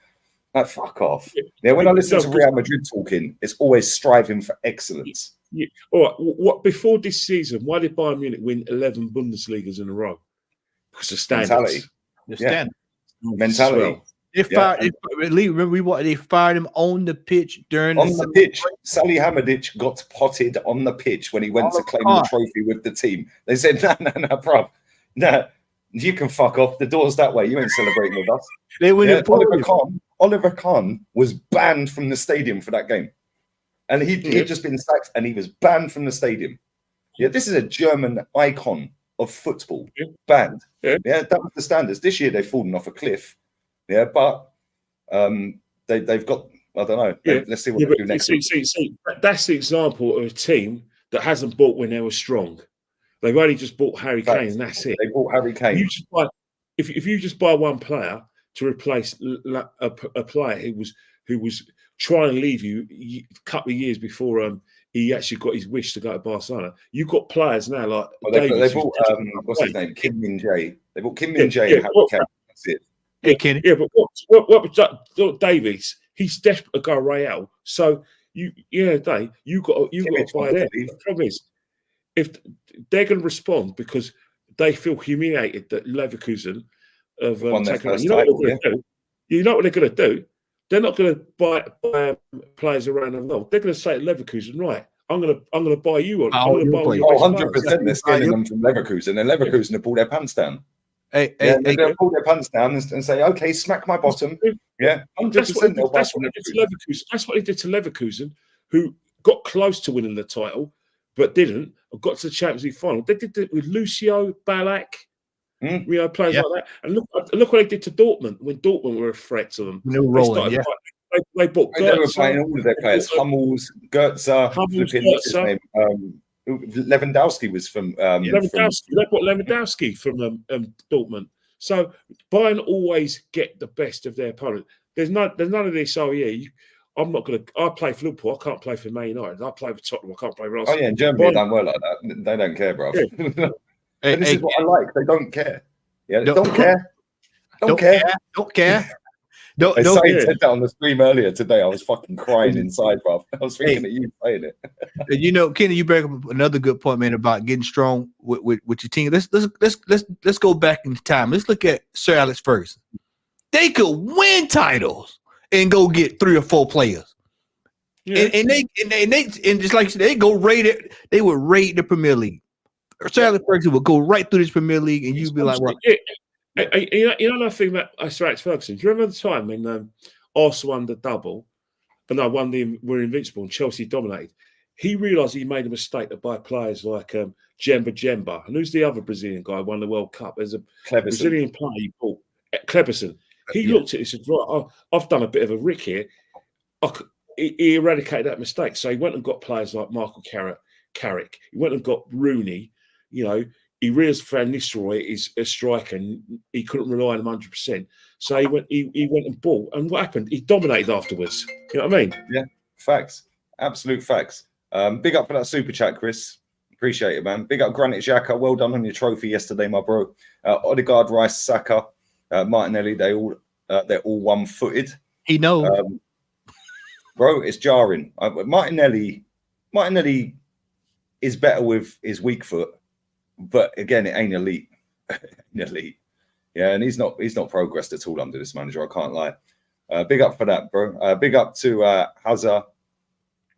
Like, fuck off. Yeah, when I listen to Real Madrid talking, it's always striving for excellence. Yeah. All right. What before this season? Why did Bayern Munich win 11 Bundesligas in a row? Because of standards. Mentality. The standard. Mentality. Well, They fired. Remember they fired him on the pitch during the pitch. Salihamidzic got potted on the pitch when he went to claim the trophy with the team. They said, no, bruv. No, you can fuck off. The door's that way. You ain't celebrating with us. They went Oliver Kahn was banned from the stadium for that game. And he'd just been sacked and he was banned from the stadium. Yeah, this is a German icon of football. Banned. Yeah, that was the standards. This year they've fallen off a cliff. Yeah, but they've got, I don't know. Yeah. Let's see what they do next week. See, that's the example of a team that hasn't bought when they were strong. They've only just bought Harry Kane, and that's it. They bought Harry Kane. If you just buy one player to replace a player who was trying to leave you a couple of years before he actually got his wish to go to Barcelona, you've got players now like they bought what's his name, Kim Min Jae. They bought Kim Min Jae and Harry Kane. That's it. Hey, Kenny. Yeah, but what was Davies? He's desperate to go Real. So you got to buy them. The problem is, if they're going to respond because they feel humiliated that Leverkusen have taken on, you know what they're going to do? They're not going to buy players around the world. They're going to say at Leverkusen, right? I'm going to buy you on. 100%. They're scaling them from Leverkusen, and Leverkusen have pulled their pants down. They'll pull their pants down and say, "Okay, smack my bottom." Yeah, 100%. That's what they did to Leverkusen. That's what they did to Leverkusen, who got close to winning the title but didn't. Or got to the Champions League final. They did it with Lucio, Ballack, players like that. And look what they did to Dortmund when Dortmund were a threat to them. They were rolling. They bought. They were playing all of their players. Hummels, Goetze, Lewandowski was from Lewandowski. They bought Lewandowski from Dortmund. So Bayern always get the best of their opponent. There's none of this. Oh yeah, I'm not going to. I play for Liverpool. I can't play for Man United. I play for Tottenham. I can't play for Arsenal. Oh yeah, in Germany they don't work like that. They don't care, bro. Yeah. This is what I like. They don't care. Yeah, they don't care. Don't care. Don't care. I said that on the stream earlier today. I was fucking crying inside, bro. I was thinking of you saying it. You know, Kenny, you bring up another good point, man, about getting strong with your team. Let's go back in time. Let's look at Sir Alex Ferguson. They could win titles and go get 3 or 4 players. Yeah. And just like you said, they would raid the Premier League. Sir Alex Ferguson would go right through this Premier League, and you'd be like, "What?" You know another thing about Sir Alex Ferguson. Do you remember the time when Arsenal won the double, and were invincible and Chelsea dominated? He realised he made a mistake to buy players like Jemba. And who's the other Brazilian guy who won the World Cup? There's a Brazilian player he bought, Kleberson. He looked at it and said, right, I've done a bit of a rick here. He eradicated that mistake. So he went and got players like Michael Carrick. He went and got Rooney, you know, he realised Van Nistelrooy is a striker and he couldn't rely on him 100%. So he went and bought. And what happened? He dominated afterwards. You know what I mean? Yeah, facts. Absolute facts. Big up for that super chat, Chris. Appreciate it, man. Big up Granit Xhaka. Well done on your trophy yesterday, my bro. Odegaard, Rice, Saka, Martinelli, they're all one-footed. He knows. Bro, it's jarring. Martinelli is better with his weak foot, but again, it ain't elite. Elite. Yeah, and he's not progressed at all under this manager. I can't lie. Big up for that, bro. Big up to Hazard.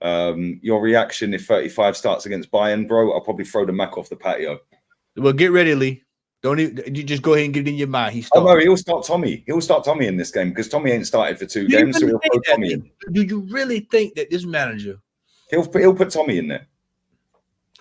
Your reaction if 35 starts against Bayern, bro? I'll probably throw the Mac off the patio. Well, get ready, Lee. Don't even, you just go ahead and get it in your mind. He's Oh no, he'll start Tommy. He'll start Tommy in this game because Tommy ain't started for 2 games, so he'll throw Tommy in. Do you really think that this manager? He'll put Tommy in there.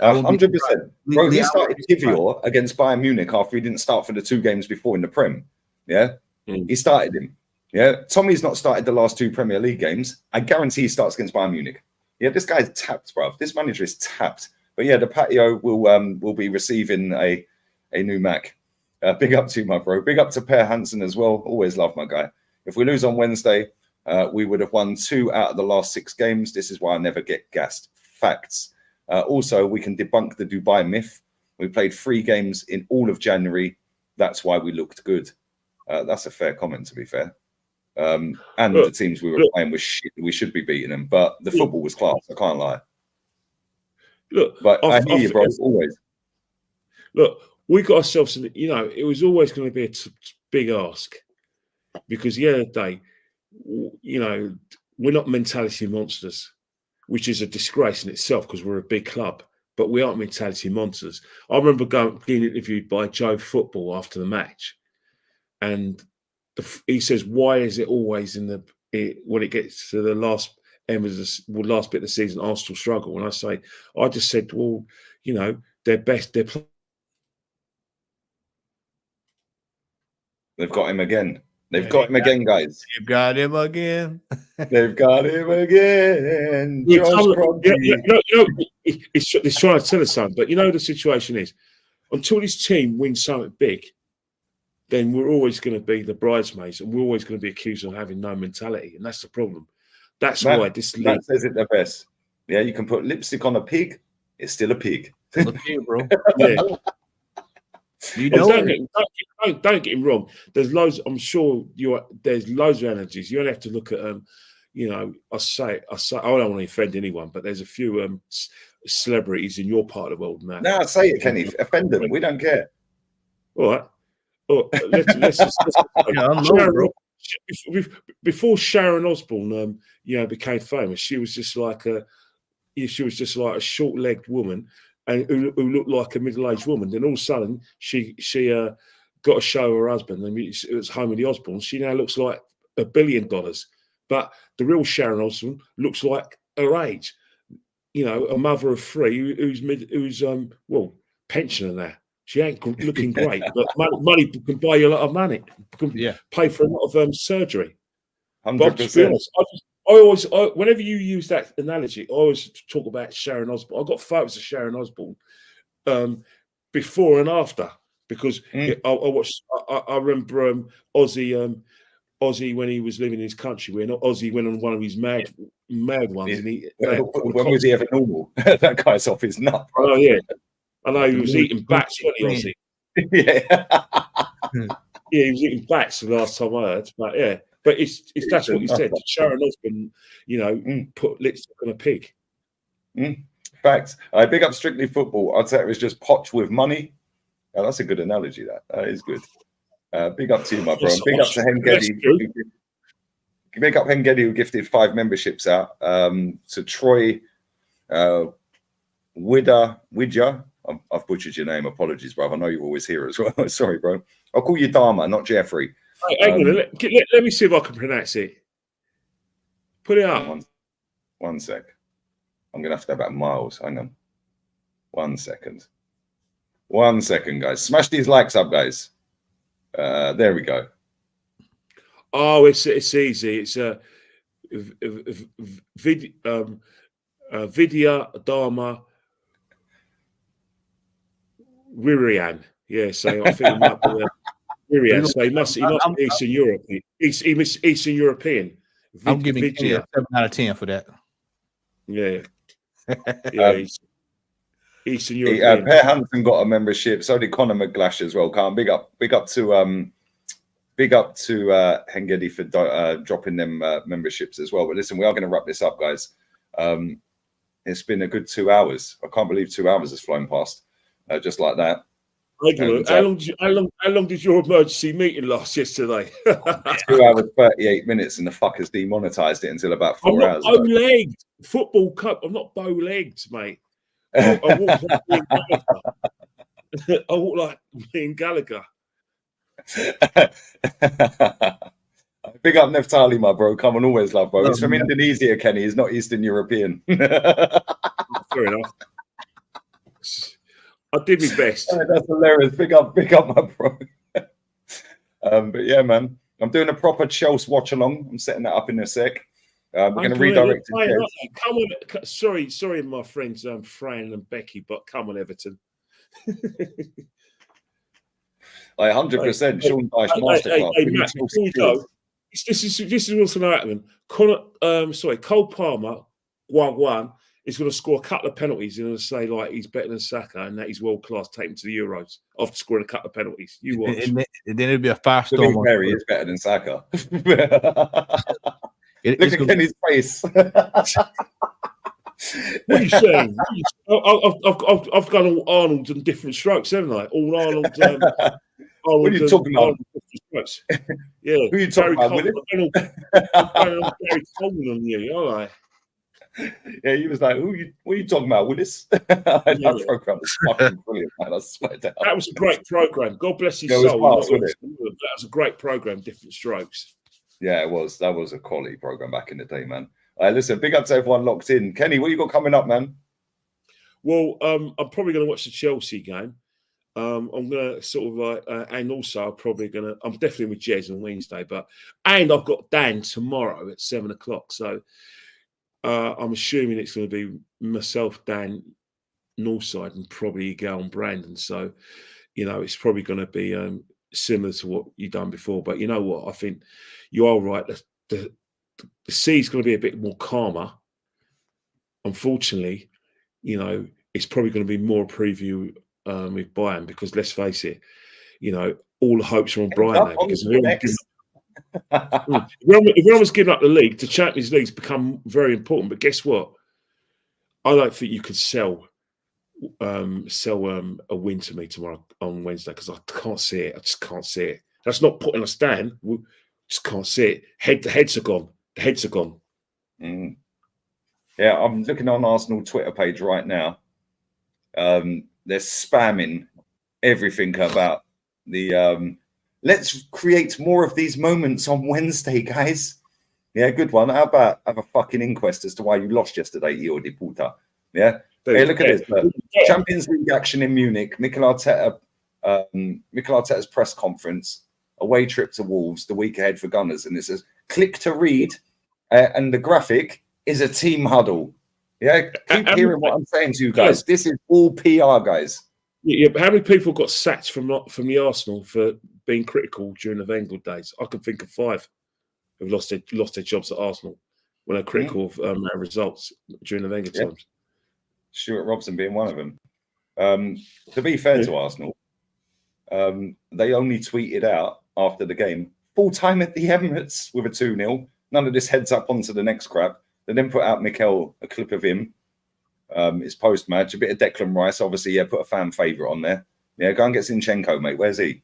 100%. Bro, he started Kivior against Bayern Munich after he didn't start for the 2 games before in the Prem. Yeah, he started him. Yeah, Tommy's not started the last 2 Premier League games. I guarantee he starts against Bayern Munich. Yeah, this guy's tapped, bro. This manager is tapped. But yeah, the patio will be receiving a new Mac. Big up to you, my bro. Big up to Per Hansen as well. Always love my guy. If we lose on Wednesday, we would have won 2 out of the last 6 games. This is why I never get gassed. Facts. Also, we can debunk the Dubai myth. We played 3 games in all of January. That's why we looked good. That's a fair comment, to be fair. And the teams we were playing was shit. We should be beating them, but the football was class. I can't lie. Look, but I hear you, bro. Always. Look, we got ourselves, it was always going to be a big ask because the other day, we're not mentality monsters, which is a disgrace in itself because we're a big club, but we aren't mentality monsters. I remember being interviewed by Joe Football after the match, and he says, "Why is it always when it gets to the last bit of the season, Arsenal struggle?" And I just said, "Well, they're best. They've got him again. They've got him again, guys. They've got him again. They've got him again. It's trying to tell us something, but the situation is, until this team wins something big, then we're always going to be the bridesmaids, and we're always going to be accused of having no mentality, and that's the problem. That's why this league... That says it the best. Yeah, you can put lipstick on a pig; it's still a pig. Still a pig, bro. Yeah. Don't get him wrong. There's loads. I'm sure there's loads of energies. You only have to look at I don't want to offend anyone, but there's a few celebrities in your part of the world now. No, say it, Kenny. Offend them. We don't care. All right. Let's before Sharon Osbourne, became famous, she was just like a short-legged woman, and who looked like a middle-aged woman. Then all of a sudden, she got a show her husband, and it was Home of the Osbournes. She now looks like $1 billion, but the real Sharon Osbourne looks like her age. A mother of 3 who's pensioner now. She ain't looking great, but money can buy you a lot of money. Can pay for a lot of surgery. 100%. But to be honest, I always, whenever you use that analogy, I always talk about Sharon Osbourne. I got photos of Sharon Osbourne before and after because I watched. I remember Ozzy when he was living in his country. When Ozzy went on one of his mad ones, and when was he ever normal? That guy's off his nut. Oh yeah. I know he was eating bats, wasn't he, Ozzy? Yeah. Yeah, he was eating bats the last time I heard. But yeah, but it's that's what he said. Sharon Osbourne, put lipstick on a pig. Facts. I big up Strictly Football. I'd say it was just Poch with money. Oh, that's a good analogy. That is good. Big up to you, my bro. Big up to Hengedi. Big up Hengedi, who gifted 5 memberships out. To Troy Widja. I've butchered your name. Apologies, bro. I know you're always here as well. Sorry, bro. I'll call you Dharma, not Jeffrey. Hang on, let me see if I can pronounce it. Put it up. One sec. I'm going to have to go back miles. Hang on. 1 second. 1 second, guys. Smash these likes up, guys. There we go. Oh, it's easy. It's Vidya Dharma Wirian. Yeah, so I think it might be Wirian. So he must be Eastern Europe. Eastern European. I'm giving Kenny a Vigia. 7 out of 10 for that. Yeah. Yeah. He's Eastern Per European. Hansen got a membership. So did Conor McGlash as well. Can't big up to Hengedi for dropping them memberships as well. But listen, we are going to wrap this up, guys. It's been a good 2 hours. I can't believe 2 hours has flown past just like that. And, how long did your emergency meeting last yesterday? 2 hours 38 minutes, and the fuckers demonetized it until about 4 hours. I'm not bow-legged. Football cup. I'm not bow-legged, mate. I walk like Ian Gallagher. I walk like Ian Gallagher. Big up Neftali, my bro. Come on, always love, bro. He's from Indonesia, Kenny. He's not Eastern European. Fair enough. I did my best. That's hilarious. Big up, my bro. But yeah, man, I'm doing a proper Chelsea watch along. I'm setting that up in a sec. We're going to redirect it. Come on. Sorry, my friends, Fran and Becky, but come on, Everton. 100%. Sean Dyche masterclass. Hey, Matt, before we go, this is what's going to happen. Cole Palmer, Guan, is going to score a couple of penalties. He's going to say like he's better than Saka and that he's world class. Take him to the Euros after scoring a couple of penalties. You watch. And then it'll be a 5-star. He is better than Saka. Look at Kenny's face. What are you saying? I've gone all Arnold and different strokes, haven't I? All Arnold. What are you talking about? Yeah. Who are you talking about? I'm very cold on you, aren't I? Yeah, he was like, what are you talking about, Willis? That program was fucking brilliant, man. I swear down. That was a great program. God bless his soul. That was a great program, Different Strokes. Yeah, it was. That was a quality program back in the day, man. Listen, big up to everyone locked in. Kenny, what you got coming up, man? Well, I'm probably going to watch the Chelsea game. I'm going to sort of like, and also I'm definitely with Jez on Wednesday, and I've got Dan tomorrow at 7:00. So I'm assuming it's going to be myself, Dan, Northside, and probably Gal and Brandon. So, it's probably going to be similar to what you've done before. But you know what? I think you are right. The sea's going to be a bit more calmer. Unfortunately, it's probably going to be more a preview with Bayern because let's face it, all the hopes are on Bayern now because if everyone's giving up the league, the Champions League's become very important. But guess what? I don't think you could sell a win to me tomorrow on Wednesday because I can't see it. I just can't see it. That's not putting us down. We just can't see it. The heads are gone. The heads are gone. Mm. Yeah, I'm looking on Arsenal Twitter page right now. They're spamming everything about the let's create more of these moments on Wednesday, guys. Yeah, good one. How about have a fucking inquest as to why you lost yesterday, Io de Puta? Yeah. Hey, look at this. Champions League action in Munich. Mikel Arteta's press conference. Away trip to Wolves the week ahead for Gunners, and it says click to read, and the graphic is a team huddle. Yeah, keep hearing what I'm saying to you guys. This is all PR, guys. Yeah, but how many people got sacked from the Arsenal for being critical during the Wenger days? I can think of 5 who've lost their jobs at Arsenal when they're critical of our results during the Wenger times. Stuart Robson being one of them. To be fair to Arsenal, they only tweeted out after the game, full time at the Emirates with a 2-0. None of this heads up onto the next crap. They then put out Mikel a clip of him, his post-match, a bit of Declan Rice. Obviously, put a fan favourite on there. Yeah, go and get Zinchenko, mate. Where's he?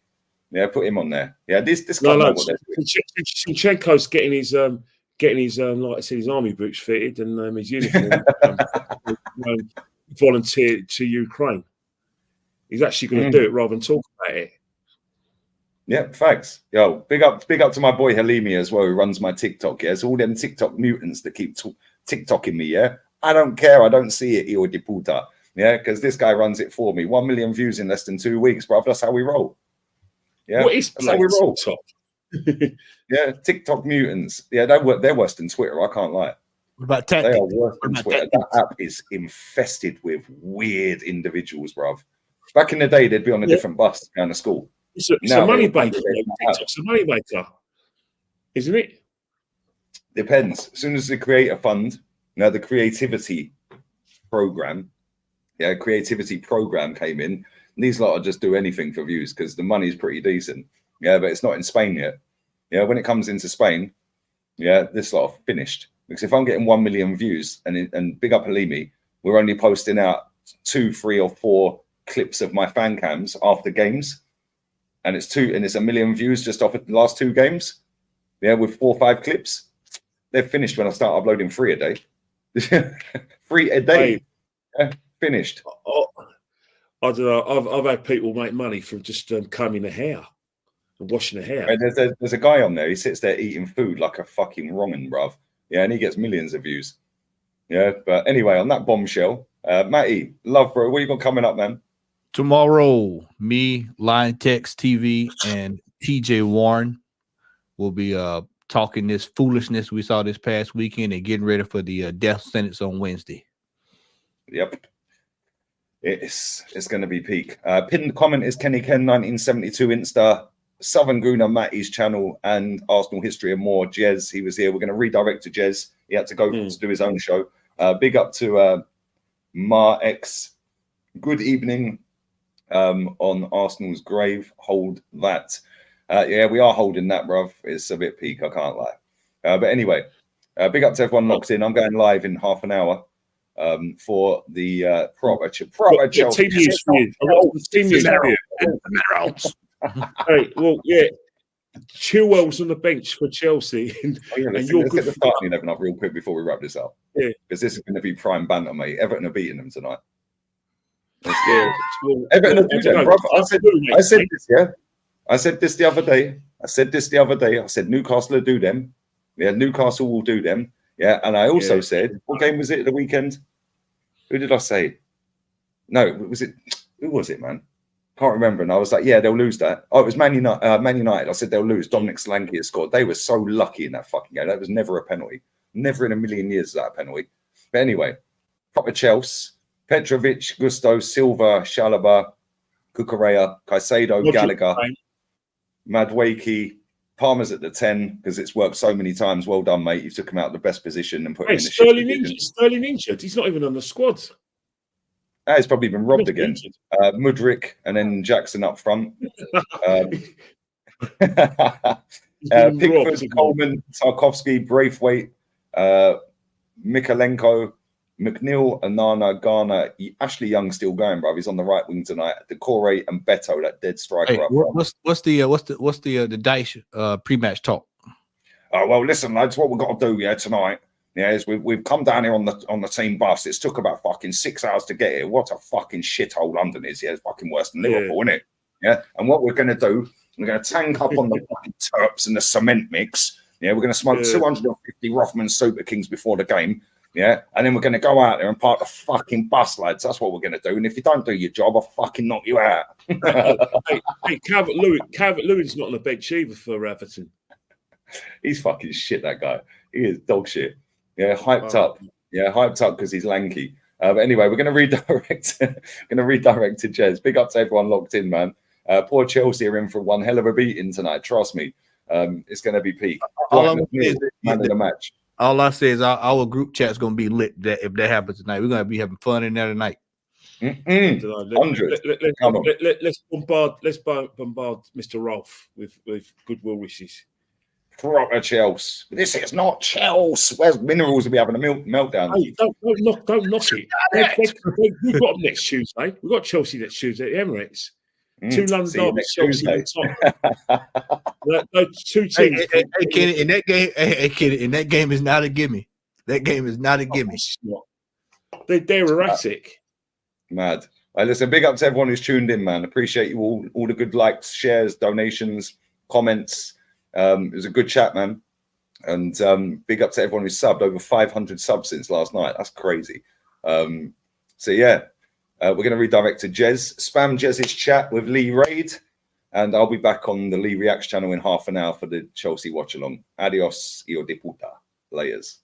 Yeah, put him on there. Yeah, this guy know what they're doing. Zinchenko's getting his like I said, his army boots fitted and his uniform volunteer to Ukraine. He's actually going to do it rather than talk about it. Yeah, facts. Yo, big up to my boy Halimi as well, who runs my TikTok. Yeah, so all them TikTok mutants that keep TikToking me. Yeah, I don't care. I don't see it, Io de Puta. Yeah, because this guy runs it for me. 1 million views in less than 2 weeks, bro. That's how we roll. Yeah, what is that's how we roll. TikTok? Yeah, TikTok mutants. Yeah, they're worse than Twitter. I can't lie. What about they are worse than Twitter. That app is infested with weird individuals, bruv. Back in the day, they'd be on a different bus going to school. It's a Now money they're- maker. TikTok's a money maker, isn't it? Depends. As soon as the creator fund, the creativity program, creativity program came in, these lot will just do anything for views because the money's pretty decent. Yeah, but it's not in Spain yet. Yeah, when it comes into Spain, this lot are finished. Because if I'm getting 1 million views and big up Halimi, we're only posting out 2, 3, or 4 clips of my fan cams after games, and it's 1 million views just off of the last 2 games. Yeah, with 4 or 5 clips, they're finished when I start uploading 3 a day. 3 a day, finished. I don't know. I've had people make money from just combing the hair and washing the hair. And there's a guy on there. He sits there eating food like a fucking wrong'un, bruv. Yeah, and he gets millions of views. Yeah, but anyway, on that bombshell, Matty, love, bro. What you got coming up, man? Tomorrow, me, Lion Text TV, and TJ Warren will be talking this foolishness we saw this past weekend and getting ready for the death sentence on Wednesday. Yep. It's going to be peak. Pinned comment is Kenny Ken 1972 Insta, Southern Gooner Matty's channel, and Arsenal history and more. Jez, he was here. We're going to redirect to Jez. He had to go to do his own show. Big up to Ma X. Good evening on Arsenal's grave. Hold that. Yeah, we are holding that, bruv. It's a bit peak, I can't lie. But anyway, big up to everyone locked in. I'm going live in half an hour for the proper Chelsea. Team news for you. I've got some team news for you. Hey, well, yeah. Chilwell's on the bench for Chelsea. Let's get the starting 11 up real quick before we wrap this up. Yeah. Because this is going to be prime banter, mate. Everton are beating them tonight. Yeah. Well, Everton are beating them, bro. I said this, yeah. I said this the other day. I said Newcastle will do them. Yeah, Newcastle will do them. Yeah, and I also said, what game was it at the weekend? Who did I say? No, was it? Who was it, man? Can't remember. And I was like, yeah, they'll lose that. Oh, it was Man United. I said they'll lose. Dominic Solanke has scored. They were so lucky in that fucking game. That was never a penalty. Never in a million years is that a penalty. But anyway, proper Chelsea. Petrovic, Gusto, Silva, Chalobah, Cucurella, Caicedo, Gallagher, Madueke, Palmer's at the 10 because it's worked so many times. Well done, mate. You took him out of the best position and put him in the Sterling injured. He's not even on the squad. He's probably been robbed again. Mudryk and then Jackson up front. Pickford, Coleman, Tarkovsky, Braithwaite, Mikalenko, McNeil, Anana, Garner, Ashley Young still going, bro. He's on the right wing tonight. Decore and Beto, that dead striker. Hey, what's the Dice pre-match talk? Oh well, listen, lads. What we've got to do, tonight. Yeah, is we've come down here on the team bus. It's took about fucking 6 hours to get here. What a fucking shithole London is. Yeah, it's fucking worse than Liverpool, isn't it? Yeah. And what we're gonna do, we're gonna tank up on the fucking Terps and the cement mix. Yeah, we're gonna smoke 250 Rothman Super Kings before the game. Yeah, and then we're gonna go out there and park the fucking bus, lads. That's what we're gonna do. And if you don't do your job, I'll fucking knock you out. hey, Calvert-Lewin's not on the bench either for Everton. He's fucking shit, that guy. He is dog shit. Yeah, hyped up. Yeah, hyped up because he's lanky. But anyway, we're going to redirect. To Jez. Big up to everyone locked in, man. Poor Chelsea are in for one hell of a beating tonight. Trust me, it's going to be peak. Man of the match. All I say is our group chat's going to be lit. If that happens tonight, we're going to be having fun in there tonight. 100. Let's bombard Mr. Rolfe with goodwill wishes. Proper Chelsea. This is not Chelsea. Where's Minerals will be having a meltdown? Hey, don't knock it. We've got them next Tuesday. We've got Chelsea next Tuesday at the Emirates. 2 London derbies, Chelsea on top. Those 2 teams. Hey, Kenny, in that game, in that game is not a gimme. That game is not a gimme. They're erratic. Mad. Listen, big up to everyone who's tuned in, man. Appreciate you all the good likes, shares, donations, comments. It was a good chat, man. And big up to everyone who subbed. Over 500 subs since last night. That's crazy. So yeah, we're going to redirect to Jez. Spam Jez's chat with Lee Raid. And I'll be back on the Lee Reacts channel in half an hour for the Chelsea watch along. Adios, hijo de puta. Layers.